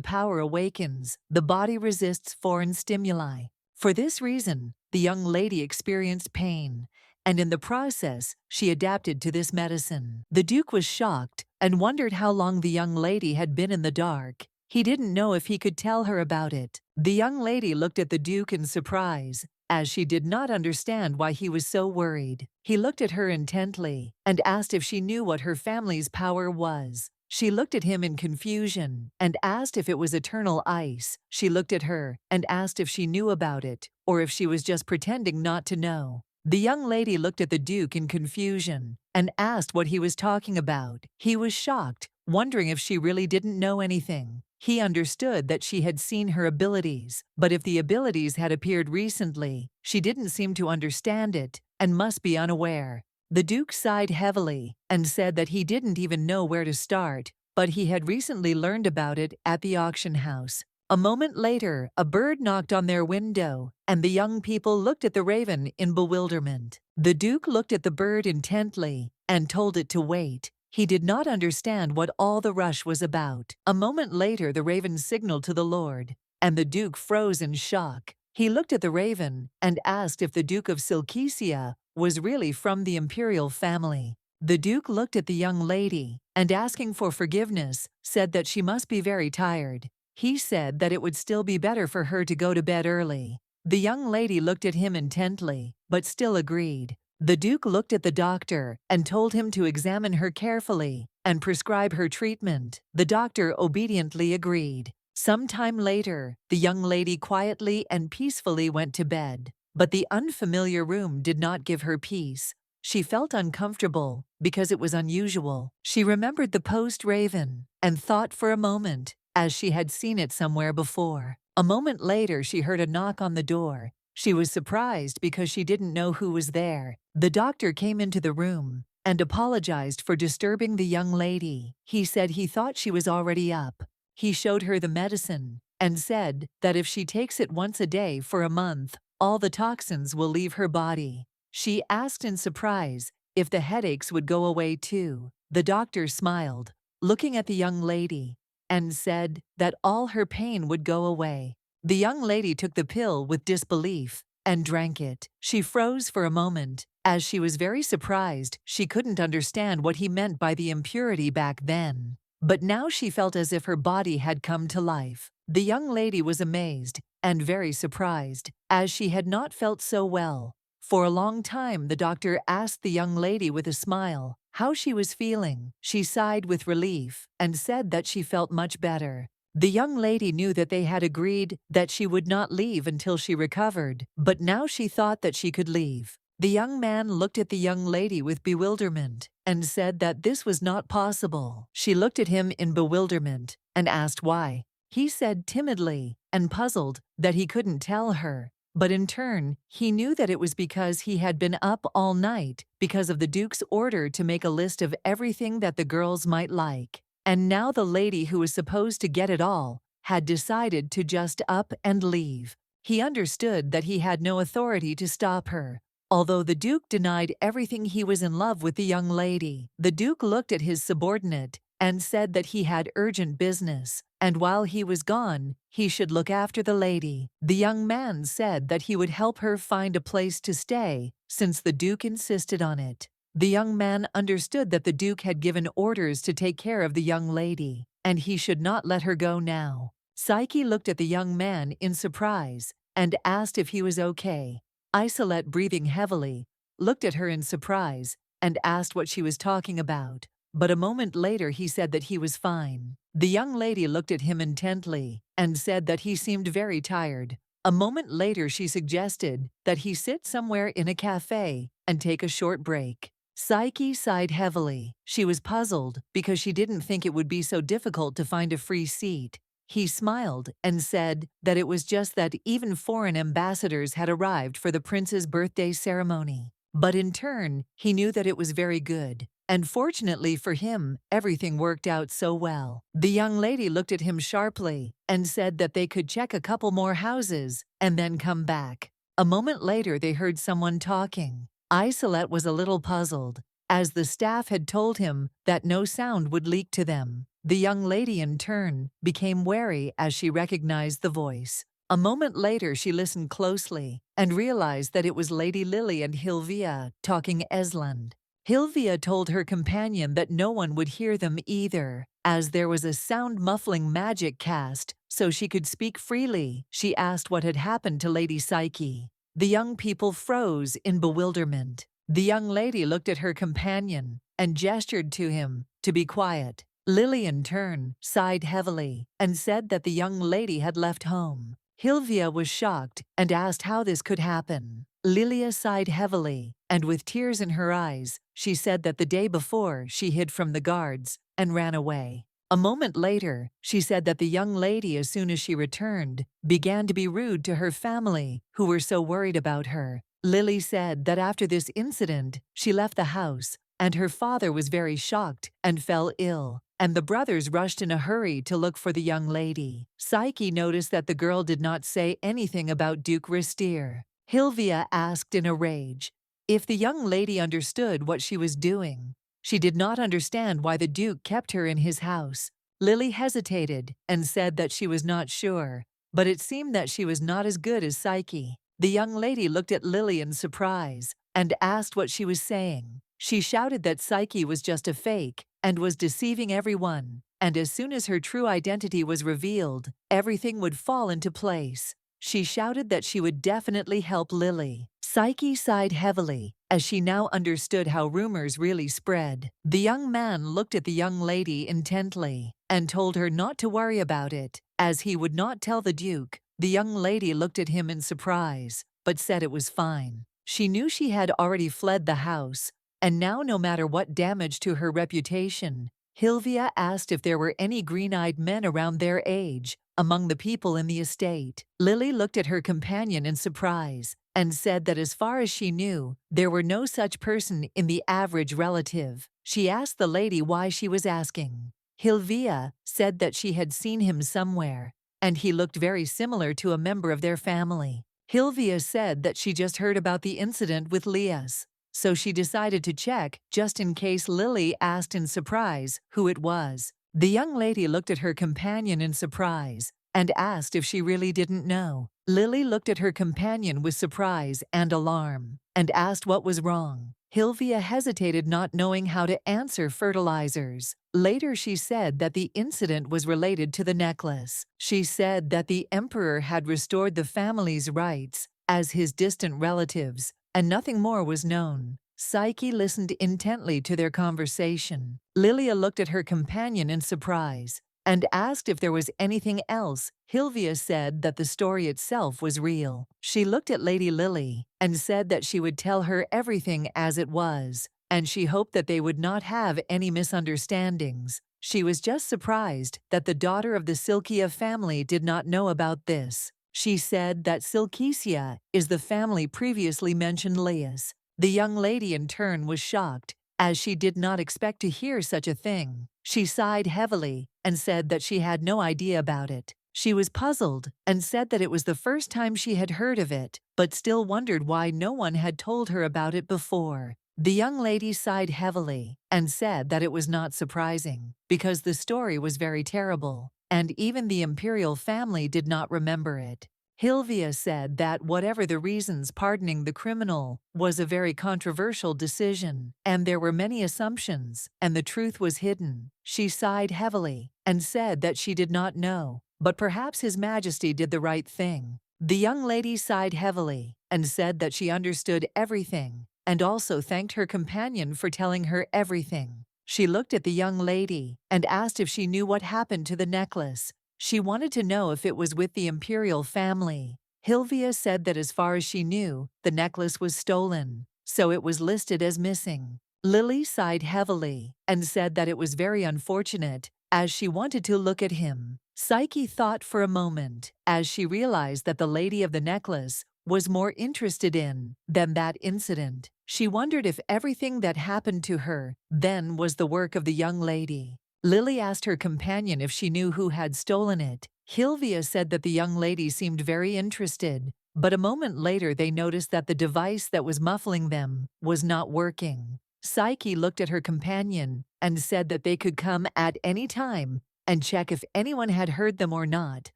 power awakens, the body resists foreign stimuli. For this reason, the young lady experienced pain, and in the process, she adapted to this medicine. The Duke was shocked and wondered how long the young lady had been in the dark. He didn't know if he could tell her about it. The young lady looked at the Duke in surprise, as she did not understand why he was so worried. He looked at her intently and asked if she knew what her family's power was. She looked at him in confusion and asked if it was eternal ice. She looked at her and asked if she knew about it, or if she was just pretending not to know. The young lady looked at the Duke in confusion and asked what he was talking about. He was shocked, wondering if she really didn't know anything. He understood that she had seen her abilities, but if the abilities had appeared recently, she didn't seem to understand it and must be unaware. The Duke sighed heavily and said that he didn't even know where to start, but he had recently learned about it at the auction house. A moment later, a bird knocked on their window, and the young people looked at the raven in bewilderment. The Duke looked at the bird intently and told it to wait. He did not understand what all the rush was about. A moment later, the raven signaled to the Lord, and the Duke froze in shock. He looked at the raven and asked if the Duke of Silkesia was really from the imperial family. The Duke looked at the young lady and, asking for forgiveness, said that she must be very tired. He said that it would still be better for her to go to bed early. The young lady looked at him intently, but still agreed. The Duke looked at the doctor and told him to examine her carefully and prescribe her treatment. The doctor obediently agreed. Some time later, the young lady quietly and peacefully went to bed. But the unfamiliar room did not give her peace. She felt uncomfortable because it was unusual. She remembered the post-raven and thought for a moment, as she had seen it somewhere before. A moment later, she heard a knock on the door. She was surprised because she didn't know who was there. The doctor came into the room and apologized for disturbing the young lady. He said he thought she was already up. He showed her the medicine and said that if she takes it once a day for a month, all the toxins will leave her body. She asked in surprise if the headaches would go away too. The doctor smiled, looking at the young lady, and said that all her pain would go away. The young lady took the pill with disbelief and drank it. She froze for a moment, as she was very surprised. She couldn't understand what he meant by the impurity back then. But now she felt as if her body had come to life. The young lady was amazed and very surprised, as she had not felt so well. For a long time, the doctor asked the young lady with a smile how she was feeling. She sighed with relief and said that she felt much better. The young lady knew that they had agreed that she would not leave until she recovered, but now she thought that she could leave. The young man looked at the young lady with bewilderment and said that this was not possible. She looked at him in bewilderment and asked why. He said timidly and puzzled that he couldn't tell her. But in turn, he knew that it was because he had been up all night because of the Duke's order to make a list of everything that the girls might like. And now the lady who was supposed to get it all had decided to just up and leave. He understood that he had no authority to stop her. Although the Duke denied everything, he was in love with the young lady. The Duke looked at his subordinate and said that he had urgent business, and while he was gone, he should look after the lady. The young man said that he would help her find a place to stay, since the Duke insisted on it. The young man understood that the Duke had given orders to take care of the young lady, and he should not let her go now. Psyche looked at the young man in surprise and asked if he was okay. Isolette, breathing heavily, looked at her in surprise and asked what she was talking about. But a moment later he said that he was fine. The young lady looked at him intently and said that he seemed very tired. A moment later she suggested that he sit somewhere in a cafe and take a short break. Psyche sighed heavily. She was puzzled because she didn't think it would be so difficult to find a free seat. He smiled and said that it was just that even foreign ambassadors had arrived for the prince's birthday ceremony. But in turn, he knew that it was very good. And fortunately for him, everything worked out so well. The young lady looked at him sharply and said that they could check a couple more houses and then come back. A moment later, they heard someone talking. Isolette was a little puzzled, as the staff had told him that no sound would leak to them. The young lady, in turn, became wary as she recognized the voice. A moment later, she listened closely and realized that it was Lady Lily and Hilvia talking Esland. Hilvia told her companion that no one would hear them either, as there was a sound-muffling magic cast, so she could speak freely. She asked what had happened to Lady Psyche. The young people froze in bewilderment. The young lady looked at her companion and gestured to him to be quiet. Lily, in turn, sighed heavily and said that the young lady had left home. Hilvia was shocked and asked how this could happen. Lilia sighed heavily, and with tears in her eyes, she said that the day before she hid from the guards and ran away. A moment later, she said that the young lady, as soon as she returned, began to be rude to her family, who were so worried about her. Lily said that after this incident, she left the house, and her father was very shocked and fell ill. and the brothers rushed in a hurry to look for the young lady. Psyche noticed that the girl did not say anything about Duke Ristier. Hilvia asked in a rage if the young lady understood what she was doing. She did not understand why the Duke kept her in his house. Lily hesitated and said that she was not sure, but it seemed that she was not as good as Psyche. The young lady looked at Lily in surprise and asked what she was saying. She shouted that Psyche was just a fake and was deceiving everyone, and as soon as her true identity was revealed, everything would fall into place. She shouted that she would definitely help Lily. Psyche sighed heavily, as she now understood how rumors really spread. The young man looked at the young lady intently and told her not to worry about it, as he would not tell the Duke. The young lady looked at him in surprise, but said it was fine. She knew she had already fled the house, and now no matter what damage to her reputation. Hilvia asked if there were any green-eyed men around their age among the people in the estate. Lily looked at her companion in surprise and said that as far as she knew, there were no such person in the average relative. She asked the lady why she was asking. Hilvia said that she had seen him somewhere, and he looked very similar to a member of their family. Hilvia said that she just heard about the incident with Lias, so she decided to check just in case Lily asked in surprise who it was. The young lady looked at her companion in surprise and asked if she really didn't know. Lily looked at her companion with surprise and alarm and asked what was wrong. Hilvia hesitated, not knowing how to answer fertilizers. Later she said that the incident was related to the necklace. She said that the emperor had restored the family's rights as his distant relatives, and nothing more was known. Psyche listened intently to their conversation. Lilia looked at her companion in surprise and asked if there was anything else. Hilvia said that the story itself was real. She looked at Lady Lily and said that she would tell her everything as it was, and she hoped that they would not have any misunderstandings. She was just surprised that the daughter of the Silkia family did not know about this. She said that Silkesia is the family previously mentioned Lias. The young lady in turn was shocked, as she did not expect to hear such a thing. She sighed heavily and said that she had no idea about it. She was puzzled and said that it was the first time she had heard of it, but still wondered why no one had told her about it before. The young lady sighed heavily and said that it was not surprising, because the story was very terrible, and even the imperial family did not remember it. Hilvia said that whatever the reasons, pardoning the criminal was a very controversial decision, and there were many assumptions, and the truth was hidden. She sighed heavily and said that she did not know, but perhaps His Majesty did the right thing. The young lady sighed heavily and said that she understood everything, and also thanked her companion for telling her everything. She looked at the young lady and asked if she knew what happened to the necklace. She wanted to know if it was with the imperial family. Hilvia said that as far as she knew, the necklace was stolen, so it was listed as missing. Lily sighed heavily and said that it was very unfortunate, as she wanted to look at him. Psyche thought for a moment, as she realized that the lady of the necklace was more interested in than that incident. She wondered if everything that happened to her then was the work of the young lady. Lily asked her companion if she knew who had stolen it. Hilvia said that the young lady seemed very interested, but a moment later they noticed that the device that was muffling them was not working. Psyche looked at her companion and said that they could come at any time and check if anyone had heard them or not,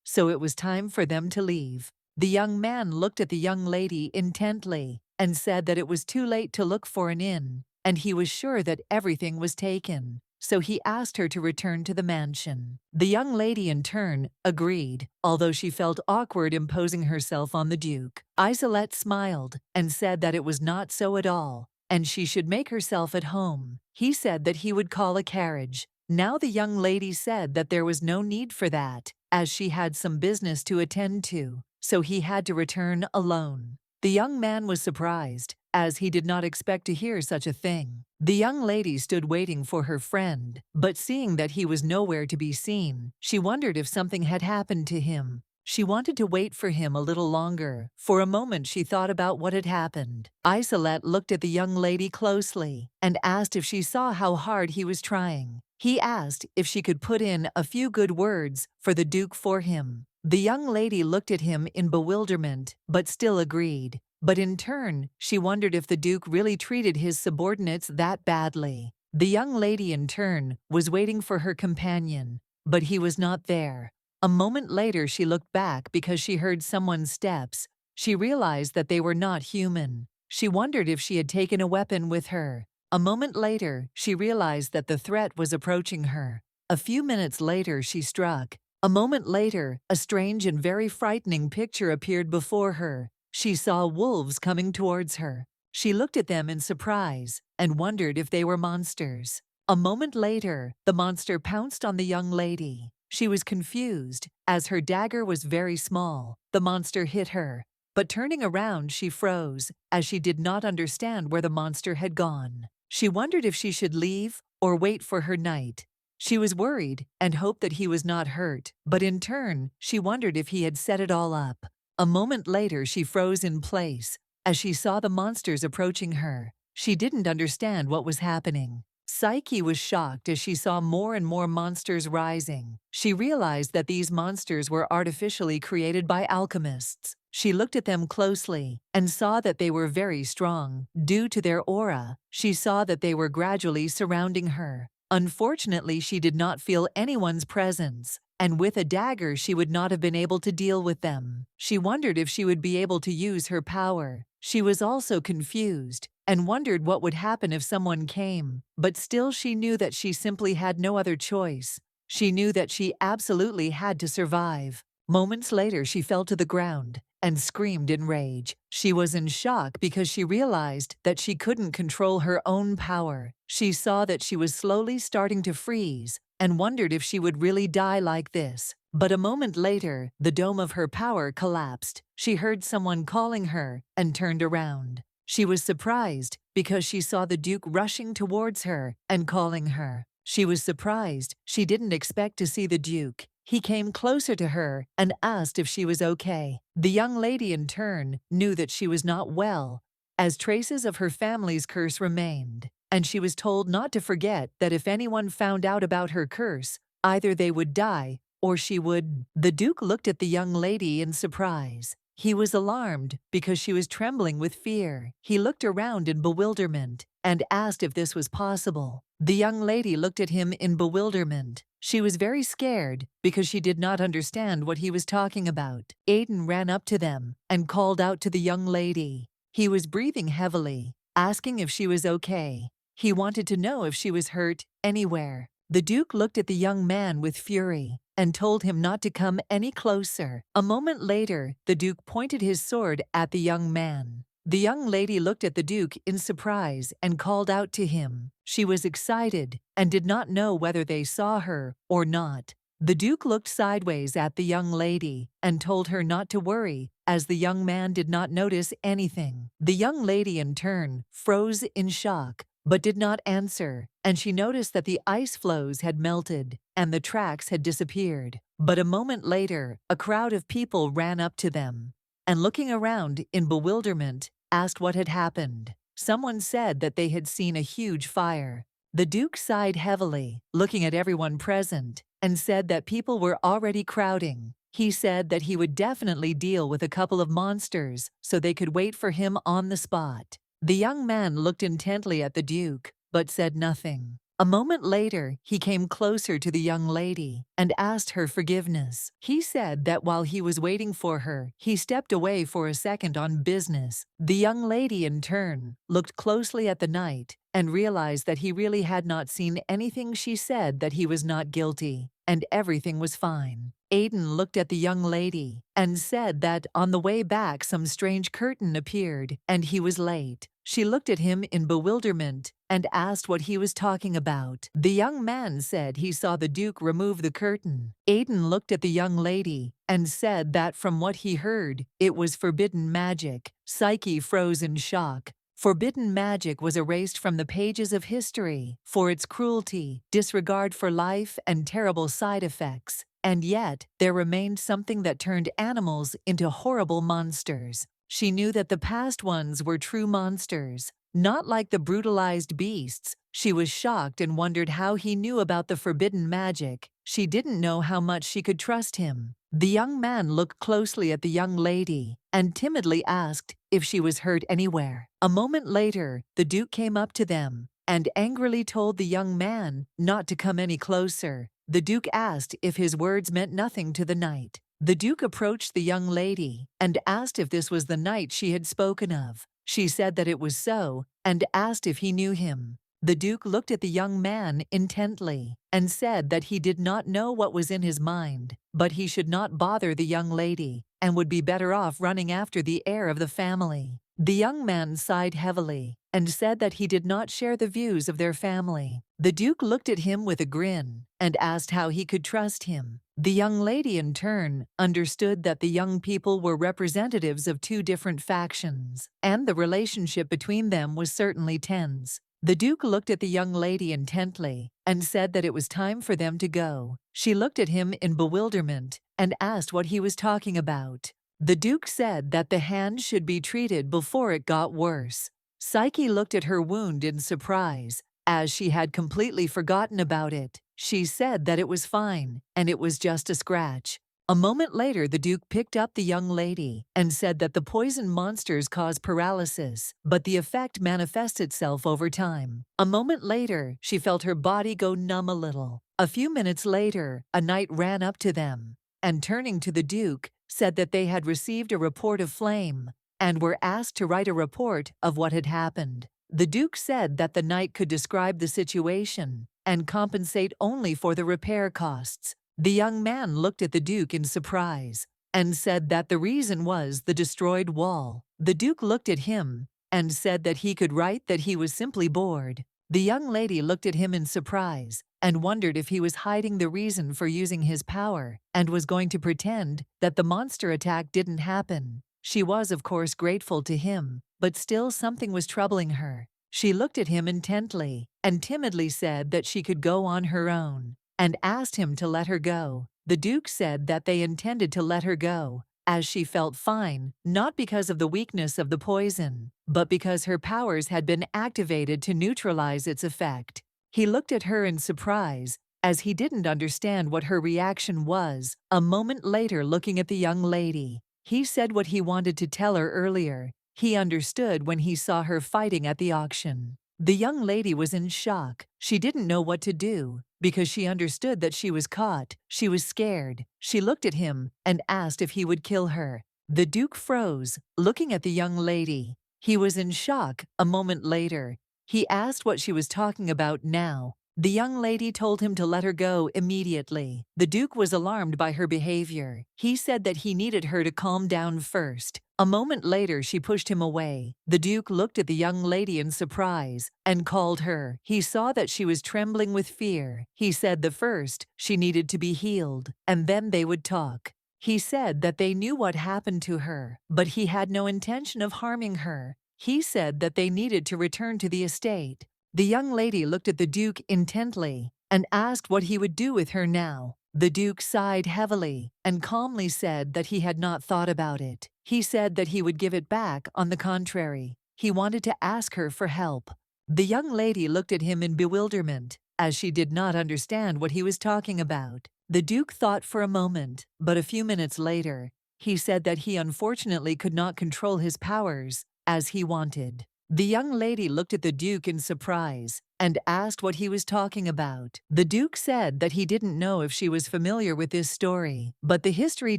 so it was time for them to leave. The young man looked at the young lady intently and said that it was too late to look for an inn, and he was sure that everything was taken, so he asked her to return to the mansion. The young lady in turn agreed, although she felt awkward imposing herself on the Duke. Isolette smiled and said that it was not so at all, and she should make herself at home. He said that he would call a carriage. Now the young lady said that there was no need for that, as she had some business to attend to, so he had to return alone. The young man was surprised, as he did not expect to hear such a thing. The young lady stood waiting for her friend, but seeing that he was nowhere to be seen, she wondered if something had happened to him. She wanted to wait for him a little longer. For a moment she thought about what had happened. Isolette looked at the young lady closely and asked if she saw how hard he was trying. He asked if she could put in a few good words for the Duke for him. The young lady looked at him in bewilderment, but still agreed. But in turn, she wondered if the Duke really treated his subordinates that badly. The young lady, in turn, was waiting for her companion, but he was not there. A moment later, she looked back because she heard someone's steps. She realized that they were not human. She wondered if she had taken a weapon with her. A moment later, she realized that the threat was approaching her. A few minutes later, she struck. A moment later, a strange and very frightening picture appeared before her. She saw wolves coming towards her. She looked at them in surprise and wondered if they were monsters. A moment later, the monster pounced on the young lady. She was confused, as her dagger was very small. The monster hit her, but turning around she froze, as she did not understand where the monster had gone. She wondered if she should leave or wait for her knight. She was worried and hoped that he was not hurt, but in turn, she wondered if he had set it all up. A moment later she froze in place, as she saw the monsters approaching her. She didn't understand what was happening. Psyche was shocked as she saw more and more monsters rising. She realized that these monsters were artificially created by alchemists. She looked at them closely and saw that they were very strong. Due to their aura, she saw that they were gradually surrounding her. Unfortunately, she did not feel anyone's presence, and with a dagger she would not have been able to deal with them. She wondered if she would be able to use her power. She was also confused and wondered what would happen if someone came, but still she knew that she simply had no other choice. She knew that she absolutely had to survive. Moments later she fell to the ground and screamed in rage. She was in shock because she realized that she couldn't control her own power. She saw that she was slowly starting to freeze and wondered if she would really die like this. But a moment later, the dome of her power collapsed. She heard someone calling her and turned around. She was surprised because she saw the Duke rushing towards her and calling her. She was surprised. She didn't expect to see the Duke. He came closer to her and asked if she was okay. The young lady, in turn, knew that she was not well, as traces of her family's curse remained, and she was told not to forget that if anyone found out about her curse, either they would die or she would. The Duke looked at the young lady in surprise. He was alarmed because she was trembling with fear. He looked around in bewilderment and asked if this was possible. The young lady looked at him in bewilderment. She was very scared because she did not understand what he was talking about. Aiden ran up to them and called out to the young lady. He was breathing heavily, asking if she was okay. He wanted to know if she was hurt anywhere. The Duke looked at the young man with fury and told him not to come any closer. A moment later, the Duke pointed his sword at the young man. The young lady looked at the Duke in surprise and called out to him. She was excited and did not know whether they saw her or not. The Duke looked sideways at the young lady and told her not to worry, as the young man did not notice anything. The young lady, in turn, froze in shock, but did not answer, and she noticed that the ice floes had melted and the tracks had disappeared. But a moment later, a crowd of people ran up to them, and looking around in bewilderment, asked what had happened. Someone said that they had seen a huge fire. The Duke sighed heavily, looking at everyone present, and said that people were already crowding. He said that he would definitely deal with a couple of monsters so they could wait for him on the spot. The young man looked intently at the Duke, but said nothing. A moment later, he came closer to the young lady and asked her forgiveness. He said that while he was waiting for her, he stepped away for a second on business. The young lady, in turn, looked closely at the knight and realized that he really had not seen anything. She said that he was not guilty and everything was fine. Aiden looked at the young lady and said that on the way back some strange curtain appeared and he was late. She looked at him in bewilderment and asked what he was talking about. The young man said he saw the Duke remove the curtain. Aiden looked at the young lady and said that from what he heard, it was forbidden magic. Psyche froze in shock. Forbidden magic was erased from the pages of history for its cruelty, disregard for life, and terrible side effects. And yet, there remained something that turned animals into horrible monsters. She knew that the past ones were true monsters, not like the brutalized beasts. She was shocked and wondered how he knew about the forbidden magic. She didn't know how much she could trust him. The young man looked closely at the young lady and timidly asked if she was hurt anywhere. A moment later, the Duke came up to them and angrily told the young man not to come any closer. The Duke asked if his words meant nothing to the knight. The Duke approached the young lady and asked if this was the knight she had spoken of. She said that it was so and asked if he knew him. The Duke looked at the young man intently and said that he did not know what was in his mind, but he should not bother the young lady and would be better off running after the heir of the family. The young man sighed heavily and said that he did not share the views of their family. The Duke looked at him with a grin and asked how he could trust him. The young lady, in turn, understood that the young people were representatives of two different factions, and the relationship between them was certainly tense. The Duke looked at the young lady intently and said that it was time for them to go. She looked at him in bewilderment and asked what he was talking about. The Duke said that the hand should be treated before it got worse. Psyche looked at her wound in surprise, as she had completely forgotten about it. She said that it was fine, and it was just a scratch. A moment later, the Duke picked up the young lady and said that the poison monsters cause paralysis, but the effect manifests itself over time. A moment later, she felt her body go numb a little. A few minutes later, a knight ran up to them and, turning to the Duke, said that they had received a report of flame and were asked to write a report of what had happened. The Duke said that the knight could describe the situation and compensate only for the repair costs. The young man looked at the Duke in surprise and said that the reason was the destroyed wall. The Duke looked at him and said that he could write that he was simply bored. The young lady looked at him in surprise and wondered if he was hiding the reason for using his power and was going to pretend that the monster attack didn't happen. She was, of course, grateful to him, but still something was troubling her. She looked at him intently and timidly said that she could go on her own and asked him to let her go. The Duke said that they intended to let her go, as she felt fine, not because of the weakness of the poison, but because her powers had been activated to neutralize its effect. He looked at her in surprise, as he didn't understand what her reaction was. A moment later, looking at the young lady, he said what he wanted to tell her earlier. He understood when he saw her fighting at the auction. The young lady was in shock. She didn't know what to do, because she understood that she was caught. She was scared. She looked at him and asked if he would kill her. The Duke froze, looking at the young lady. He was in shock. A moment later, he asked what she was talking about now. The young lady told him to let her go immediately. The Duke was alarmed by her behavior. He said that he needed her to calm down first. A moment later, she pushed him away. The Duke looked at the young lady in surprise and called her. He saw that she was trembling with fear. He said that first she needed to be healed, and then they would talk. He said that they knew what happened to her, but he had no intention of harming her. He said that they needed to return to the estate. The young lady looked at the Duke intently and asked what he would do with her now. The Duke sighed heavily and calmly said that he had not thought about it. He said that he would give it back. On the contrary, he wanted to ask her for help. The young lady looked at him in bewilderment, as she did not understand what he was talking about. The Duke thought for a moment, but a few minutes later, he said that he unfortunately could not control his powers as he wanted. The young lady looked at the Duke in surprise and asked what he was talking about. The Duke said that he didn't know if she was familiar with this story, but the history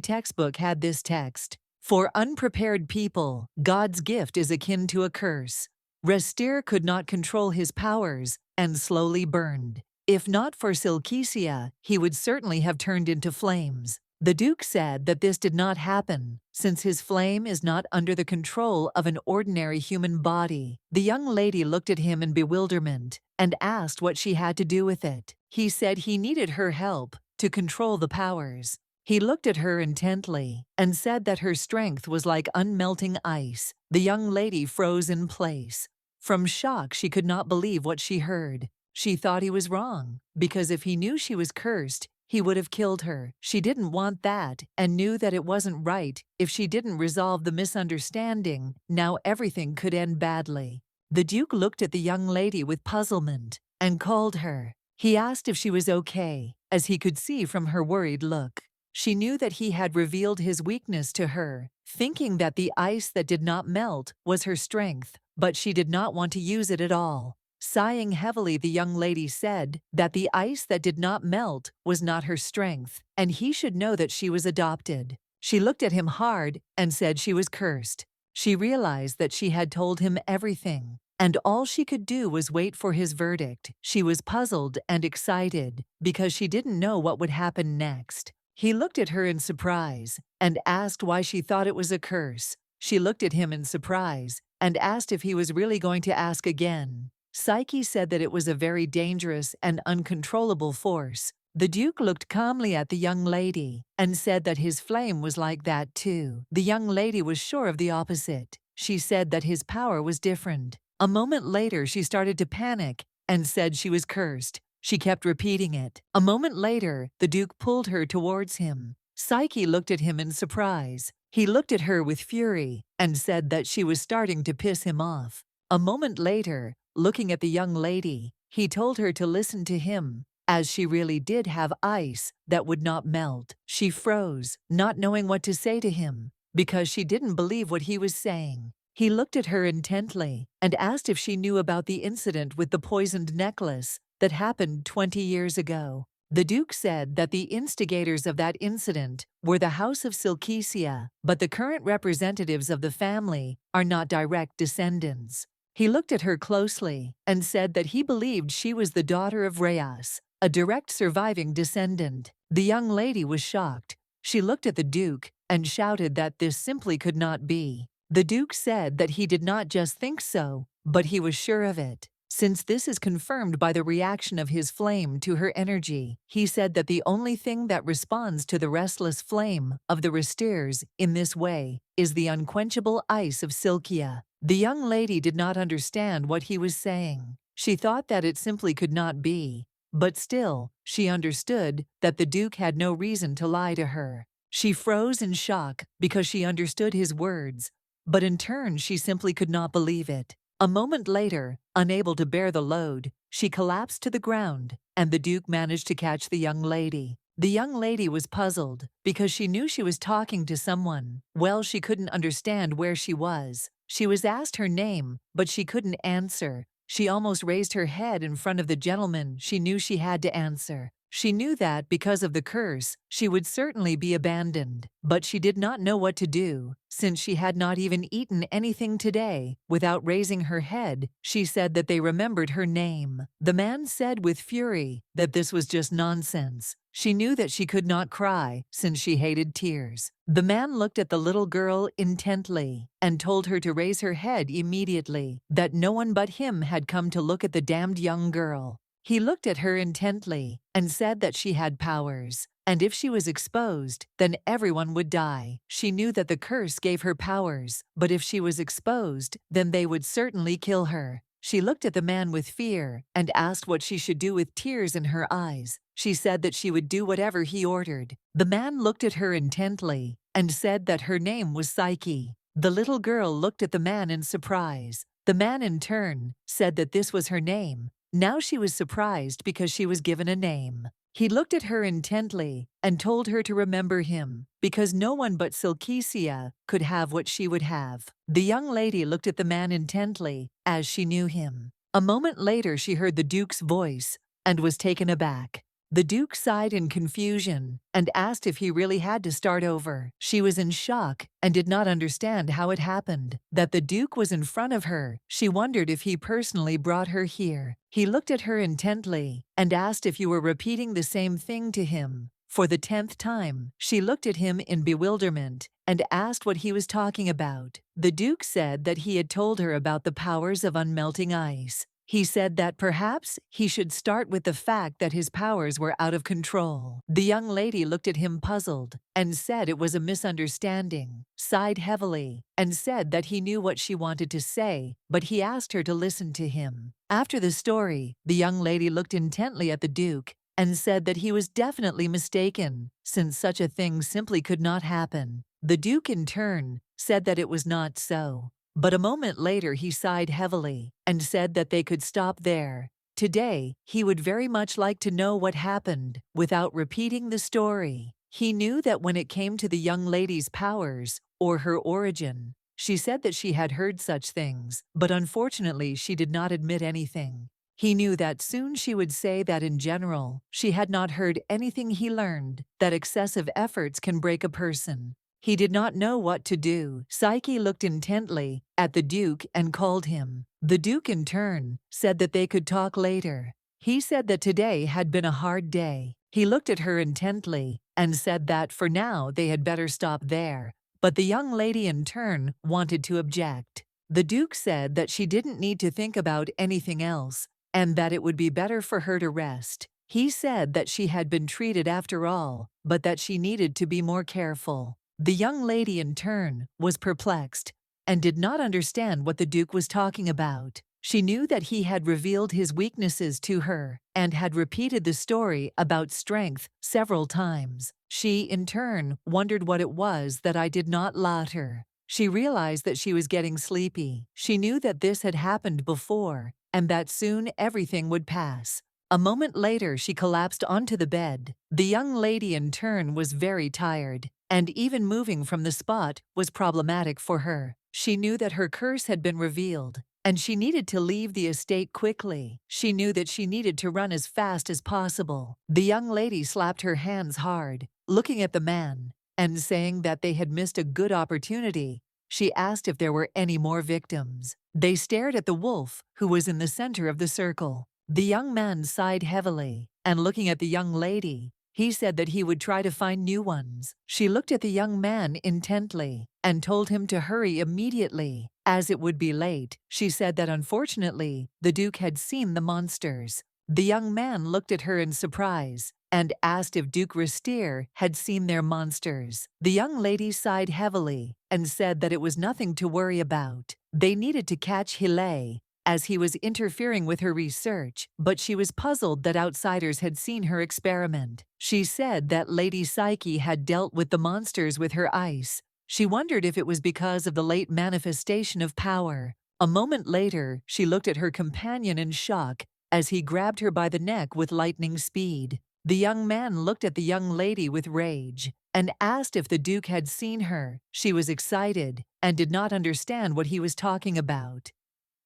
textbook had this text: "For unprepared people, God's gift is akin to a curse." Restir could not control his powers and slowly burned. If not for Silkesia, he would certainly have turned into flames. The Duke said that this did not happen, since his flame is not under the control of an ordinary human body. The young lady looked at him in bewilderment and asked what she had to do with it. He said he needed her help to control the powers. He looked at her intently and said that her strength was like unmelting ice. The young lady froze in place. From shock, she could not believe what she heard. She thought he was wrong, because if he knew she was cursed, he would have killed her. She didn't want that and knew that it wasn't right. If she didn't resolve the misunderstanding, now everything could end badly. The Duke looked at the young lady with puzzlement and called her. He asked if she was okay, as he could see from her worried look. She knew that he had revealed his weakness to her, thinking that the ice that did not melt was her strength, but she did not want to use it at all. Sighing heavily, the young lady said that the ice that did not melt was not her strength, and he should know that she was adopted. She looked at him hard and said she was cursed. She realized that she had told him everything, and all she could do was wait for his verdict. She was puzzled and excited because she didn't know what would happen next. He looked at her in surprise and asked why she thought it was a curse. She looked at him in surprise and asked if he was really going to ask again. Psyche said that it was a very dangerous and uncontrollable force. The Duke looked calmly at the young lady and said that his flame was like that too. The young lady was sure of the opposite. She said that his power was different. A moment later, she started to panic and said she was cursed. She kept repeating it. A moment later, the Duke pulled her towards him. Psyche looked at him in surprise. He looked at her with fury and said that she was starting to piss him off. A moment later, looking at the young lady, he told her to listen to him, as she really did have ice that would not melt. She froze, not knowing what to say to him, because she didn't believe what he was saying. He looked at her intently and asked if she knew about the incident with the poisoned necklace that happened 20 years ago. The Duke said that the instigators of that incident were the House of Silkesia, but the current representatives of the family are not direct descendants. He looked at her closely and said that he believed she was the daughter of Rheas, a direct surviving descendant. The young lady was shocked. She looked at the Duke and shouted that this simply could not be. The Duke said that he did not just think so, but he was sure of it. Since this is confirmed by the reaction of his flame to her energy, he said that the only thing that responds to the restless flame of the Restiers in this way is the unquenchable ice of Silkia. The young lady did not understand what he was saying. She thought that it simply could not be, but still, she understood that the Duke had no reason to lie to her. She froze in shock because she understood his words, but in turn she simply could not believe it. A moment later, unable to bear the load, she collapsed to the ground, and the Duke managed to catch the young lady. The young lady was puzzled because she knew she was talking to someone. Well, she couldn't understand where she was. She was asked her name, but she couldn't answer. She almost raised her head in front of the gentleman she knew she had to answer. She knew that, because of the curse, she would certainly be abandoned, but she did not know what to do, since she had not even eaten anything today. Without raising her head, she said that they remembered her name. The man said with fury that this was just nonsense. She knew that she could not cry, since she hated tears. The man looked at the little girl intently and told her to raise her head immediately, that no one but him had come to look at the damned young girl. He looked at her intently and said that she had powers, and if she was exposed, then everyone would die. She knew that the curse gave her powers, but if she was exposed, then they would certainly kill her. She looked at the man with fear and asked what she should do with tears in her eyes. She said that she would do whatever he ordered. The man looked at her intently and said that her name was Psyche. The little girl looked at the man in surprise. The man in turn said that this was her name. Now she was surprised because she was given a name. He looked at her intently and told her to remember him, because no one but Silkesia could have what she would have. The young lady looked at the man intently, as she knew him. A moment later she heard the Duke's voice and was taken aback. The Duke sighed in confusion and asked if he really had to start over. She was in shock and did not understand how it happened that the Duke was in front of her. She wondered if he personally brought her here. He looked at her intently and asked if you were repeating the same thing to him. For the 10th time, she looked at him in bewilderment and asked what he was talking about. The Duke said that he had told her about the powers of unmelting ice. He said that perhaps he should start with the fact that his powers were out of control. The young lady looked at him puzzled and said it was a misunderstanding, sighed heavily, and said that he knew what she wanted to say, but he asked her to listen to him. After the story, the young lady looked intently at the Duke and said that he was definitely mistaken, since such a thing simply could not happen. The Duke, in turn, said that it was not so. But a moment later he sighed heavily and said that they could stop there. Today, he would very much like to know what happened without repeating the story. He knew that when it came to the young lady's powers, or her origin, she said that she had heard such things, but unfortunately she did not admit anything. He knew that soon she would say that in general, she had not heard anything. He learned that excessive efforts can break a person. He did not know what to do. Psyche looked intently at the Duke and called him. The Duke, in turn, said that they could talk later. He said that today had been a hard day. He looked at her intently and said that for now they had better stop there. But the young lady, in turn, wanted to object. The Duke said that she didn't need to think about anything else, and that it would be better for her to rest. He said that she had been treated after all, but that she needed to be more careful. The young lady, in turn, was perplexed and did not understand what the Duke was talking about. She knew that he had revealed his weaknesses to her and had repeated the story about strength several times. She, in turn, wondered what it was that I did not let her. She realized that she was getting sleepy. She knew that this had happened before and that soon everything would pass. A moment later, she collapsed onto the bed. The young lady, in turn, was very tired, and even moving from the spot was problematic for her. She knew that her curse had been revealed, and she needed to leave the estate quickly. She knew that she needed to run as fast as possible. The young lady slapped her hands hard, looking at the man, and saying that they had missed a good opportunity. She asked if there were any more victims. They stared at the wolf, who was in the center of the circle. The young man sighed heavily, and looking at the young lady, he said that he would try to find new ones. She looked at the young man intently and told him to hurry immediately, as it would be late. She said that unfortunately, the Duke had seen the monsters. The young man looked at her in surprise and asked if Duke Ristier had seen their monsters. The young lady sighed heavily and said that it was nothing to worry about. They needed to catch Hile, as he was interfering with her research, but she was puzzled that outsiders had seen her experiment. She said that Lady Psyche had dealt with the monsters with her ice. She wondered if it was because of the late manifestation of power. A moment later, she looked at her companion in shock as he grabbed her by the neck with lightning speed. The young man looked at the young lady with rage and asked if the Duke had seen her. She was excited and did not understand what he was talking about.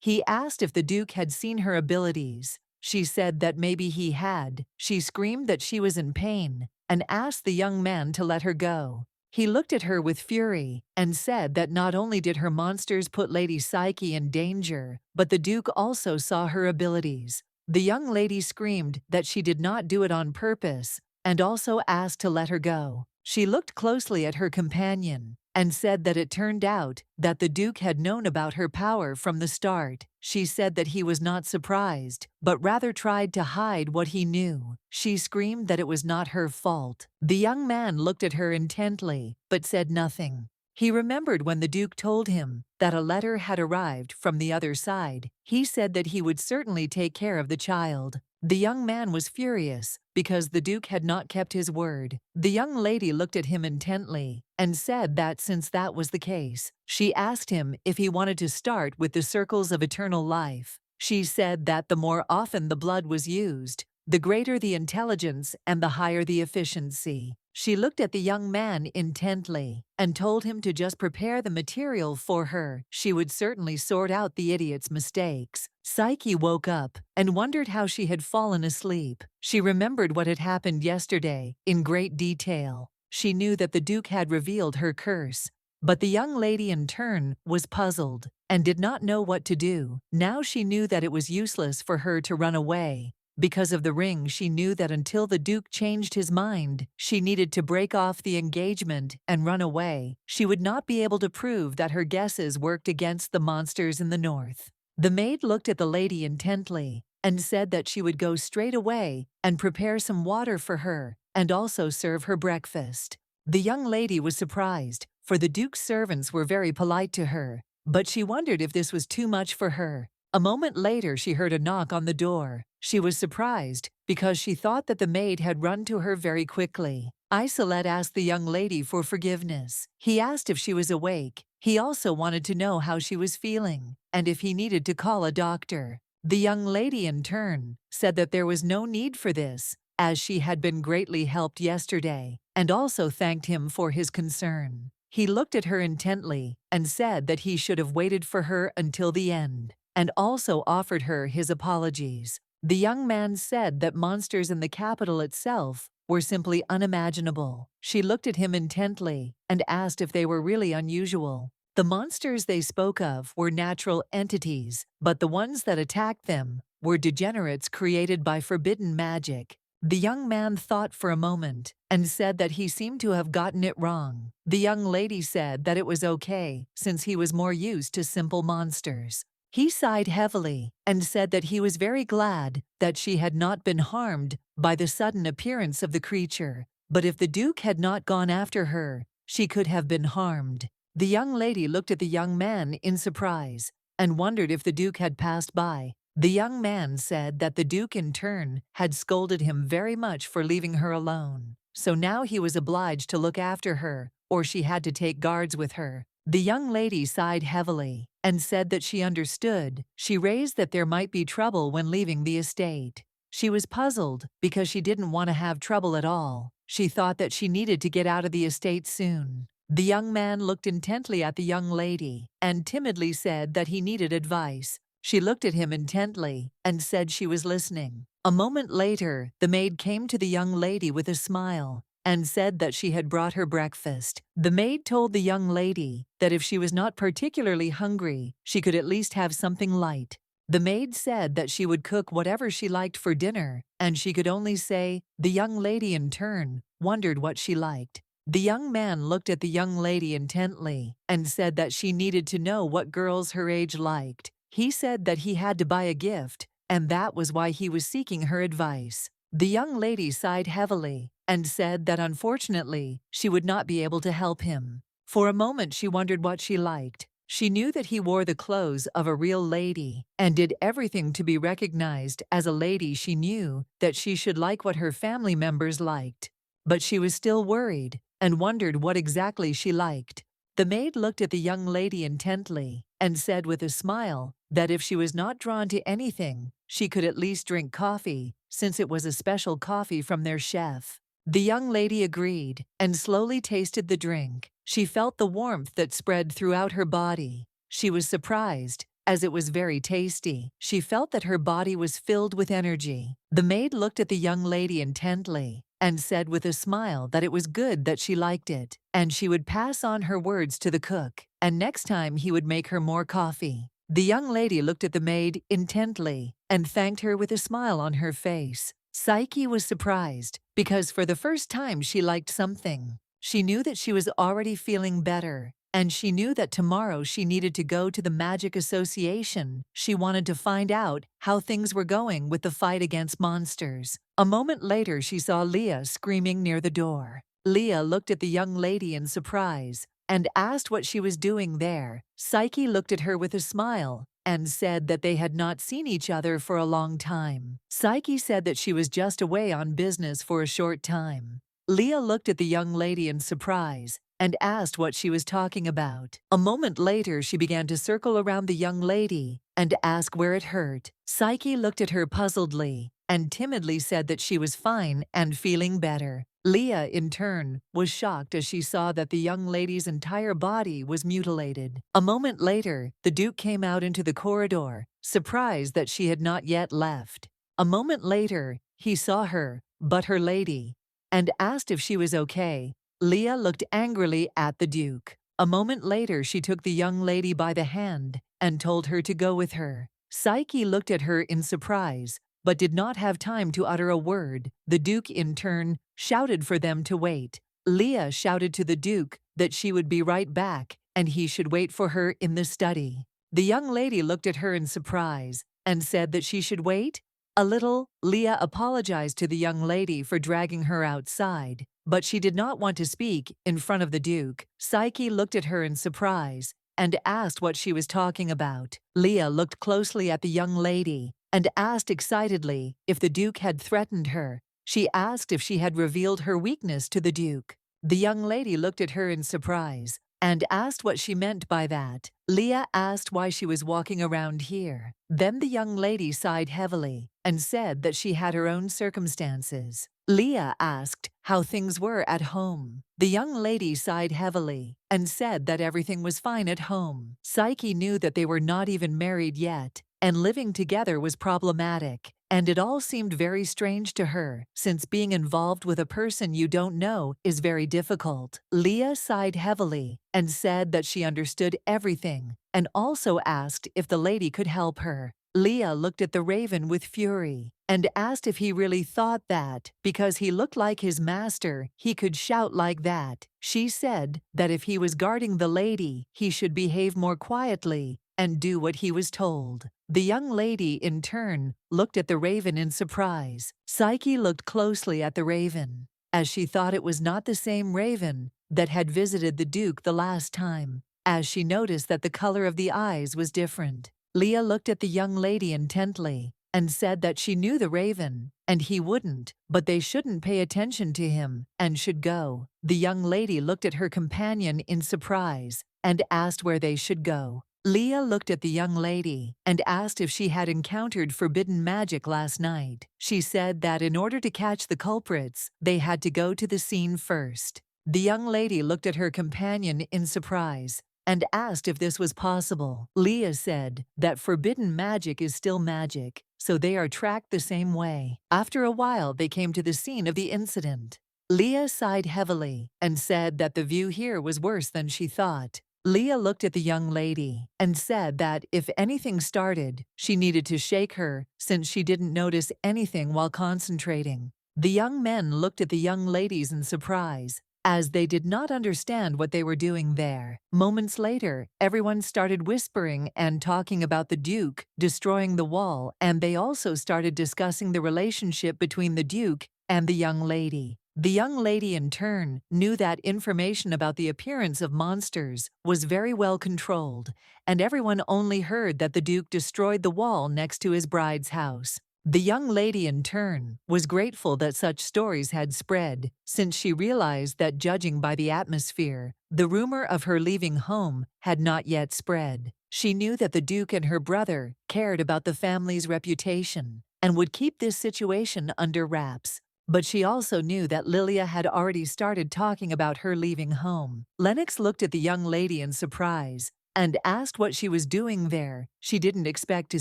He asked if the Duke had seen her abilities. She said that maybe he had. She screamed that she was in pain and asked the young man to let her go. He looked at her with fury and said that not only did her monsters put Lady Psyche in danger, but the Duke also saw her abilities. The young lady screamed that she did not do it on purpose and also asked to let her go. She looked closely at her companion and said that it turned out that the Duke had known about her power from the start. She said that he was not surprised, but rather tried to hide what he knew. She screamed that it was not her fault. The young man looked at her intently, but said nothing. He remembered when the Duke told him that a letter had arrived from the other side. He said that he would certainly take care of the child. The young man was furious because the Duke had not kept his word. The young lady looked at him intently and said that since that was the case, she asked him if he wanted to start with the circles of eternal life. She said that the more often the blood was used, the greater the intelligence and the higher the efficiency. She looked at the young man intently and told him to just prepare the material for her. She would certainly sort out the idiot's mistakes. Psyche woke up and wondered how she had fallen asleep. She remembered what had happened yesterday in great detail. She knew that the Duke had revealed her curse, but the young lady in turn was puzzled and did not know what to do. Now she knew that it was useless for her to run away. Because of the ring, she knew that until the Duke changed his mind, she needed to break off the engagement and run away. She would not be able to prove that her guesses worked against the monsters in the north. The maid looked at the lady intently and said that she would go straight away and prepare some water for her and also serve her breakfast. The young lady was surprised, for the Duke's servants were very polite to her, but she wondered if this was too much for her. A moment later, she heard a knock on the door. She was surprised because she thought that the maid had run to her very quickly. Isolette asked the young lady for forgiveness. He asked if she was awake. He also wanted to know how she was feeling and if he needed to call a doctor. The young lady, in turn, said that there was no need for this, as she had been greatly helped yesterday, and also thanked him for his concern. He looked at her intently and said that he should have waited for her until the end, and also offered her his apologies. The young man said that monsters in the capital itself were simply unimaginable. She looked at him intently and asked if they were really unusual. The monsters they spoke of were natural entities, but the ones that attacked them were degenerates created by forbidden magic. The young man thought for a moment and said that he seemed to have gotten it wrong. The young lady said that it was okay since he was more used to simple monsters. He sighed heavily and said that he was very glad that she had not been harmed by the sudden appearance of the creature, but if the Duke had not gone after her, she could have been harmed. The young lady looked at the young man in surprise and wondered if the Duke had passed by. The young man said that the Duke in turn had scolded him very much for leaving her alone, so now he was obliged to look after her, or she had to take guards with her. The young lady sighed heavily and said that she understood. She raised that there might be trouble when leaving the estate. She was puzzled because she didn't want to have trouble at all. She thought that she needed to get out of the estate soon. The young man looked intently at the young lady and timidly said that he needed advice. She looked at him intently and said she was listening. A moment later, the maid came to the young lady with a smile and said that she had brought her breakfast. The maid told the young lady that if she was not particularly hungry, she could at least have something light. The maid said that she would cook whatever she liked for dinner, and she could only say. The young lady in turn wondered what she liked. The young man looked at the young lady intently and said that she needed to know what girls her age liked. He said that he had to buy a gift, and that was why he was seeking her advice. The young lady sighed heavily and said that unfortunately she would not be able to help him. For a moment she wondered what she liked. She knew that he wore the clothes of a real lady and did everything to be recognized as a lady. She knew that she should like what her family members liked, but she was still worried and wondered what exactly she liked. The maid looked at the young lady intently and said with a smile that if she was not drawn to anything, she could at least drink coffee, since it was a special coffee from their chef. The young lady agreed and slowly tasted the drink. She felt the warmth that spread throughout her body. She was surprised, as it was very tasty. She felt that her body was filled with energy. The maid looked at the young lady intently and said with a smile that it was good that she liked it, and she would pass on her words to the cook, and next time he would make her more coffee. The young lady looked at the maid intently and thanked her with a smile on her face. Psyche was surprised because for the first time she liked something. She knew that she was already feeling better, and she knew that tomorrow she needed to go to the Magic Association. She wanted to find out how things were going with the fight against monsters. A moment later, she saw Leah screaming near the door. Leah looked at the young lady in surprise and asked what she was doing there. Psyche looked at her with a smile and said that they had not seen each other for a long time. Psyche said that she was just away on business for a short time. Leah looked at the young lady in surprise and asked what she was talking about. A moment later, she began to circle around the young lady and ask where it hurt. Psyche looked at her puzzledly and timidly said that she was fine and feeling better. Leah, in turn, was shocked as she saw that the young lady's entire body was mutilated. A moment later, the Duke came out into the corridor, surprised that she had not yet left. A moment later, he saw her, but her lady, and asked if she was okay. Leah looked angrily at the Duke. A moment later, she took the young lady by the hand and told her to go with her. Psyche looked at her in surprise, but did not have time to utter a word. The Duke, in turn, shouted for them to wait. Leah shouted to the Duke that she would be right back and he should wait for her in the study. The young lady looked at her in surprise and said that she should wait. A little, Leah apologized to the young lady for dragging her outside, but she did not want to speak in front of the Duke. Psyche looked at her in surprise and asked what she was talking about. Leah looked closely at the young lady and asked excitedly if the Duke had threatened her. She asked if she had revealed her weakness to the Duke. The young lady looked at her in surprise and asked what she meant by that. Leah asked why she was walking around here. Then the young lady sighed heavily and said that she had her own circumstances. Leah asked how things were at home. The young lady sighed heavily and said that everything was fine at home. Psyche knew that they were not even married yet, and living together was problematic, and it all seemed very strange to her, since being involved with a person you don't know is very difficult. Leah sighed heavily and said that she understood everything, and also asked if the lady could help her. Leah looked at the raven with fury and asked if he really thought that, because he looked like his master, he could shout like that. She said that if he was guarding the lady, he should behave more quietly and do what he was told. The young lady, in turn, looked at the raven in surprise. Psyche looked closely at the raven, as she thought it was not the same raven that had visited the Duke the last time, as she noticed that the color of the eyes was different. Leah looked at the young lady intently and said that she knew the raven, and he wouldn't, but they shouldn't pay attention to him and should go. The young lady looked at her companion in surprise and asked where they should go. Leah looked at the young lady and asked if she had encountered forbidden magic last night. She said that in order to catch the culprits, they had to go to the scene first. The young lady looked at her companion in surprise and asked if this was possible. Leah said that forbidden magic is still magic, so they are tracked the same way. After a while, they came to the scene of the incident. Leah sighed heavily and said that the view here was worse than she thought. Leah looked at the young lady and said that if anything started, she needed to shake her since she didn't notice anything while concentrating. The young men looked at the young ladies in surprise, as they did not understand what they were doing there. Moments later, everyone started whispering and talking about the Duke destroying the wall, and they also started discussing the relationship between the Duke and the young lady. The young lady, in turn, knew that information about the appearance of monsters was very well controlled, and everyone only heard that the Duke destroyed the wall next to his bride's house. The young lady, in turn, was grateful that such stories had spread, since she realized that, judging by the atmosphere, the rumor of her leaving home had not yet spread. She knew that the Duke and her brother cared about the family's reputation and would keep this situation under wraps. But she also knew that Lilia had already started talking about her leaving home. Lennox looked at the young lady in surprise and asked what she was doing there. She didn't expect to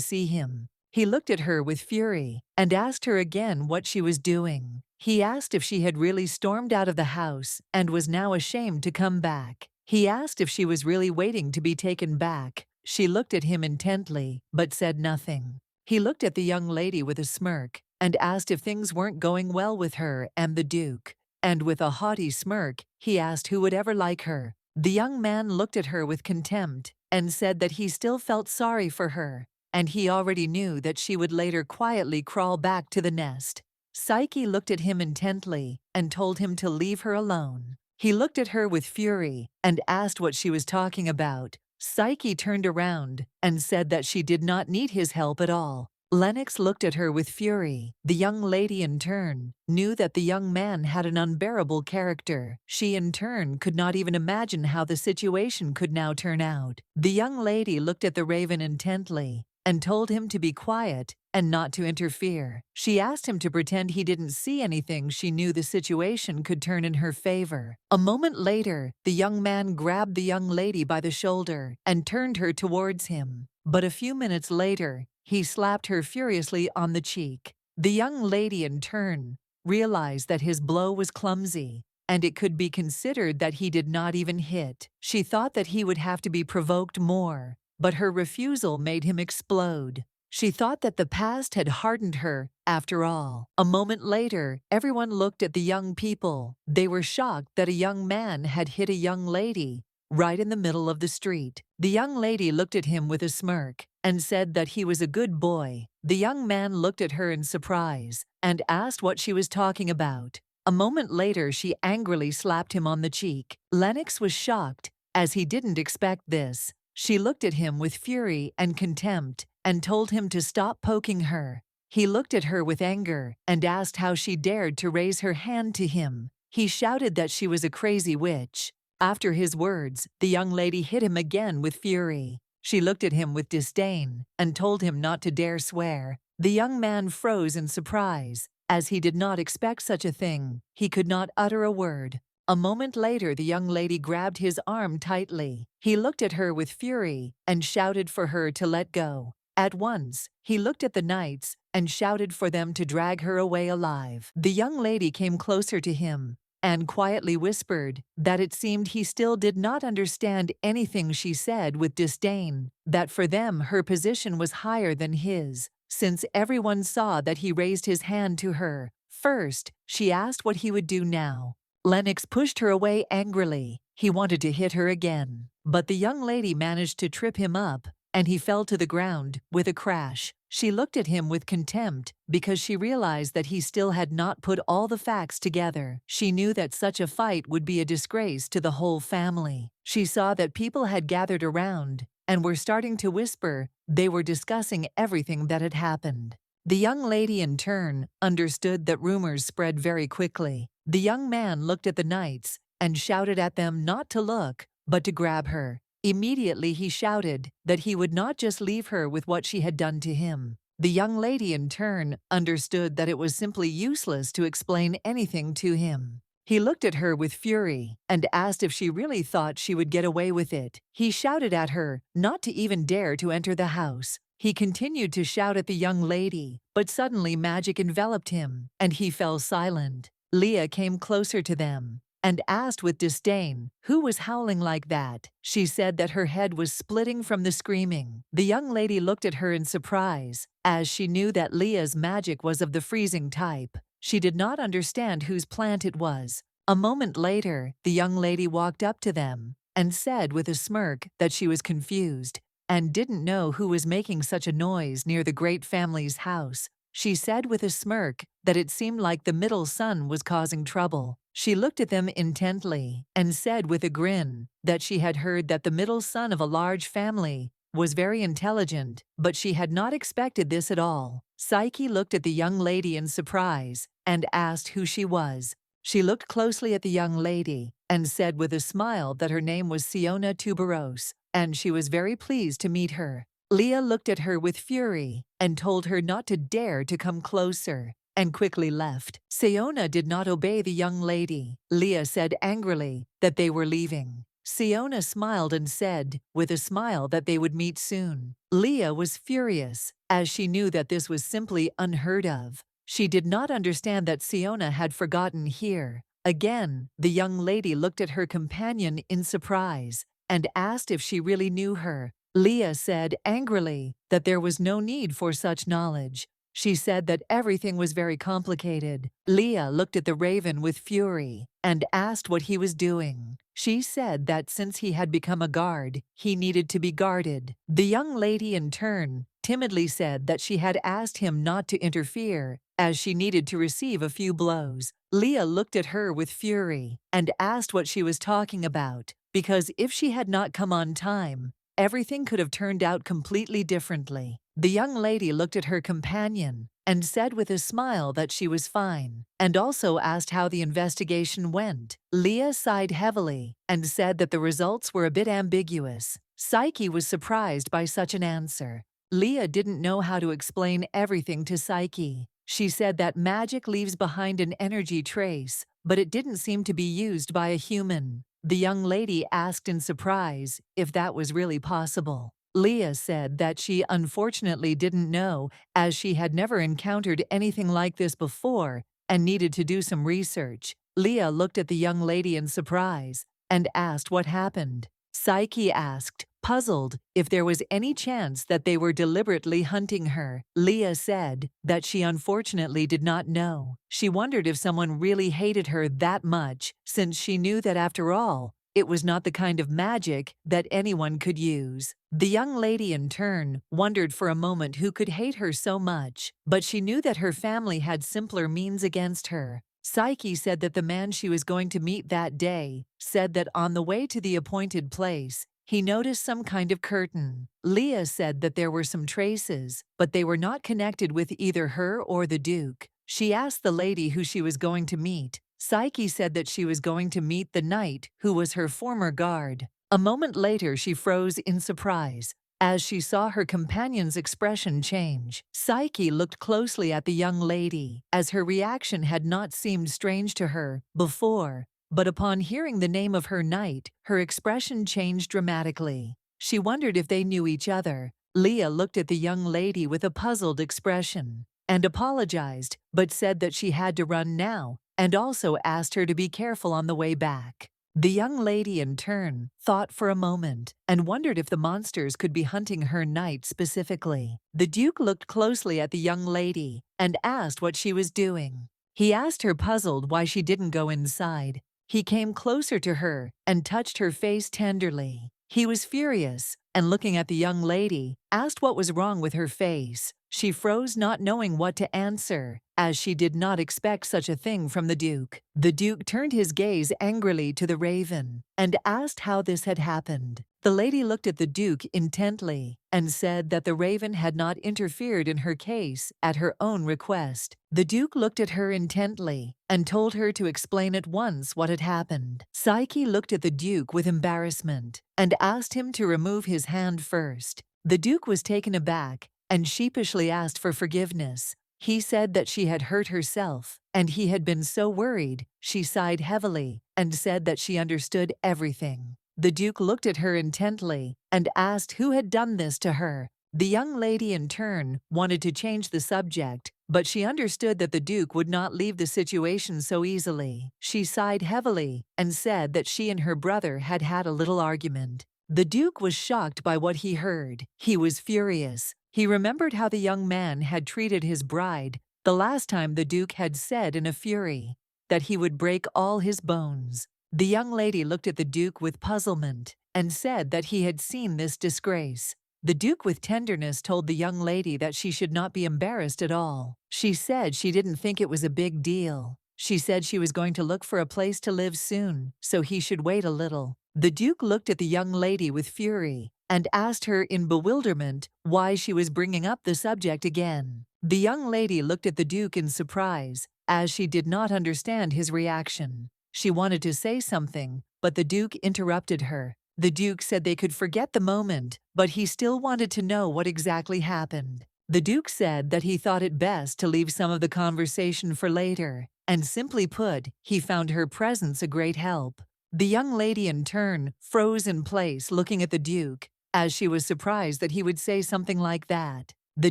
see him. He looked at her with fury and asked her again what she was doing. He asked if she had really stormed out of the house and was now ashamed to come back. He asked if she was really waiting to be taken back. She looked at him intently, but said nothing. He looked at the young lady with a smirk and asked if things weren't going well with her and the Duke. And with a haughty smirk, he asked who would ever like her. The young man looked at her with contempt and said that he still felt sorry for her, and he already knew that she would later quietly crawl back to the nest. Psyche looked at him intently and told him to leave her alone. He looked at her with fury and asked what she was talking about. Psyche turned around and said that she did not need his help at all. Lennox looked at her with fury. The young lady, in turn, knew that the young man had an unbearable character. She, in turn, could not even imagine how the situation could now turn out. The young lady looked at the raven intently and told him to be quiet and not to interfere. She asked him to pretend he didn't see anything. She knew the situation could turn in her favor. A moment later, the young man grabbed the young lady by the shoulder and turned her towards him. But a few minutes later, he slapped her furiously on the cheek. The young lady, in turn, realized that his blow was clumsy, and it could be considered that he did not even hit. She thought that he would have to be provoked more, but her refusal made him explode. She thought that the past had hardened her, after all. A moment later, everyone looked at the young people. They were shocked that a young man had hit a young lady right in the middle of the street. The young lady looked at him with a smirk and said that he was a good boy. The young man looked at her in surprise and asked what she was talking about. A moment later, she angrily slapped him on the cheek. Lennox was shocked, as he didn't expect this. She looked at him with fury and contempt and told him to stop poking her. He looked at her with anger and asked how she dared to raise her hand to him. He shouted that she was a crazy witch. After his words, the young lady hit him again with fury. She looked at him with disdain and told him not to dare swear. The young man froze in surprise, as he did not expect such a thing. He could not utter a word. A moment later, the young lady grabbed his arm tightly. He looked at her with fury and shouted for her to let go. At once, he looked at the knights and shouted for them to drag her away alive. The young lady came closer to him and quietly whispered that it seemed he still did not understand anything she said with disdain, that for them her position was higher than his, since everyone saw that he raised his hand to her. First, she asked what he would do now. Lennox pushed her away angrily. He wanted to hit her again, but the young lady managed to trip him up, and he fell to the ground with a crash. She looked at him with contempt because she realized that he still had not put all the facts together. She knew that such a fight would be a disgrace to the whole family. She saw that people had gathered around and were starting to whisper. They were discussing everything that had happened. The young lady, in turn, understood that rumors spread very quickly. The young man looked at the knights and shouted at them not to look, but to grab her. Immediately he shouted that he would not just leave her with what she had done to him. The young lady, in turn, understood that it was simply useless to explain anything to him. He looked at her with fury and asked if she really thought she would get away with it. He shouted at her not to even dare to enter the house. He continued to shout at the young lady, but suddenly magic enveloped him, and he fell silent. Leah came closer to them and asked with disdain who was howling like that. She said that her head was splitting from the screaming. The young lady looked at her in surprise, as she knew that Leah's magic was of the freezing type. She did not understand whose plant it was. A moment later, the young lady walked up to them and said with a smirk that she was confused and didn't know who was making such a noise near the great family's house. She said with a smirk that it seemed like the middle son was causing trouble. She looked at them intently and said with a grin that she had heard that the middle son of a large family was very intelligent, but she had not expected this at all. Psyche looked at the young lady in surprise and asked who she was. She looked closely at the young lady and said with a smile that her name was Siona Tuberos, and she was very pleased to meet her. Leah looked at her with fury and told her not to dare to come closer, and quickly left. Siona did not obey the young lady. Leah said angrily that they were leaving. Siona smiled and said with a smile that they would meet soon. Leah was furious, as she knew that this was simply unheard of. She did not understand that Siona had forgotten here. Again, the young lady looked at her companion in surprise and asked if she really knew her. Leah said angrily that there was no need for such knowledge. She said that everything was very complicated. Leah looked at the raven with fury and asked what he was doing. She said that since he had become a guard, he needed to be guarded. The young lady, in turn, timidly said that she had asked him not to interfere, as she needed to receive a few blows. Leah looked at her with fury and asked what she was talking about, because if she had not come on time, everything could have turned out completely differently. The young lady looked at her companion and said with a smile that she was fine, and also asked how the investigation went. Leah sighed heavily and said that the results were a bit ambiguous. Psyche was surprised by such an answer. Leah didn't know how to explain everything to Psyche. She said that magic leaves behind an energy trace, but it didn't seem to be used by a human. The young lady asked in surprise if that was really possible. Leah said that she unfortunately didn't know, as she had never encountered anything like this before and needed to do some research. Leah looked at the young lady in surprise and asked what happened. Psyche asked, puzzled, if there was any chance that they were deliberately hunting her. Leah said that she unfortunately did not know. She wondered if someone really hated her that much, since she knew that after all, it was not the kind of magic that anyone could use. The young lady, in turn, wondered for a moment who could hate her so much, but she knew that her family had simpler means against her. Psyche said that the man she was going to meet that day said that on the way to the appointed place, he noticed some kind of curtain. Leah said that there were some traces, but they were not connected with either her or the Duke. She asked the lady who she was going to meet. Psyche said that she was going to meet the knight, who was her former guard. A moment later, she froze in surprise as she saw her companion's expression change. Psyche looked closely at the young lady, as her reaction had not seemed strange to her before. But upon hearing the name of her knight, her expression changed dramatically. She wondered if they knew each other. Leah looked at the young lady with a puzzled expression and apologized, but said that she had to run now, and also asked her to be careful on the way back. The young lady, in turn, thought for a moment and wondered if the monsters could be hunting her knight specifically. The Duke looked closely at the young lady and asked what she was doing. He asked her, puzzled, why she didn't go inside. He came closer to her and touched her face tenderly. He was furious and, looking at the young lady, asked what was wrong with her face. She froze, not knowing what to answer, as she did not expect such a thing from the Duke. The Duke turned his gaze angrily to the raven and asked how this had happened. The lady looked at the Duke intently and said that the raven had not interfered in her case at her own request. The Duke looked at her intently and told her to explain at once what had happened. Psyche looked at the Duke with embarrassment and asked him to remove his hand first. The Duke was taken aback and sheepishly asked for forgiveness. He said that she had hurt herself, and he had been so worried. She sighed heavily and said that she understood everything. The Duke looked at her intently and asked who had done this to her. The young lady, in turn, wanted to change the subject, but she understood that the Duke would not leave the situation so easily. She sighed heavily and said that she and her brother had had a little argument. The Duke was shocked by what he heard. He was furious. He remembered how the young man had treated his bride the last time. The Duke had said in a fury that he would break all his bones. The young lady looked at the Duke with puzzlement and said that he had seen this disgrace. The Duke, with tenderness, told the young lady that she should not be embarrassed at all. She said she didn't think it was a big deal. She said she was going to look for a place to live soon, so he should wait a little. The Duke looked at the young lady with fury and asked her in bewilderment why she was bringing up the subject again. The young lady looked at the Duke in surprise, as she did not understand his reaction. She wanted to say something, but the Duke interrupted her. The Duke said they could forget the moment, but he still wanted to know what exactly happened. The Duke said that he thought it best to leave some of the conversation for later, and simply put, he found her presence a great help. The young lady, in turn, froze in place, looking at the Duke, as she was surprised that he would say something like that. The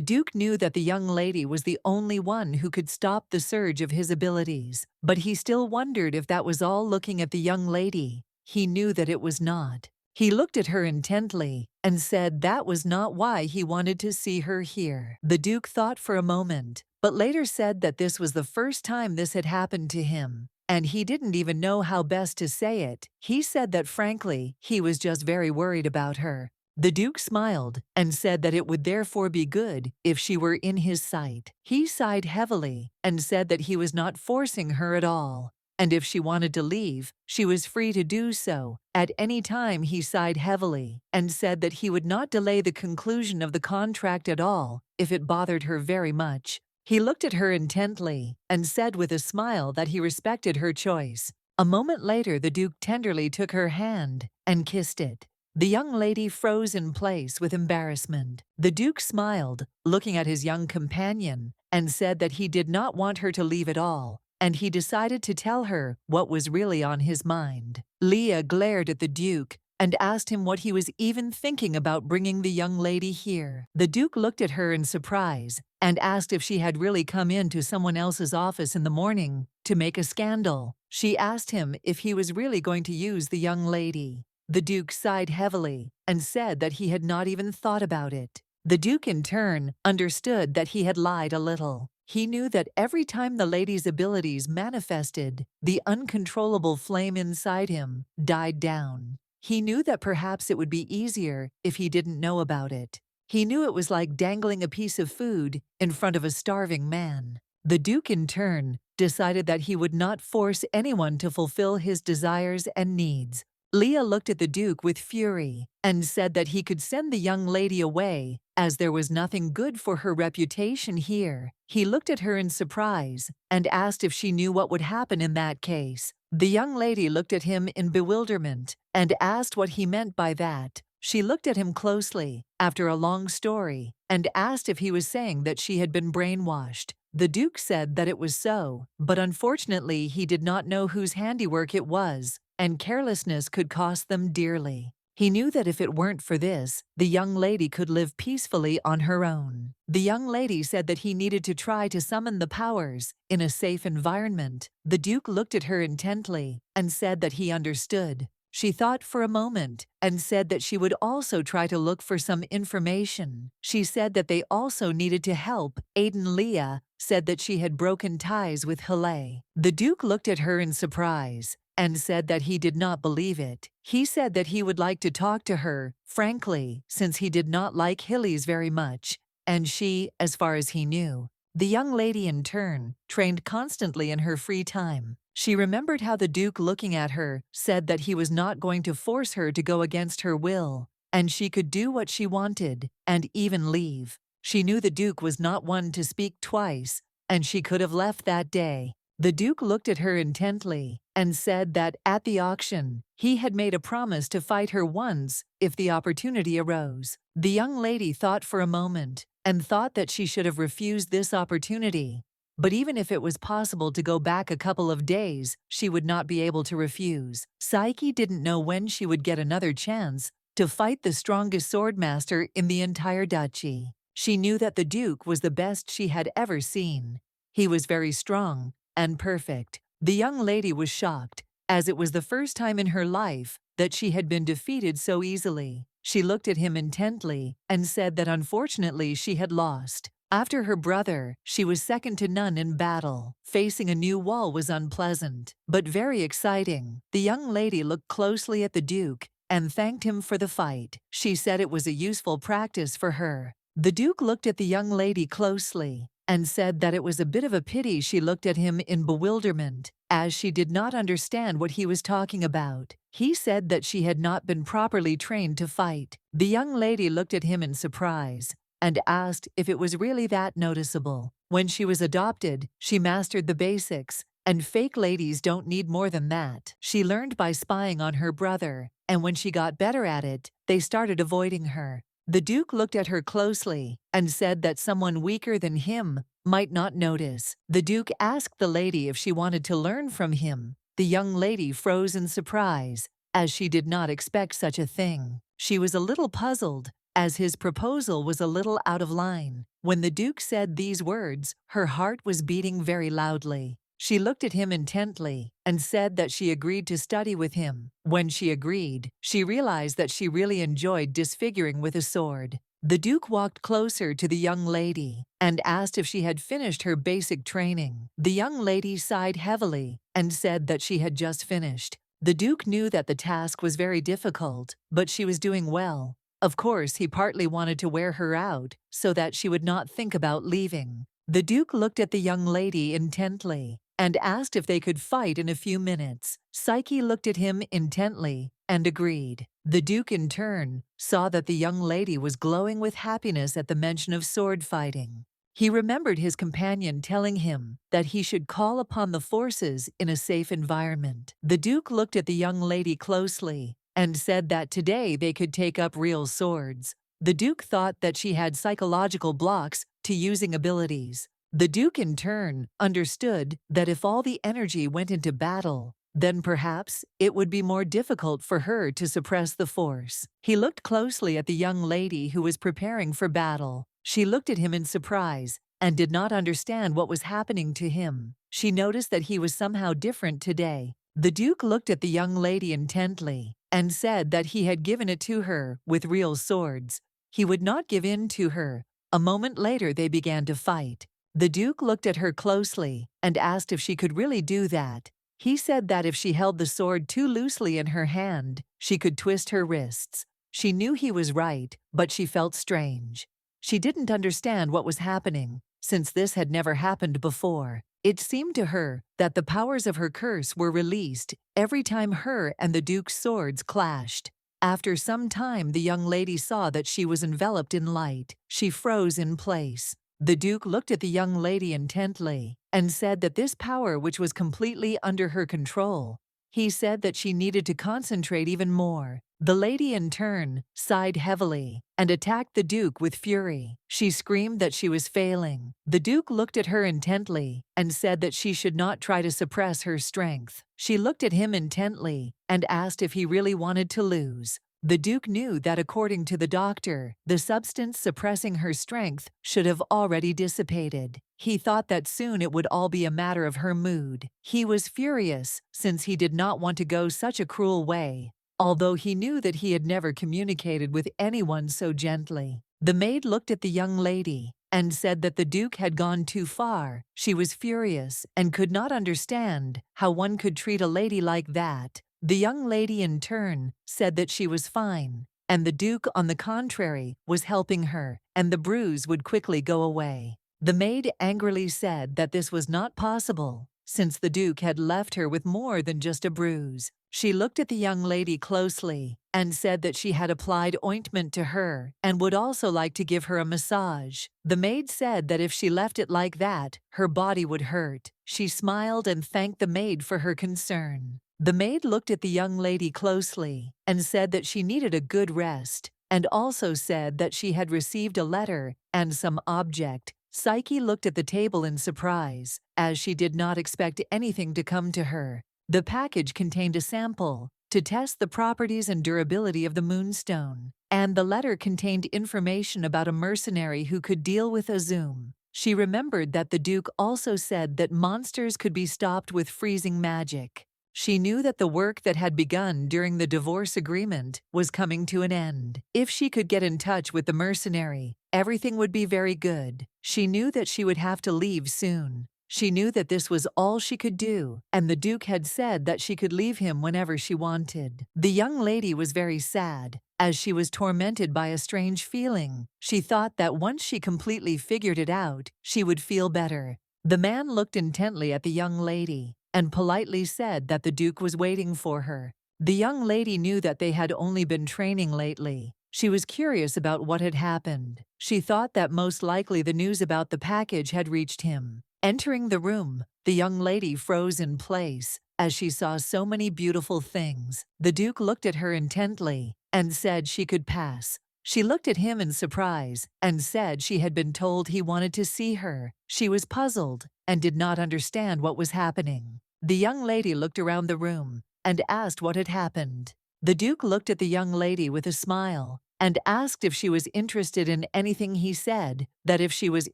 Duke knew that the young lady was the only one who could stop the surge of his abilities, but he still wondered if that was all. Looking at the young lady, he knew that it was not. He looked at her intently and said that was not why he wanted to see her here. The Duke thought for a moment, but later said that this was the first time this had happened to him, and he didn't even know how best to say it. He said that frankly, he was just very worried about her. The Duke smiled and said that it would therefore be good if she were in his sight. He sighed heavily and said that he was not forcing her at all, and if she wanted to leave, she was free to do so at any time. He sighed heavily and said that he would not delay the conclusion of the contract at all if it bothered her very much. He looked at her intently and said with a smile that he respected her choice. A moment later, the Duke tenderly took her hand and kissed it. The young lady froze in place with embarrassment. The Duke smiled, looking at his young companion, and said that he did not want her to leave at all, and he decided to tell her what was really on his mind. Leah glared at the Duke and asked him what he was even thinking about bringing the young lady here. The Duke looked at her in surprise and asked if she had really come into someone else's office in the morning to make a scandal. She asked him if he was really going to use the young lady. The Duke sighed heavily and said that he had not even thought about it. The Duke, in turn, understood that he had lied a little. He knew that every time the lady's abilities manifested, the uncontrollable flame inside him died down. He knew that perhaps it would be easier if he didn't know about it. He knew it was like dangling a piece of food in front of a starving man. The Duke, in turn, decided that he would not force anyone to fulfill his desires and needs. Leah looked at the Duke with fury and said that he could send the young lady away, as there was nothing good for her reputation here. He looked at her in surprise and asked if she knew what would happen in that case. The young lady looked at him in bewilderment and asked what he meant by that. She looked at him closely, after a long story, and asked if he was saying that she had been brainwashed. The Duke said that it was so, but unfortunately he did not know whose handiwork it was, and carelessness could cost them dearly. He knew that if it weren't for this, the young lady could live peacefully on her own. The young lady said that he needed to try to summon the powers in a safe environment. The Duke looked at her intently and said that he understood. She thought for a moment and said that she would also try to look for some information. She said that they also needed to help. Leah said that she had broken ties with Hille. The Duke looked at her in surprise and said that he did not believe it. He said that he would like to talk to her, frankly, since he did not like Hille's very much, and she, as far as he knew. The young lady, in turn, trained constantly in her free time. She remembered how the Duke, looking at her, said that he was not going to force her to go against her will, and she could do what she wanted, and even leave. She knew the Duke was not one to speak twice, and she could have left that day. The Duke looked at her intently and said that at the auction, he had made a promise to fight her once if the opportunity arose. The young lady thought for a moment and thought that she should have refused this opportunity. But even if it was possible to go back a couple of days, she would not be able to refuse. Psyche didn't know when she would get another chance to fight the strongest swordmaster in the entire duchy. She knew that the Duke was the best she had ever seen. He was very strong and perfect. The young lady was shocked, as it was the first time in her life that she had been defeated so easily. She looked at him intently and said that unfortunately she had lost. After her brother, she was second to none in battle. Facing a new wall was unpleasant, but very exciting. The young lady looked closely at the Duke and thanked him for the fight. She said it was a useful practice for her. The Duke looked at the young lady closely and said that it was a bit of a pity she looked at him in bewilderment, as she did not understand what he was talking about. He said that she had not been properly trained to fight. The young lady looked at him in surprise and asked if it was really that noticeable. When she was adopted, she mastered the basics, and fake ladies don't need more than that. She learned by spying on her brother, and when she got better at it, they started avoiding her. The Duke looked at her closely and said that someone weaker than him might not notice. The Duke asked the lady if she wanted to learn from him. The young lady froze in surprise, as she did not expect such a thing. She was a little puzzled, as his proposal was a little out of line. When the Duke said these words, her heart was beating very loudly. She looked at him intently and said that she agreed to study with him. When she agreed, she realized that she really enjoyed disfiguring with a sword. The Duke walked closer to the young lady and asked if she had finished her basic training. The young lady sighed heavily and said that she had just finished. The Duke knew that the task was very difficult, but she was doing well. Of course, he partly wanted to wear her out so that she would not think about leaving. The Duke looked at the young lady intently and asked if they could fight in a few minutes. Psyche looked at him intently and agreed. The Duke, in turn, saw that the young lady was glowing with happiness at the mention of sword fighting. He remembered his companion telling him that he should call upon the forces in a safe environment. The Duke looked at the young lady closely and said that today they could take up real swords. The Duke thought that she had psychological blocks to using abilities. The Duke, in turn, understood that if all the energy went into battle, then perhaps it would be more difficult for her to suppress the force. He looked closely at the young lady who was preparing for battle. She looked at him in surprise and did not understand what was happening to him. She noticed that he was somehow different today. The Duke looked at the young lady intently and said that he had given it to her with real swords. He would not give in to her. A moment later they began to fight. The Duke looked at her closely and asked if she could really do that. He said that if she held the sword too loosely in her hand, she could twist her wrists. She knew he was right, but she felt strange. She didn't understand what was happening, since this had never happened before. It seemed to her that the powers of her curse were released every time her and the Duke's swords clashed. After some time, the young lady saw that she was enveloped in light. She froze in place. The Duke looked at the young lady intently and said that this power, which was completely under her control, he said that she needed to concentrate even more. The lady, in turn, sighed heavily and attacked the Duke with fury. She screamed that she was failing. The Duke looked at her intently and said that she should not try to suppress her strength. She looked at him intently and asked if he really wanted to lose. The Duke knew that according to the doctor, the substance suppressing her strength should have already dissipated. He thought that soon it would all be a matter of her mood. He was furious since he did not want to go such a cruel way, although he knew that he had never communicated with anyone so gently. The maid looked at the young lady and said that the Duke had gone too far. She was furious and could not understand how one could treat a lady like that. The young lady, in turn, said that she was fine, and the Duke, on the contrary, was helping her, and the bruise would quickly go away. The maid angrily said that this was not possible, since the Duke had left her with more than just a bruise. She looked at the young lady closely and said that she had applied ointment to her and would also like to give her a massage. The maid said that if she left it like that, her body would hurt. She smiled and thanked the maid for her concern. The maid looked at the young lady closely and said that she needed a good rest, and also said that she had received a letter and some object. Psyche looked at the table in surprise, as she did not expect anything to come to her. The package contained a sample to test the properties and durability of the moonstone, and the letter contained information about a mercenary who could deal with Azum. She remembered that the Duke also said that monsters could be stopped with freezing magic. She knew that the work that had begun during the divorce agreement was coming to an end. If she could get in touch with the mercenary, everything would be very good. She knew that she would have to leave soon. She knew that this was all she could do, and the Duke had said that she could leave him whenever she wanted. The young lady was very sad, as she was tormented by a strange feeling. She thought that once she completely figured it out, she would feel better. The man looked intently at the young lady and politely said that the Duke was waiting for her. The young lady knew that they had only been training lately. She was curious about what had happened. She thought that most likely the news about the package had reached him. Entering the room, the young lady froze in place as she saw so many beautiful things. The Duke looked at her intently and said she could pass. She looked at him in surprise and said she had been told he wanted to see her. She was puzzled and did not understand what was happening. The young lady looked around the room and asked what had happened. The Duke looked at the young lady with a smile and asked if she was interested in anything. He said that if she was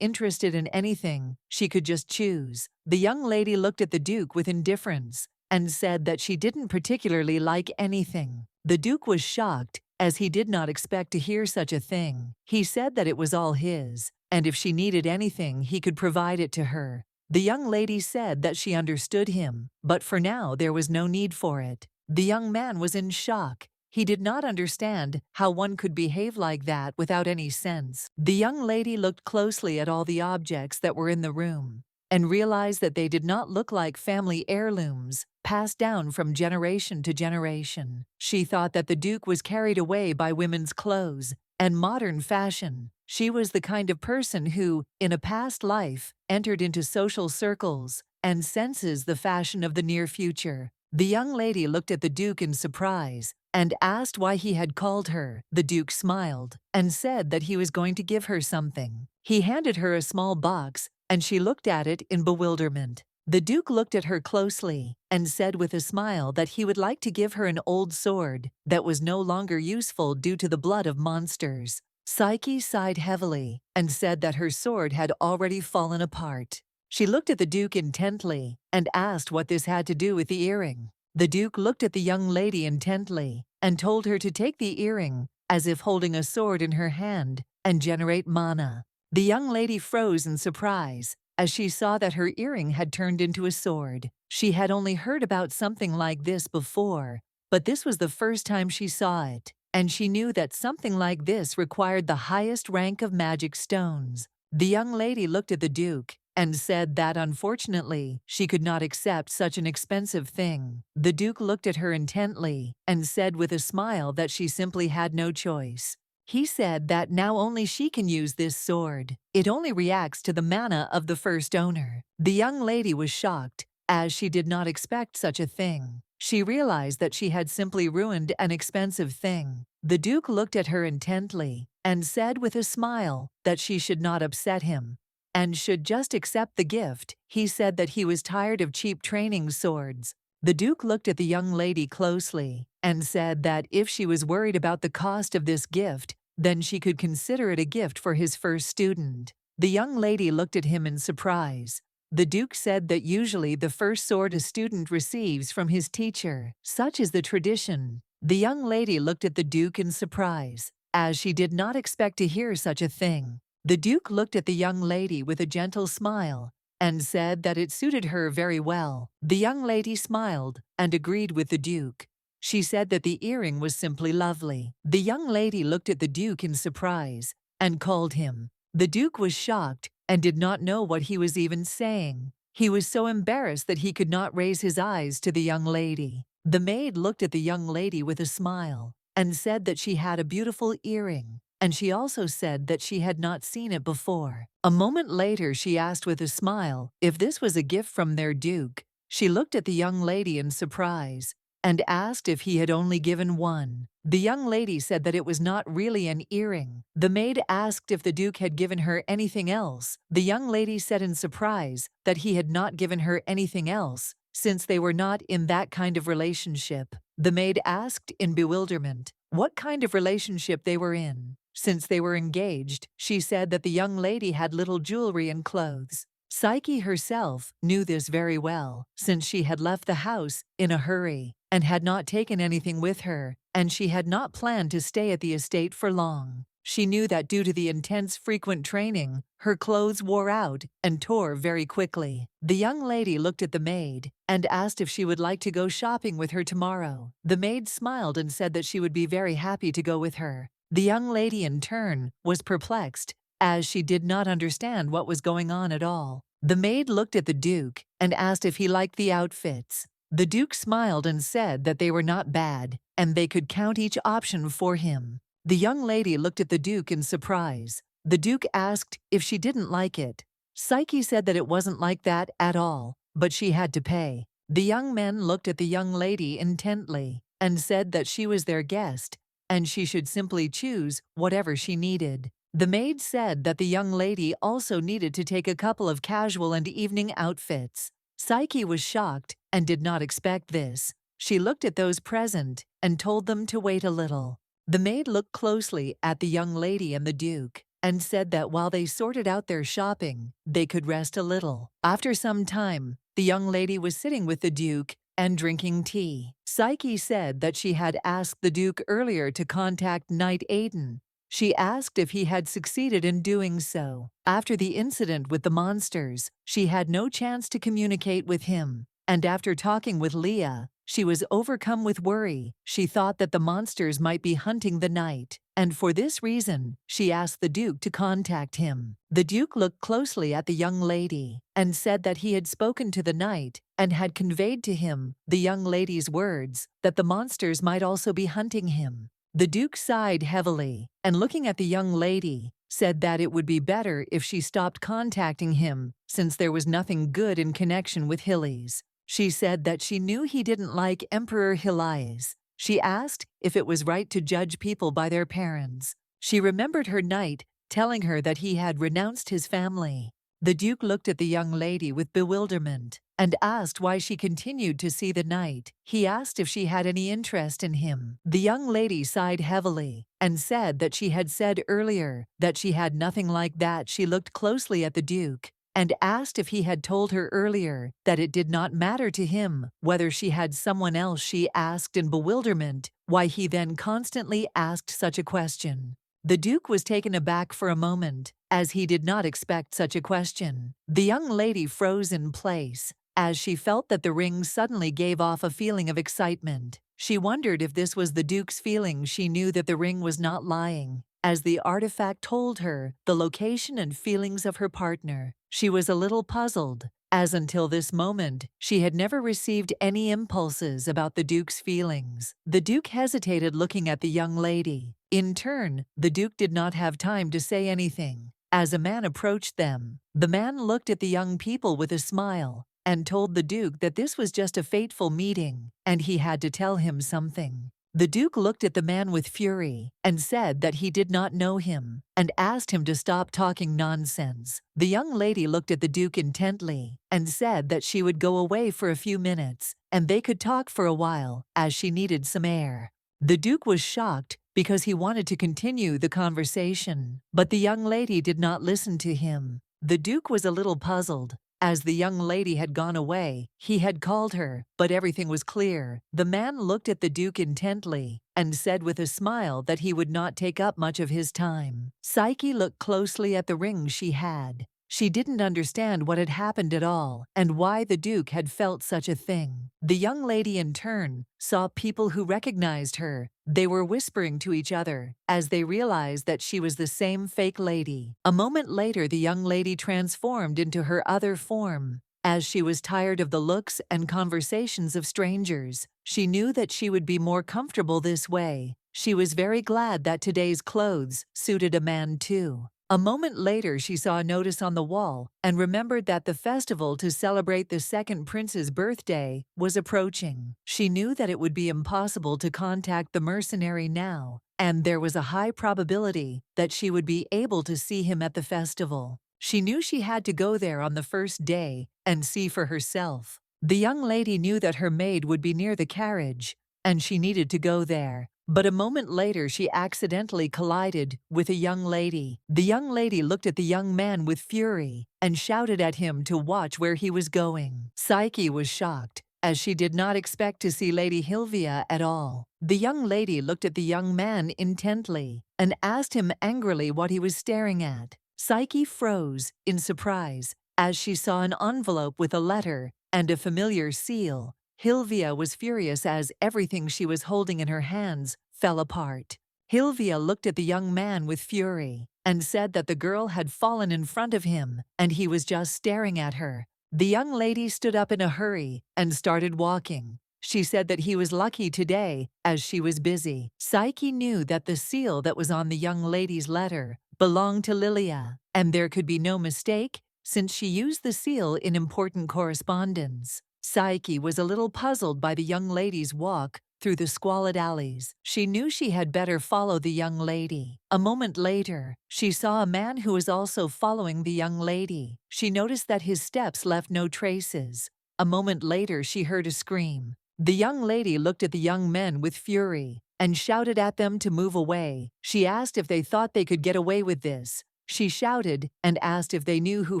interested in anything, she could just choose. The young lady looked at the Duke with indifference and said that she didn't particularly like anything. The Duke was shocked, as he did not expect to hear such a thing. He said that it was all his, and if she needed anything, he could provide it to her. The young lady said that she understood him, but for now there was no need for it. The young man was in shock. He did not understand how one could behave like that without any sense. The young lady looked closely at all the objects that were in the room and realized that they did not look like family heirlooms passed down from generation to generation. She thought that the Duke was carried away by women's clothes and modern fashion. She was the kind of person who, in a past life, entered into social circles and senses the fashion of the near future. The young lady looked at the Duke in surprise and asked why he had called her. The Duke smiled and said that he was going to give her something. He handed her a small box, and she looked at it in bewilderment. The Duke looked at her closely and said with a smile that he would like to give her an old sword that was no longer useful due to the blood of monsters. Psyche sighed heavily and said that her sword had already fallen apart. She looked at the Duke intently and asked what this had to do with the earring. The Duke looked at the young lady intently and told her to take the earring, as if holding a sword in her hand, and generate mana. The young lady froze in surprise as she saw that her earring had turned into a sword. She had only heard about something like this before, but this was the first time she saw it, and she knew that something like this required the highest rank of magic stones. The young lady looked at the Duke and said that unfortunately she could not accept such an expensive thing. The Duke looked at her intently and said with a smile that she simply had no choice. He said that now only she can use this sword. It only reacts to the mana of the first owner. The young lady was shocked, as she did not expect such a thing. She realized that she had simply ruined an expensive thing. The Duke looked at her intently and said with a smile that she should not upset him and should just accept the gift. He said that he was tired of cheap training swords. The Duke looked at the young lady closely and said that if she was worried about the cost of this gift, then she could consider it a gift for his first student. The young lady looked at him in surprise. The Duke said that usually the first sword a student receives from his teacher. Such is the tradition. The young lady looked at the Duke in surprise, as she did not expect to hear such a thing. The Duke looked at the young lady with a gentle smile and said that it suited her very well. The young lady smiled and agreed with the Duke. She said that the earring was simply lovely. The young lady looked at the Duke in surprise and called him. The Duke was shocked and did not know what he was even saying. He was so embarrassed that he could not raise his eyes to the young lady. The maid looked at the young lady with a smile and said that she had a beautiful earring, and she also said that she had not seen it before. A moment later, she asked with a smile if this was a gift from their Duke. She looked at the young lady in surprise and asked if he had only given one. The young lady said that it was not really an earring. The maid asked if the Duke had given her anything else. The young lady said in surprise that he had not given her anything else, since they were not in that kind of relationship. The maid asked in bewilderment what kind of relationship they were in. Since they were engaged, she said that the young lady had little jewelry and clothes. Psyche herself knew this very well, since she had left the house in a hurry and had not taken anything with her, and she had not planned to stay at the estate for long. She knew that due to the intense frequent training, her clothes wore out and tore very quickly. The young lady looked at the maid and asked if she would like to go shopping with her tomorrow. The maid smiled and said that she would be very happy to go with her. The young lady, in turn, was perplexed, as she did not understand what was going on at all. The maid looked at the Duke and asked if he liked the outfits. The Duke smiled and said that they were not bad, and they could count each option for him. The young lady looked at the Duke in surprise. The Duke asked if she didn't like it. Psyche said that it wasn't like that at all, but she had to pay. The young men looked at the young lady intently and said that she was their guest, and she should simply choose whatever she needed. The maid said that the young lady also needed to take a couple of casual and evening outfits. Psyche was shocked and did not expect this. She looked at those present and told them to wait a little. The maid looked closely at the young lady and the Duke and said that while they sorted out their shopping, they could rest a little. After some time, the young lady was sitting with the Duke and drinking tea. Psyche said that she had asked the Duke earlier to contact Knight Aiden. She asked if he had succeeded in doing so. After the incident with the monsters, she had no chance to communicate with him, and after talking with Leah, she was overcome with worry. She thought that the monsters might be hunting the knight, and for this reason, she asked the Duke to contact him. The Duke looked closely at the young lady and said that he had spoken to the knight and had conveyed to him the young lady's words that the monsters might also be hunting him. The Duke sighed heavily and, looking at the young lady, said that it would be better if she stopped contacting him since there was nothing good in connection with Hillies. She said that she knew he didn't like Emperor Helias. She asked if it was right to judge people by their parents. She remembered her knight telling her that he had renounced his family. The Duke looked at the young lady with bewilderment and asked why she continued to see the knight. He asked if she had any interest in him. The young lady sighed heavily and said that she had said earlier that she had nothing like that. She looked closely at the Duke and asked if he had told her earlier that it did not matter to him whether she had someone else. She asked in bewilderment why he then constantly asked such a question. The Duke was taken aback for a moment, as he did not expect such a question. The young lady froze in place, as she felt that the ring suddenly gave off a feeling of excitement. She wondered if this was the Duke's feeling. She knew that the ring was not lying. as the artifact told her the location and feelings of her partner. She was a little puzzled, as until this moment she had never received any impulses about the Duke's feelings. The Duke hesitated, looking at the young lady. In turn, the Duke did not have time to say anything. As a man approached them, the man looked at the young people with a smile and told the Duke that this was just a fateful meeting and he had to tell him something. The Duke looked at the man with fury and said that he did not know him and asked him to stop talking nonsense. The young lady looked at the Duke intently and said that she would go away for a few minutes and they could talk for a while as she needed some air. The Duke was shocked because he wanted to continue the conversation, but the young lady did not listen to him. The Duke was a little puzzled. As the young lady had gone away, he had called her, but everything was clear. The man looked at the Duke intently and said with a smile that he would not take up much of his time. Psyche looked closely at the ring she had. She didn't understand what had happened at all and why the Duke had felt such a thing. The young lady in turn saw people who recognized her. They were whispering to each other as they realized that she was the same fake lady. A moment later, the young lady transformed into her other form. As she was tired of the looks and conversations of strangers, she knew that she would be more comfortable this way. She was very glad that today's clothes suited a man too. A moment later, she saw a notice on the wall and remembered that the festival to celebrate the second prince's birthday was approaching. She knew that it would be impossible to contact the mercenary now, and there was a high probability that she would be able to see him at the festival. She knew she had to go there on the first day and see for herself. The young lady knew that her maid would be near the carriage, and she needed to go there. But a moment later, she accidentally collided with a young lady. The young lady looked at the young man with fury and shouted at him to watch where he was going. Psyche was shocked, as she did not expect to see Lady Hilvia at all. The young lady looked at the young man intently and asked him angrily what he was staring at. Psyche froze in surprise as she saw an envelope with a letter and a familiar seal. Hilvia was furious as everything she was holding in her hands fell apart. Hilvia looked at the young man with fury and said that the girl had fallen in front of him and he was just staring at her. The young lady stood up in a hurry and started walking. She said that he was lucky today as she was busy. Psyche knew that the seal that was on the young lady's letter belonged to Lilia, and there could be no mistake since she used the seal in important correspondence. Psyche was a little puzzled by the young lady's walk through the squalid alleys. She knew she had better follow the young lady. A moment later, she saw a man who was also following the young lady. She noticed that his steps left no traces. A moment later, she heard a scream. The young lady looked at the young men with fury and shouted at them to move away. She asked if they thought they could get away with this. She shouted and asked if they knew who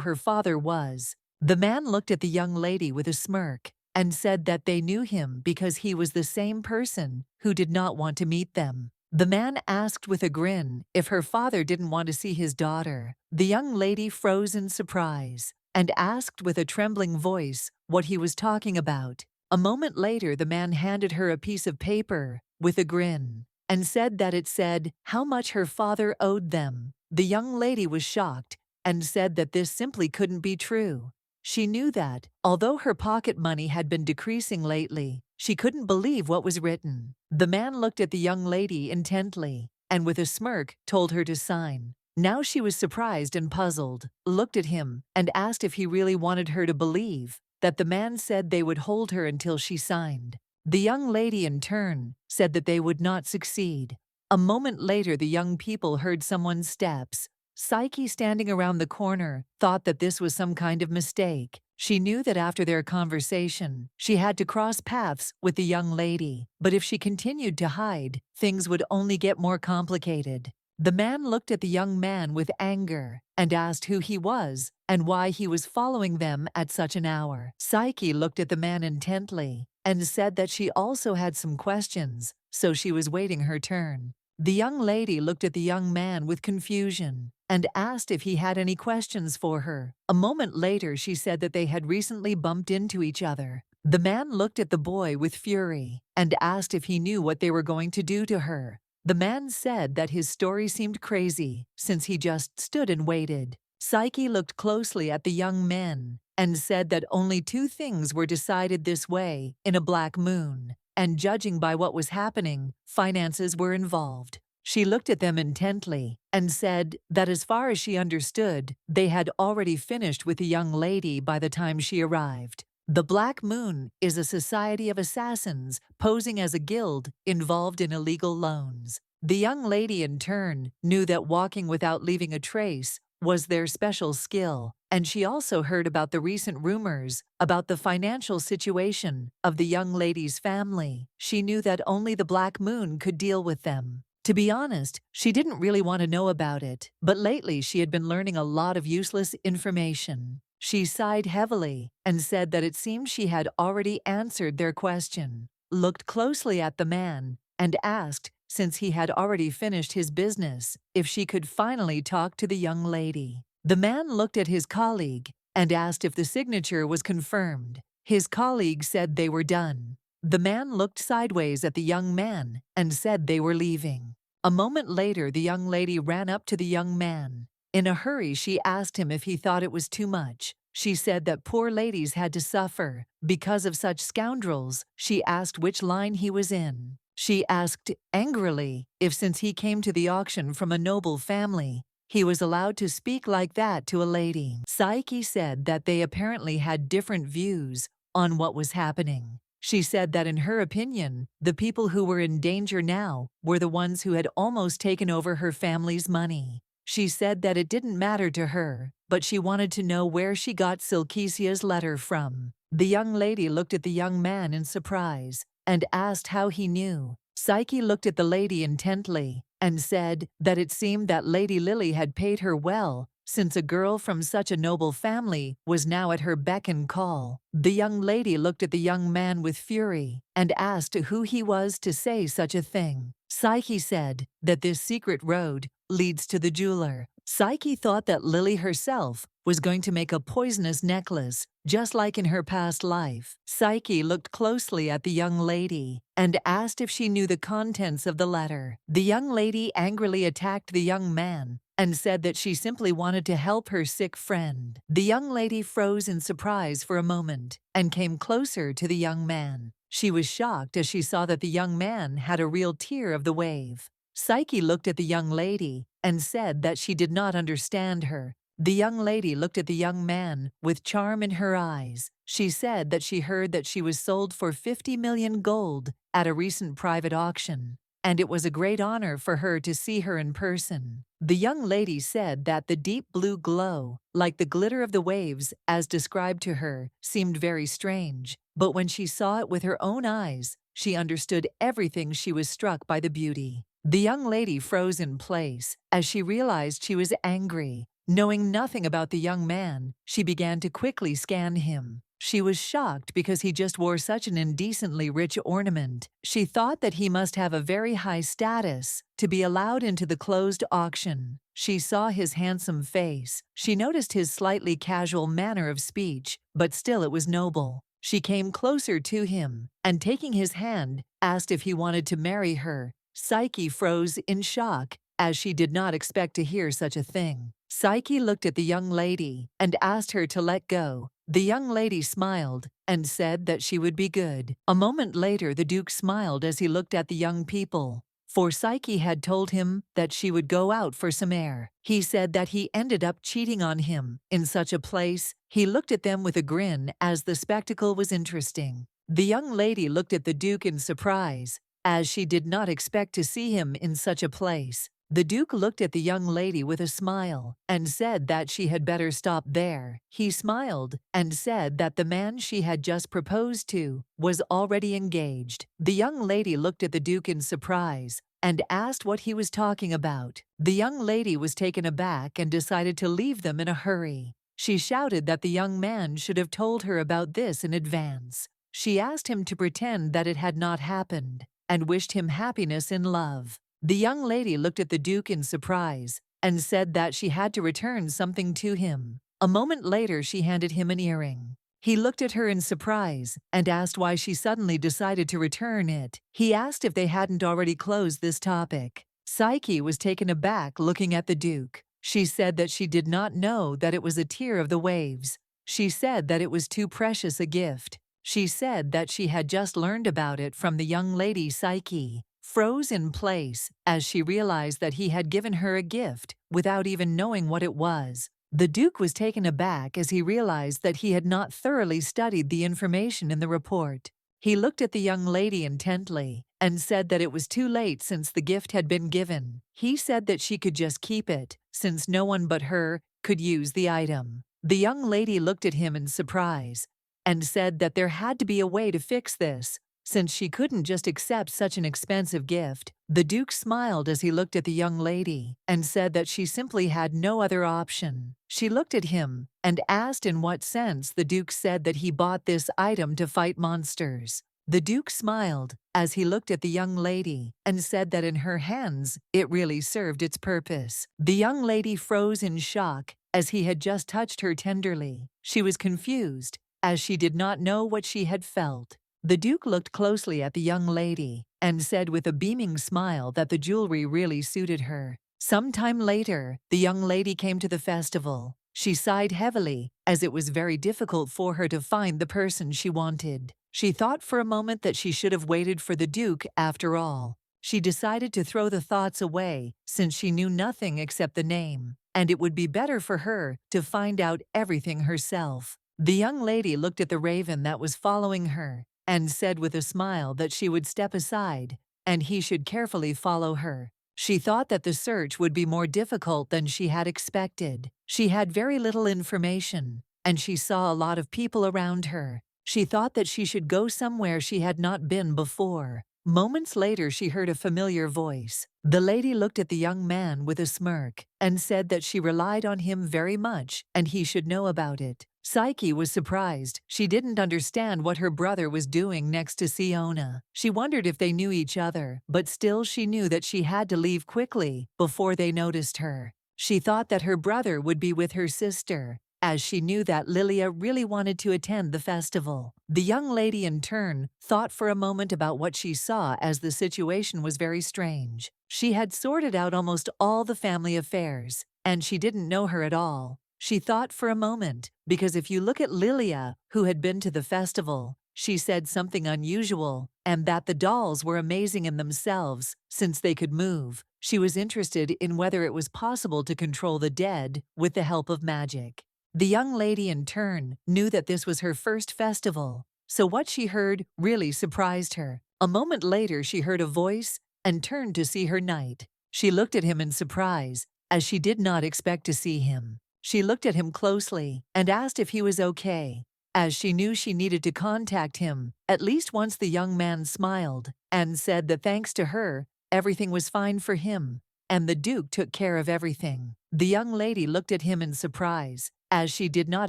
her father was. The man looked at the young lady with a smirk and said that they knew him because he was the same person who did not want to meet them. The man asked with a grin if her father didn't want to see his daughter. The young lady froze in surprise and asked with a trembling voice what he was talking about. A moment later, the man handed her a piece of paper with a grin and said that it said how much her father owed them. The young lady was shocked and said that this simply couldn't be true. She knew that, although her pocket money had been decreasing lately, she couldn't believe what was written. The man looked at the young lady intently and with a smirk told her to sign. Now she was surprised and puzzled, looked at him and asked if he really wanted her to believe that the man said they would hold her until she signed. The young lady in turn said that they would not succeed. A moment later, the young people heard someone's steps. Psyche, standing around the corner, thought that this was some kind of mistake. She knew that after their conversation, she had to cross paths with the young lady, but if she continued to hide, things would only get more complicated. The man looked at the young man with anger and asked who he was and why he was following them at such an hour. Psyche looked at the man intently and said that she also had some questions, so she was waiting her turn. The young lady looked at the young man with confusion and asked if he had any questions for her. A moment later, she said that they had recently bumped into each other. The man looked at the boy with fury and asked if he knew what they were going to do to her. The man said that his story seemed crazy since he just stood and waited. Psyche looked closely at the young men and said that only two things were decided this way in a black moon, and judging by what was happening, finances were involved. She looked at them intently and said that as far as she understood, they had already finished with the young lady by the time she arrived. The Black Moon is a society of assassins posing as a guild involved in illegal loans. The young lady, in turn, knew that walking without leaving a trace was their special skill, and she also heard about the recent rumors about the financial situation of the young lady's family. She knew that only the Black Moon could deal with them. To be honest, she didn't really want to know about it, but lately she had been learning a lot of useless information. She sighed heavily and said that it seemed she had already answered their question, looked closely at the man, and asked, since he had already finished his business, if she could finally talk to the young lady. The man looked at his colleague and asked if the signature was confirmed. His colleague said they were done. The man looked sideways at the young man and said they were leaving. A moment later, the young lady ran up to the young man. In a hurry, she asked him if he thought it was too much. She said that poor ladies had to suffer because of such scoundrels. She asked which line he was in. She asked angrily if, since he came to the auction from a noble family, he was allowed to speak like that to a lady. Psyche said that they apparently had different views on what was happening. She said that in her opinion, the people who were in danger now were the ones who had almost taken over her family's money. She said that it didn't matter to her, but she wanted to know where she got Silkesia's letter from. The young lady looked at the young man in surprise and asked how he knew. Psyche looked at the lady intently and said that it seemed that Lady Lily had paid her well, since a girl from such a noble family was now at her beck and call. The young lady looked at the young man with fury and asked who he was to say such a thing. Psyche said that this secret road leads to the jeweler. Psyche thought that Lily herself was going to make a poisonous necklace, just like in her past life. Psyche looked closely at the young lady and asked if she knew the contents of the letter. The young lady angrily attacked the young man and said that she simply wanted to help her sick friend. The young lady froze in surprise for a moment and came closer to the young man. She was shocked as she saw that the young man had a real tear of the wave. Psyche looked at the young lady and said that she did not understand her. The young lady looked at the young man with charm in her eyes. She said that she heard that she was sold for 50 million gold at a recent private auction, and it was a great honor for her to see her in person. The young lady said that the deep blue glow, like the glitter of the waves as described to her, seemed very strange, but when she saw it with her own eyes, she understood everything. She was struck by the beauty. The young lady froze in place as she realized she was angry. Knowing nothing about the young man, she began to quickly scan him. She was shocked because he just wore such an indecently rich ornament. She thought that he must have a very high status to be allowed into the closed auction. She saw his handsome face. She noticed his slightly casual manner of speech, but still it was noble. She came closer to him and, taking his hand, asked if he wanted to marry her. Psyche froze in shock, as she did not expect to hear such a thing. Psyche looked at the young lady and asked her to let go. The young lady smiled and said that she would be good. A moment later, the Duke smiled as he looked at the young people, for Psyche had told him that she would go out for some air. He said that he ended up cheating on him in such a place. He looked at them with a grin as the spectacle was interesting. The young lady looked at the Duke in surprise, as she did not expect to see him in such a place. The Duke looked at the young lady with a smile and said that she had better stop there. He smiled and said that the man she had just proposed to was already engaged. The young lady looked at the Duke in surprise and asked what he was talking about. The young lady was taken aback and decided to leave them in a hurry. She shouted that the young man should have told her about this in advance. She asked him to pretend that it had not happened and wished him happiness in love. The young lady looked at the Duke in surprise and said that she had to return something to him. A moment later, she handed him an earring. He looked at her in surprise and asked why she suddenly decided to return it. He asked if they hadn't already closed this topic. Psyche was taken aback looking at the Duke. She said that she did not know that it was a tear of the waves. She said that it was too precious a gift. She said that she had just learned about it from the young lady. Psyche froze in place as she realized that he had given her a gift without even knowing what it was. The Duke was taken aback as he realized that he had not thoroughly studied the information in the report. He looked at the young lady intently and said that it was too late since the gift had been given. He said that she could just keep it, since no one but her could use the item. The young lady looked at him in surprise and said that there had to be a way to fix this, since she couldn't just accept such an expensive gift. The Duke smiled as he looked at the young lady and said that she simply had no other option. She looked at him and asked in what sense the Duke said that he bought this item to fight monsters. The Duke smiled as he looked at the young lady and said that in her hands it really served its purpose. The young lady froze in shock as he had just touched her tenderly. She was confused as she did not know what she had felt. The Duke looked closely at the young lady and said with a beaming smile that the jewelry really suited her. Sometime later, the young lady came to the festival. She sighed heavily as it was very difficult for her to find the person she wanted. She thought for a moment that she should have waited for the Duke after all. She decided to throw the thoughts away since she knew nothing except the name, and it would be better for her to find out everything herself. The young lady looked at the raven that was following her and said with a smile that she would step aside and he should carefully follow her. She thought that the search would be more difficult than she had expected. She had very little information, and she saw a lot of people around her. She thought that she should go somewhere she had not been before. Moments later, she heard a familiar voice. The lady looked at the young man with a smirk and said that she relied on him very much and he should know about it. Psyche was surprised. She didn't understand what her brother was doing next to Siona. She wondered if they knew each other, but still she knew that she had to leave quickly before they noticed her. She thought that her brother would be with her sister, as she knew that Lilia really wanted to attend the festival. The young lady in turn thought for a moment about what she saw as the situation was very strange. She had sorted out almost all the family affairs, and she didn't know her at all. She thought for a moment, because if you look at Lilia, who had been to the festival, she said something unusual, and that the dolls were amazing in themselves, since they could move. She was interested in whether it was possible to control the dead with the help of magic. The young lady in turn knew that this was her first festival, so what she heard really surprised her. A moment later she heard a voice and turned to see her knight. She looked at him in surprise, as she did not expect to see him. She looked at him closely and asked if he was okay, as she knew she needed to contact him. At least once the young man smiled and said that thanks to her, everything was fine for him, and the Duke took care of everything. The young lady looked at him in surprise, as she did not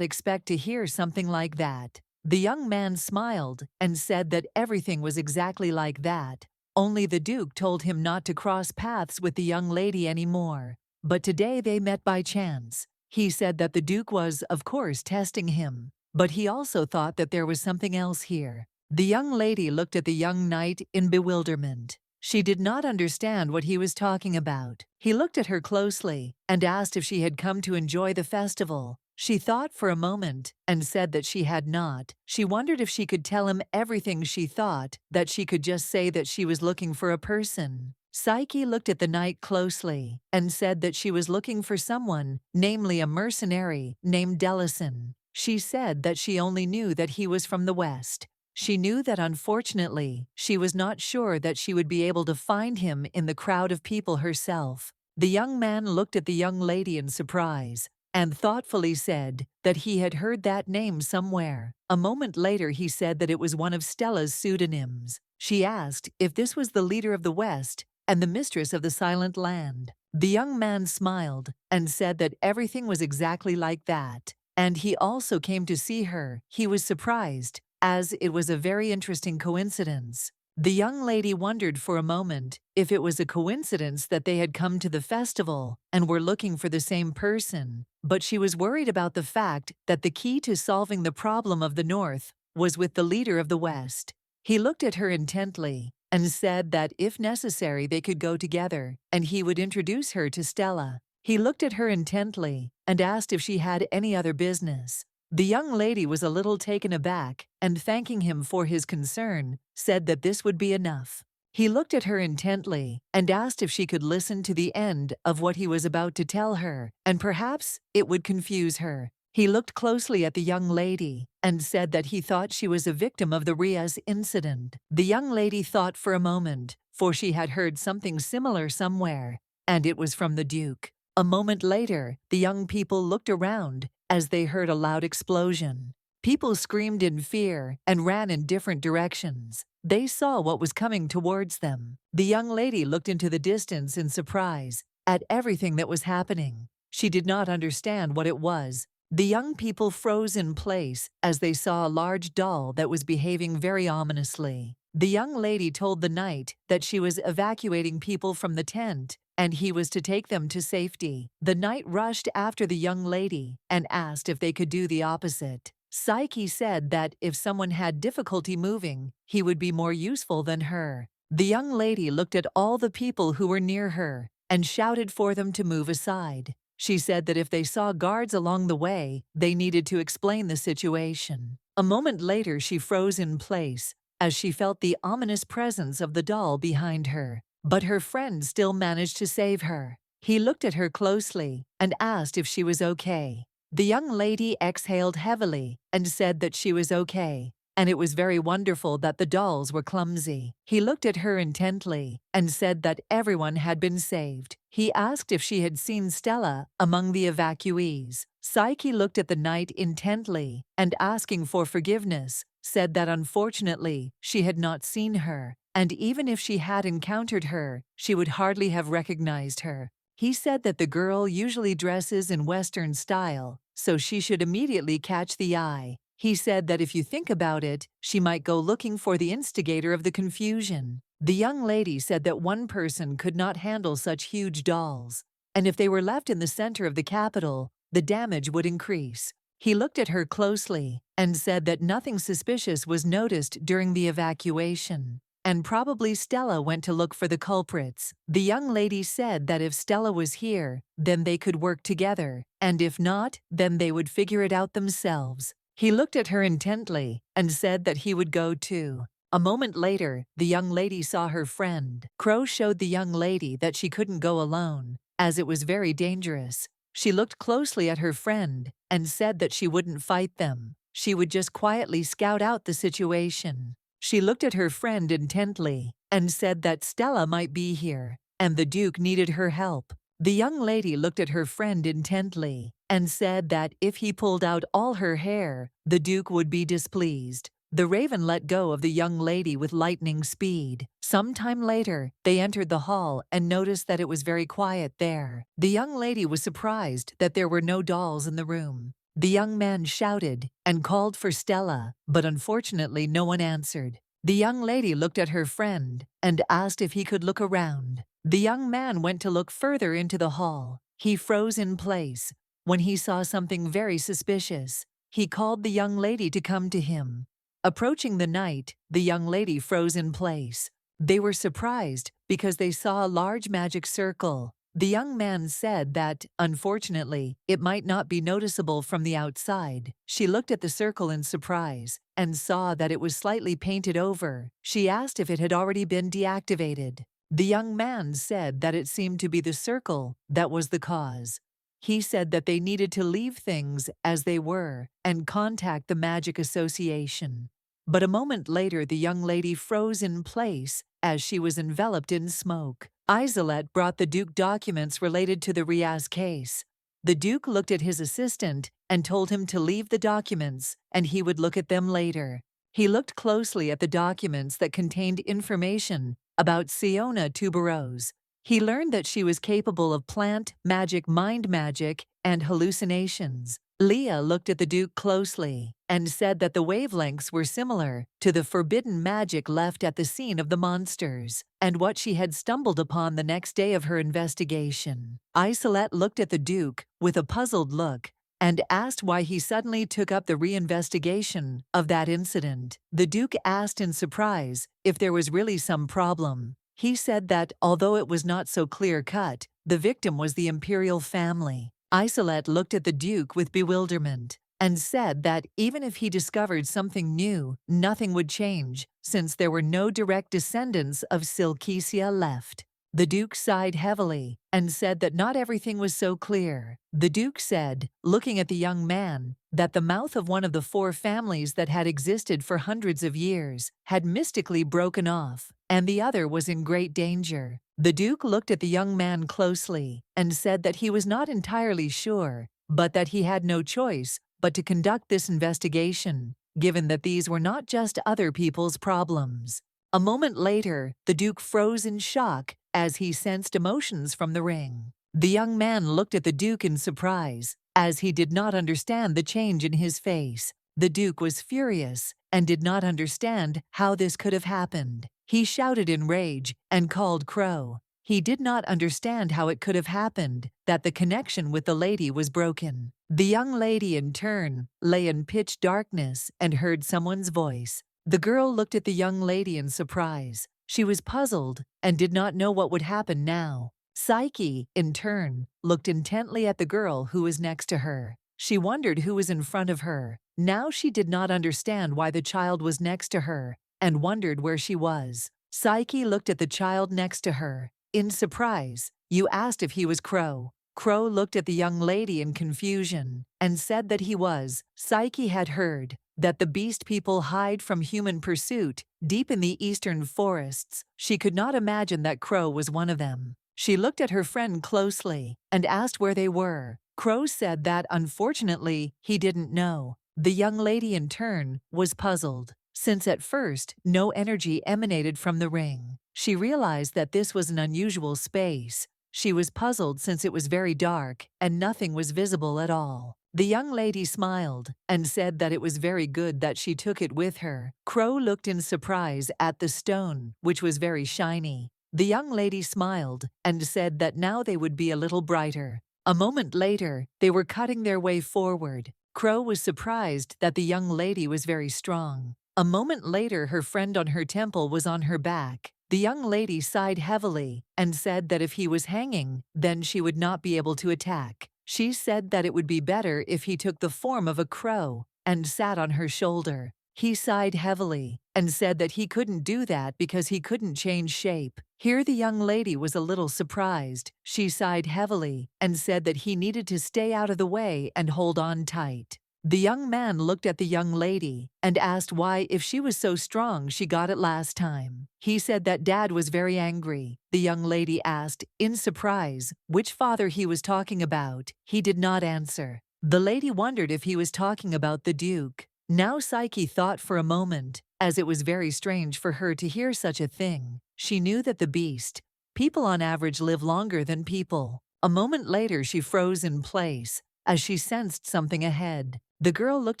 expect to hear something like that. The young man smiled and said that everything was exactly like that, only the Duke told him not to cross paths with the young lady anymore. But today they met by chance. He said that the Duke was, of course, testing him, but he also thought that there was something else here. The young lady looked at the young knight in bewilderment. She did not understand what he was talking about. He looked at her closely and asked if she had come to enjoy the festival. She thought for a moment and said that she had not. She wondered if she could tell him everything she thought, that she could just say that she was looking for a person. Psyche looked at the knight closely and said that she was looking for someone, namely a mercenary named Delison. She said that she only knew that he was from the West. She knew that unfortunately, she was not sure that she would be able to find him in the crowd of people herself. The young man looked at the young lady in surprise and thoughtfully said that he had heard that name somewhere. A moment later he said that it was one of Stella's pseudonyms. She asked if this was the leader of the West and the mistress of the Silent Land. The young man smiled and said that everything was exactly like that, and he also came to see her. He was surprised, as it was a very interesting coincidence. The young lady wondered for a moment if it was a coincidence that they had come to the festival and were looking for the same person, but she was worried about the fact that the key to solving the problem of the North was with the leader of the West. He looked at her intently and said that if necessary they could go together and he would introduce her to Stella. He looked at her intently and asked if she had any other business. The young lady was a little taken aback and, thanking him for his concern, said that this would be enough. He looked at her intently and asked if she could listen to the end of what he was about to tell her, and perhaps it would confuse her. He looked closely at the young lady and said that he thought she was a victim of the Riaz incident. The young lady thought for a moment, for she had heard something similar somewhere, and it was from the Duke. A moment later, the young people looked around as they heard a loud explosion. People screamed in fear and ran in different directions. They saw what was coming towards them. The young lady looked into the distance in surprise at everything that was happening. She did not understand what it was. The young people froze in place as they saw a large doll that was behaving very ominously. The young lady told the knight that she was evacuating people from the tent and he was to take them to safety. The knight rushed after the young lady and asked if they could do the opposite. Psyche said that if someone had difficulty moving, he would be more useful than her. The young lady looked at all the people who were near her and shouted for them to move aside. She said that if they saw guards along the way, they needed to explain the situation. A moment later, she froze in place as she felt the ominous presence of the doll behind her. But her friend still managed to save her. He looked at her closely and asked if she was okay. The young lady exhaled heavily and said that she was okay, and it was very wonderful that the dolls were clumsy. He looked at her intently and said that everyone had been saved. He asked if she had seen Stella among the evacuees. Psyche looked at the knight intently and, asking for forgiveness, said that unfortunately she had not seen her, and even if she had encountered her, she would hardly have recognized her. He said that the girl usually dresses in Western style, so she should immediately catch the eye. He said that if you think about it, she might go looking for the instigator of the confusion. The young lady said that one person could not handle such huge dolls, and if they were left in the center of the capital, the damage would increase. He looked at her closely and said that nothing suspicious was noticed during the evacuation, and probably Stella went to look for the culprits. The young lady said that if Stella was here, then they could work together, and if not, then they would figure it out themselves. He looked at her intently and said that he would go too. A moment later, the young lady saw her friend. Crow showed the young lady that she couldn't go alone, as it was very dangerous. She looked closely at her friend and said that she wouldn't fight them. She would just quietly scout out the situation. She looked at her friend intently and said that Stella might be here, and the Duke needed her help. The young lady looked at her friend intently and said that if he pulled out all her hair, the Duke would be displeased. The raven let go of the young lady with lightning speed. Some time later, they entered the hall and noticed that it was very quiet there. The young lady was surprised that there were no dolls in the room. The young man shouted and called for Stella, but unfortunately no one answered. The young lady looked at her friend and asked if he could look around. The young man went to look further into the hall. He froze in place when he saw something very suspicious. He called the young lady to come to him. Approaching the knight, the young lady froze in place. They were surprised because they saw a large magic circle. The young man said that, unfortunately, it might not be noticeable from the outside. She looked at the circle in surprise and saw that it was slightly painted over. She asked if it had already been deactivated. The young man said that it seemed to be the circle that was the cause. He said that they needed to leave things as they were and contact the Magic Association. But a moment later, the young lady froze in place as she was enveloped in smoke. Isolette brought the Duke documents related to the Riaz case. The Duke looked at his assistant and told him to leave the documents and he would look at them later. He looked closely at the documents that contained information about Siona Tuberose. He learned that she was capable of plant magic, mind magic, and hallucinations. Leah looked at the Duke closely and said that the wavelengths were similar to the forbidden magic left at the scene of the monsters, and what she had stumbled upon the next day of her investigation. Isolette looked at the Duke with a puzzled look and asked why he suddenly took up the reinvestigation of that incident. The Duke asked in surprise if there was really some problem. He said that, although it was not so clear-cut, the victim was the imperial family. Isolette looked at the Duke with bewilderment and said that even if he discovered something new, nothing would change, since there were no direct descendants of Silkesia left. The Duke sighed heavily and said that not everything was so clear. The Duke said, looking at the young man, that the mouth of one of the 4 families that had existed for hundreds of years had mystically broken off, and the other was in great danger. The Duke looked at the young man closely and said that he was not entirely sure, but that he had no choice but to conduct this investigation, given that these were not just other people's problems. A moment later, the Duke froze in shock as he sensed emotions from the ring. The young man looked at the Duke in surprise, as he did not understand the change in his face. The Duke was furious and did not understand how this could have happened. He shouted in rage and called Crow. He did not understand how it could have happened that the connection with the lady was broken. The young lady, in turn, lay in pitch darkness and heard someone's voice. The girl looked at the young lady in surprise. She was puzzled and did not know what would happen now. Psyche, in turn, looked intently at the girl who was next to her. She wondered who was in front of her. Now she did not understand why the child was next to her and wondered where she was. Psyche looked at the child next to her. In surprise, you asked if he was Crow. Crow looked at the young lady in confusion and said that he was. Psyche had heard that the beast people hide from human pursuit deep in the eastern forests. She could not imagine that Crow was one of them. She looked at her friend closely and asked where they were. Crow said that, unfortunately, he didn't know. The young lady, in turn, was puzzled, since at first no energy emanated from the ring. She realized that this was an unusual space. She was puzzled since it was very dark and nothing was visible at all. The young lady smiled and said that it was very good that she took it with her. Crow looked in surprise at the stone, which was very shiny. The young lady smiled and said that now they would be a little brighter. A moment later, they were cutting their way forward. Crow was surprised that the young lady was very strong. A moment later, her friend on her temple was on her back. The young lady sighed heavily and said that if he was hanging, then she would not be able to attack. She said that it would be better if he took the form of a crow and sat on her shoulder. He sighed heavily and said that he couldn't do that because he couldn't change shape. Here the young lady was a little surprised. She sighed heavily and said that he needed to stay out of the way and hold on tight. The young man looked at the young lady and asked why, if she was so strong, she got it last time. He said that Dad was very angry. The young lady asked, in surprise, which father he was talking about. He did not answer. The lady wondered if he was talking about the Duke. Now Psyche thought for a moment, as it was very strange for her to hear such a thing. She knew that the beast, people on average live longer than people. A moment later she froze in place, as she sensed something ahead. The girl looked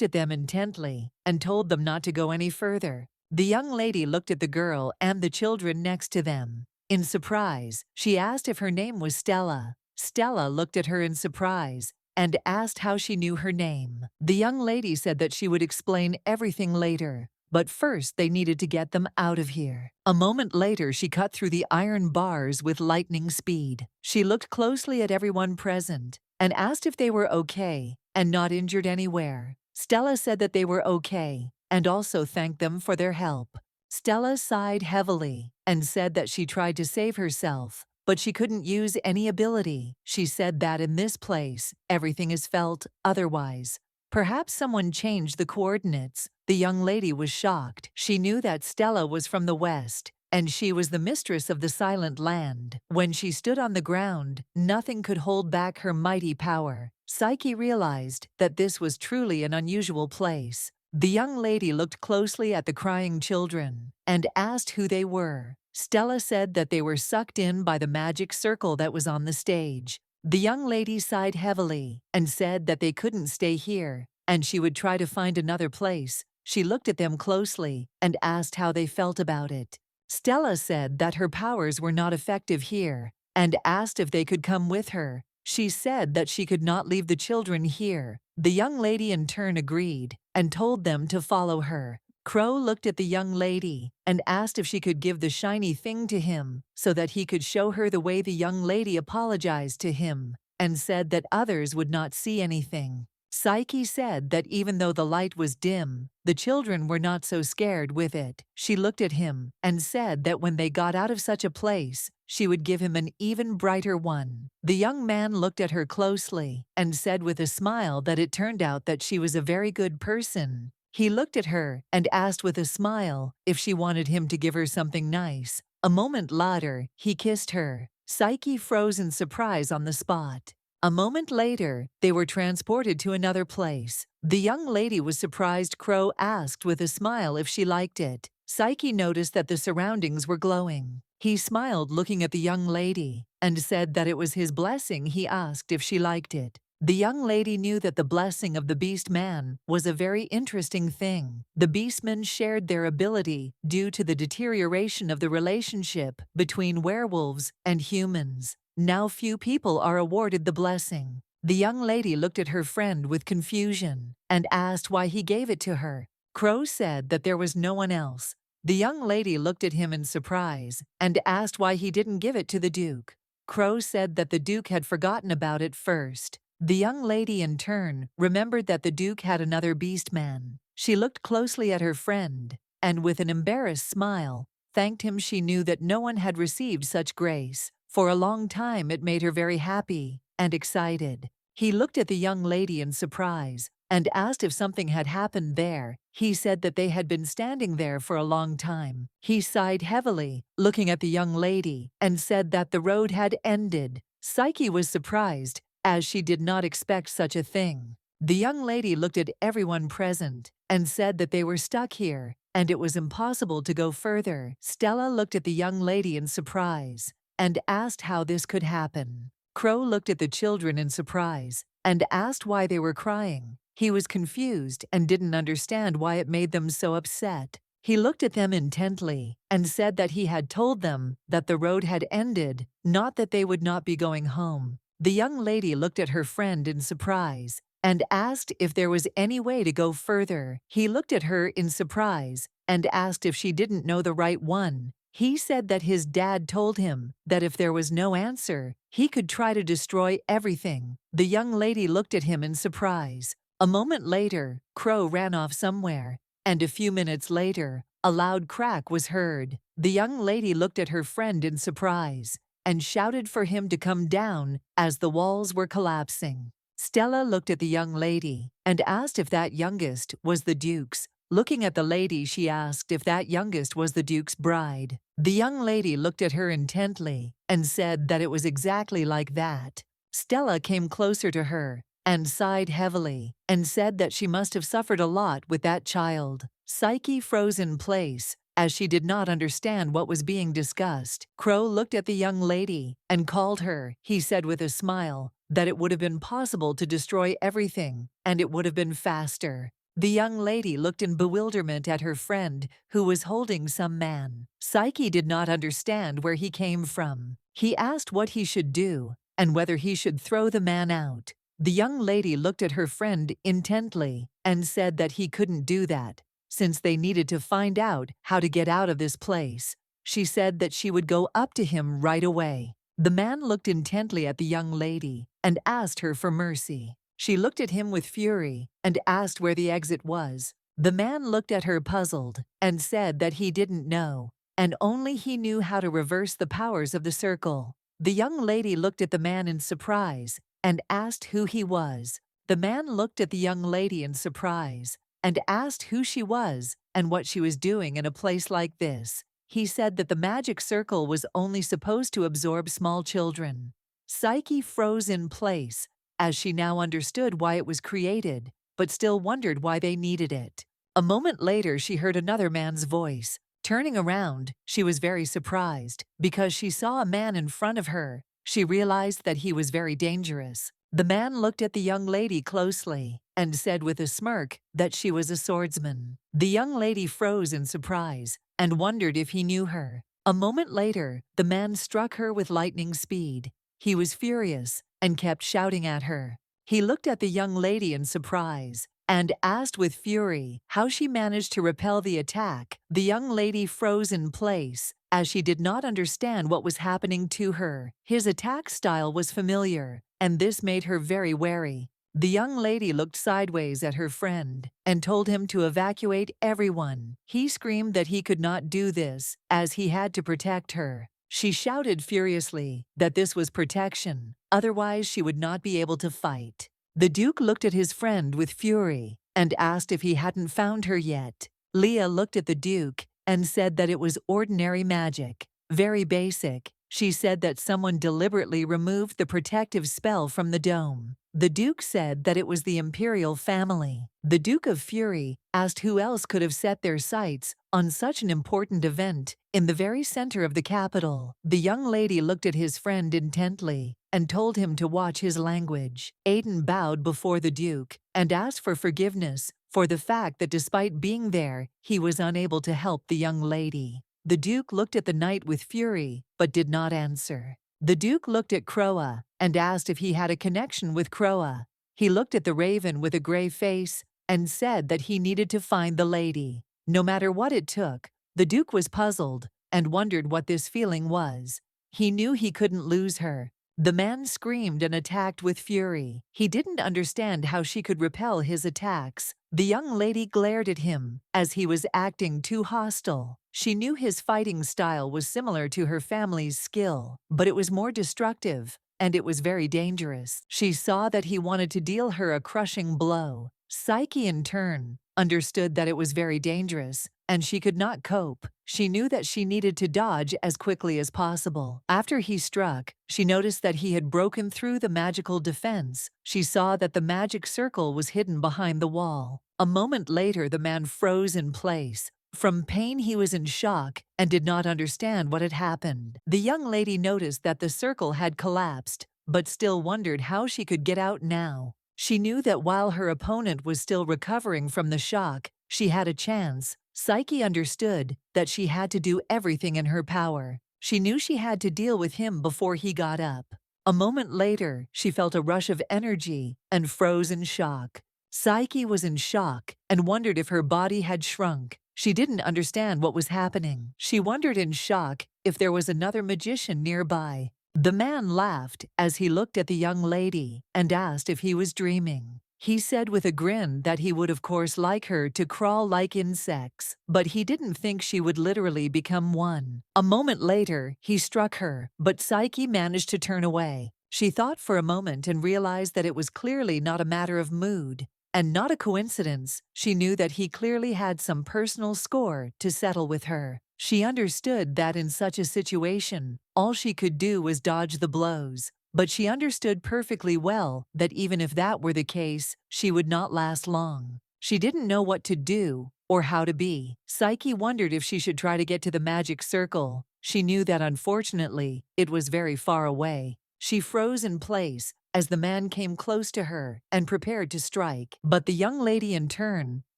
at them intently and told them not to go any further. The young lady looked at the girl and the children next to them. In surprise, she asked if her name was Stella. Stella looked at her in surprise and asked how she knew her name. The young lady said that she would explain everything later, but first they needed to get them out of here. A moment later, she cut through the iron bars with lightning speed. She looked closely at everyone present and asked if they were okay and not injured anywhere. Stella said that they were okay and also thanked them for their help. Stella sighed heavily and said that she tried to save herself, but she couldn't use any ability. She said that in this place, everything is felt otherwise. Perhaps someone changed the coordinates. The young lady was shocked. She knew that Stella was from the west, and she was the mistress of the Silent Land. When she stood on the ground, nothing could hold back her mighty power. Psyche realized that this was truly an unusual place. The young lady looked closely at the crying children and asked who they were. Stella said that they were sucked in by the magic circle that was on the stage. The young lady sighed heavily and said that they couldn't stay here and she would try to find another place. She looked at them closely and asked how they felt about it. Stella said that her powers were not effective here and asked if they could come with her. She said that she could not leave the children here. The young lady in turn agreed and told them to follow her. Crow looked at the young lady and asked if she could give the shiny thing to him so that he could show her the way. The young lady apologized to him and said that others would not see anything. Psyche said that even though the light was dim, the children were not so scared with it. She looked at him and said that when they got out of such a place, she would give him an even brighter one. The young man looked at her closely and said with a smile that it turned out that she was a very good person. He looked at her and asked with a smile if she wanted him to give her something nice. A moment later, he kissed her. Psyche froze in surprise on the spot. A moment later, they were transported to another place. The young lady was surprised. Crow asked with a smile if she liked it. Psyche noticed that the surroundings were glowing. He smiled looking at the young lady and said that it was his blessing. He asked if she liked it. The young lady knew that the blessing of the beast man was a very interesting thing. The beastmen shared their ability due to the deterioration of the relationship between werewolves and humans. Now few people are awarded the blessing. The young lady looked at her friend with confusion and asked why he gave it to her. Crow said that there was no one else. The young lady looked at him in surprise and asked why he didn't give it to the Duke. Crow said that the Duke had forgotten about it first. The young lady in turn remembered that the Duke had another beast man. She looked closely at her friend and with an embarrassed smile thanked him. She knew that no one had received such grace. For a long time it made her very happy and excited. He looked at the young lady in surprise and asked if something had happened there. He said that they had been standing there for a long time. He sighed heavily, looking at the young lady, and said that the road had ended. Psyche was surprised, as she did not expect such a thing. The young lady looked at everyone present and said that they were stuck here, and it was impossible to go further. Stella looked at the young lady in surprise and asked how this could happen. Crow looked at the children in surprise and asked why they were crying. He was confused and didn't understand why it made them so upset. He looked at them intently and said that he had told them that the road had ended, not that they would not be going home. The young lady looked at her friend in surprise and asked if there was any way to go further. He looked at her in surprise and asked if she didn't know the right one. He said that his dad told him that if there was no answer, he could try to destroy everything. The young lady looked at him in surprise. A moment later, Crow ran off somewhere, and a few minutes later, a loud crack was heard. The young lady looked at her friend in surprise and shouted for him to come down as the walls were collapsing. Stella looked at the young lady and asked if that youngest was the Duke's. Looking at the lady, she asked if that youngest was the Duke's bride. The young lady looked at her intently and said that it was exactly like that. Stella came closer to her and sighed heavily and said that she must have suffered a lot with that child. Psyche froze in place as she did not understand what was being discussed. Crow looked at the young lady and called her. He said with a smile that it would have been possible to destroy everything and it would have been faster. The young lady looked in bewilderment at her friend, who was holding some man. Psyche did not understand where he came from. He asked what he should do and whether he should throw the man out. The young lady looked at her friend intently and said that he couldn't do that, since they needed to find out how to get out of this place. She said that she would go up to him right away. The man looked intently at the young lady and asked her for mercy. She looked at him with fury and asked where the exit was. The man looked at her puzzled and said that he didn't know, and only he knew how to reverse the powers of the circle. The young lady looked at the man in surprise and asked who he was. The man looked at the young lady in surprise and asked who she was and what she was doing in a place like this. He said that the magic circle was only supposed to absorb small children. Psyche froze in place, as she now understood why it was created, but still wondered why they needed it. A moment later, she heard another man's voice. Turning around, she was very surprised because she saw a man in front of her. She realized that he was very dangerous. The man looked at the young lady closely and said with a smirk that she was a swordsman. The young lady froze in surprise and wondered if he knew her. A moment later, the man struck her with lightning speed. He was furious and kept shouting at her. He looked at the young lady in surprise and asked with fury how she managed to repel the attack. The young lady froze in place as she did not understand what was happening to her. His attack style was familiar, and this made her very wary. The young lady looked sideways at her friend and told him to evacuate everyone. He screamed that he could not do this, as he had to protect her. She shouted furiously that this was protection, otherwise she would not be able to fight. The Duke looked at his friend with fury and asked if he hadn't found her yet. Leah looked at the Duke and said that it was ordinary magic, very basic. She said that someone deliberately removed the protective spell from the dome. The Duke said that it was the imperial family. The Duke of Fury asked who else could have set their sights on such an important event in the very center of the capital. The young lady looked at his friend intently and told him to watch his language. Aiden bowed before the Duke and asked for forgiveness for the fact that despite being there, he was unable to help the young lady. The Duke looked at the knight with fury, but did not answer. The Duke looked at Croa and asked if he had a connection with Croa. He looked at the raven with a gray face and said that he needed to find the lady. No matter what it took, the Duke was puzzled and wondered what this feeling was. He knew he couldn't lose her. The man screamed and attacked with fury. He didn't understand how she could repel his attacks. The young lady glared at him as he was acting too hostile. She knew his fighting style was similar to her family's skill, but it was more destructive, and it was very dangerous. She saw that he wanted to deal her a crushing blow. Psyche, in turn, understood that it was very dangerous, and she could not cope. She knew that she needed to dodge as quickly as possible. After he struck, she noticed that he had broken through the magical defense. She saw that the magic circle was hidden behind the wall. A moment later, the man froze in place. From pain, he was in shock and did not understand what had happened. The young lady noticed that the circle had collapsed, but still wondered how she could get out now. She knew that while her opponent was still recovering from the shock, she had a chance. Psyche understood that she had to do everything in her power. She knew she had to deal with him before he got up. A moment later, she felt a rush of energy and froze in shock. Psyche was in shock and wondered if her body had shrunk. She didn't understand what was happening. She wondered in shock if there was another magician nearby. The man laughed as he looked at the young lady and asked if he was dreaming. He said with a grin that he would of course like her to crawl like insects, but he didn't think she would literally become one. A moment later, he struck her, but Psyche managed to turn away. She thought for a moment and realized that it was clearly not a matter of mood. And not a coincidence, she knew that he clearly had some personal score to settle with her. She understood that in such a situation, all she could do was dodge the blows. But she understood perfectly well that even if that were the case, she would not last long. She didn't know what to do or how to be. Psyche wondered if she should try to get to the magic circle. She knew that unfortunately, it was very far away. She froze in place as the man came close to her and prepared to strike. But the young lady in turn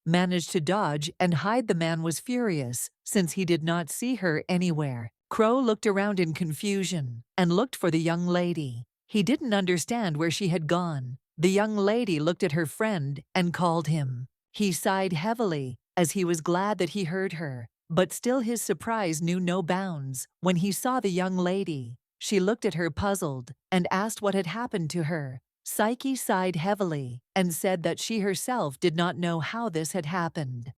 managed to dodge and hide. The man was furious since he did not see her anywhere. Crow looked around in confusion and looked for the young lady. He didn't understand where she had gone. The young lady looked at her friend and called him. He sighed heavily as he was glad that he heard her, but still his surprise knew no bounds when he saw the young lady. She looked at her puzzled and asked what had happened to her. Psyche sighed heavily and said that she herself did not know how this had happened.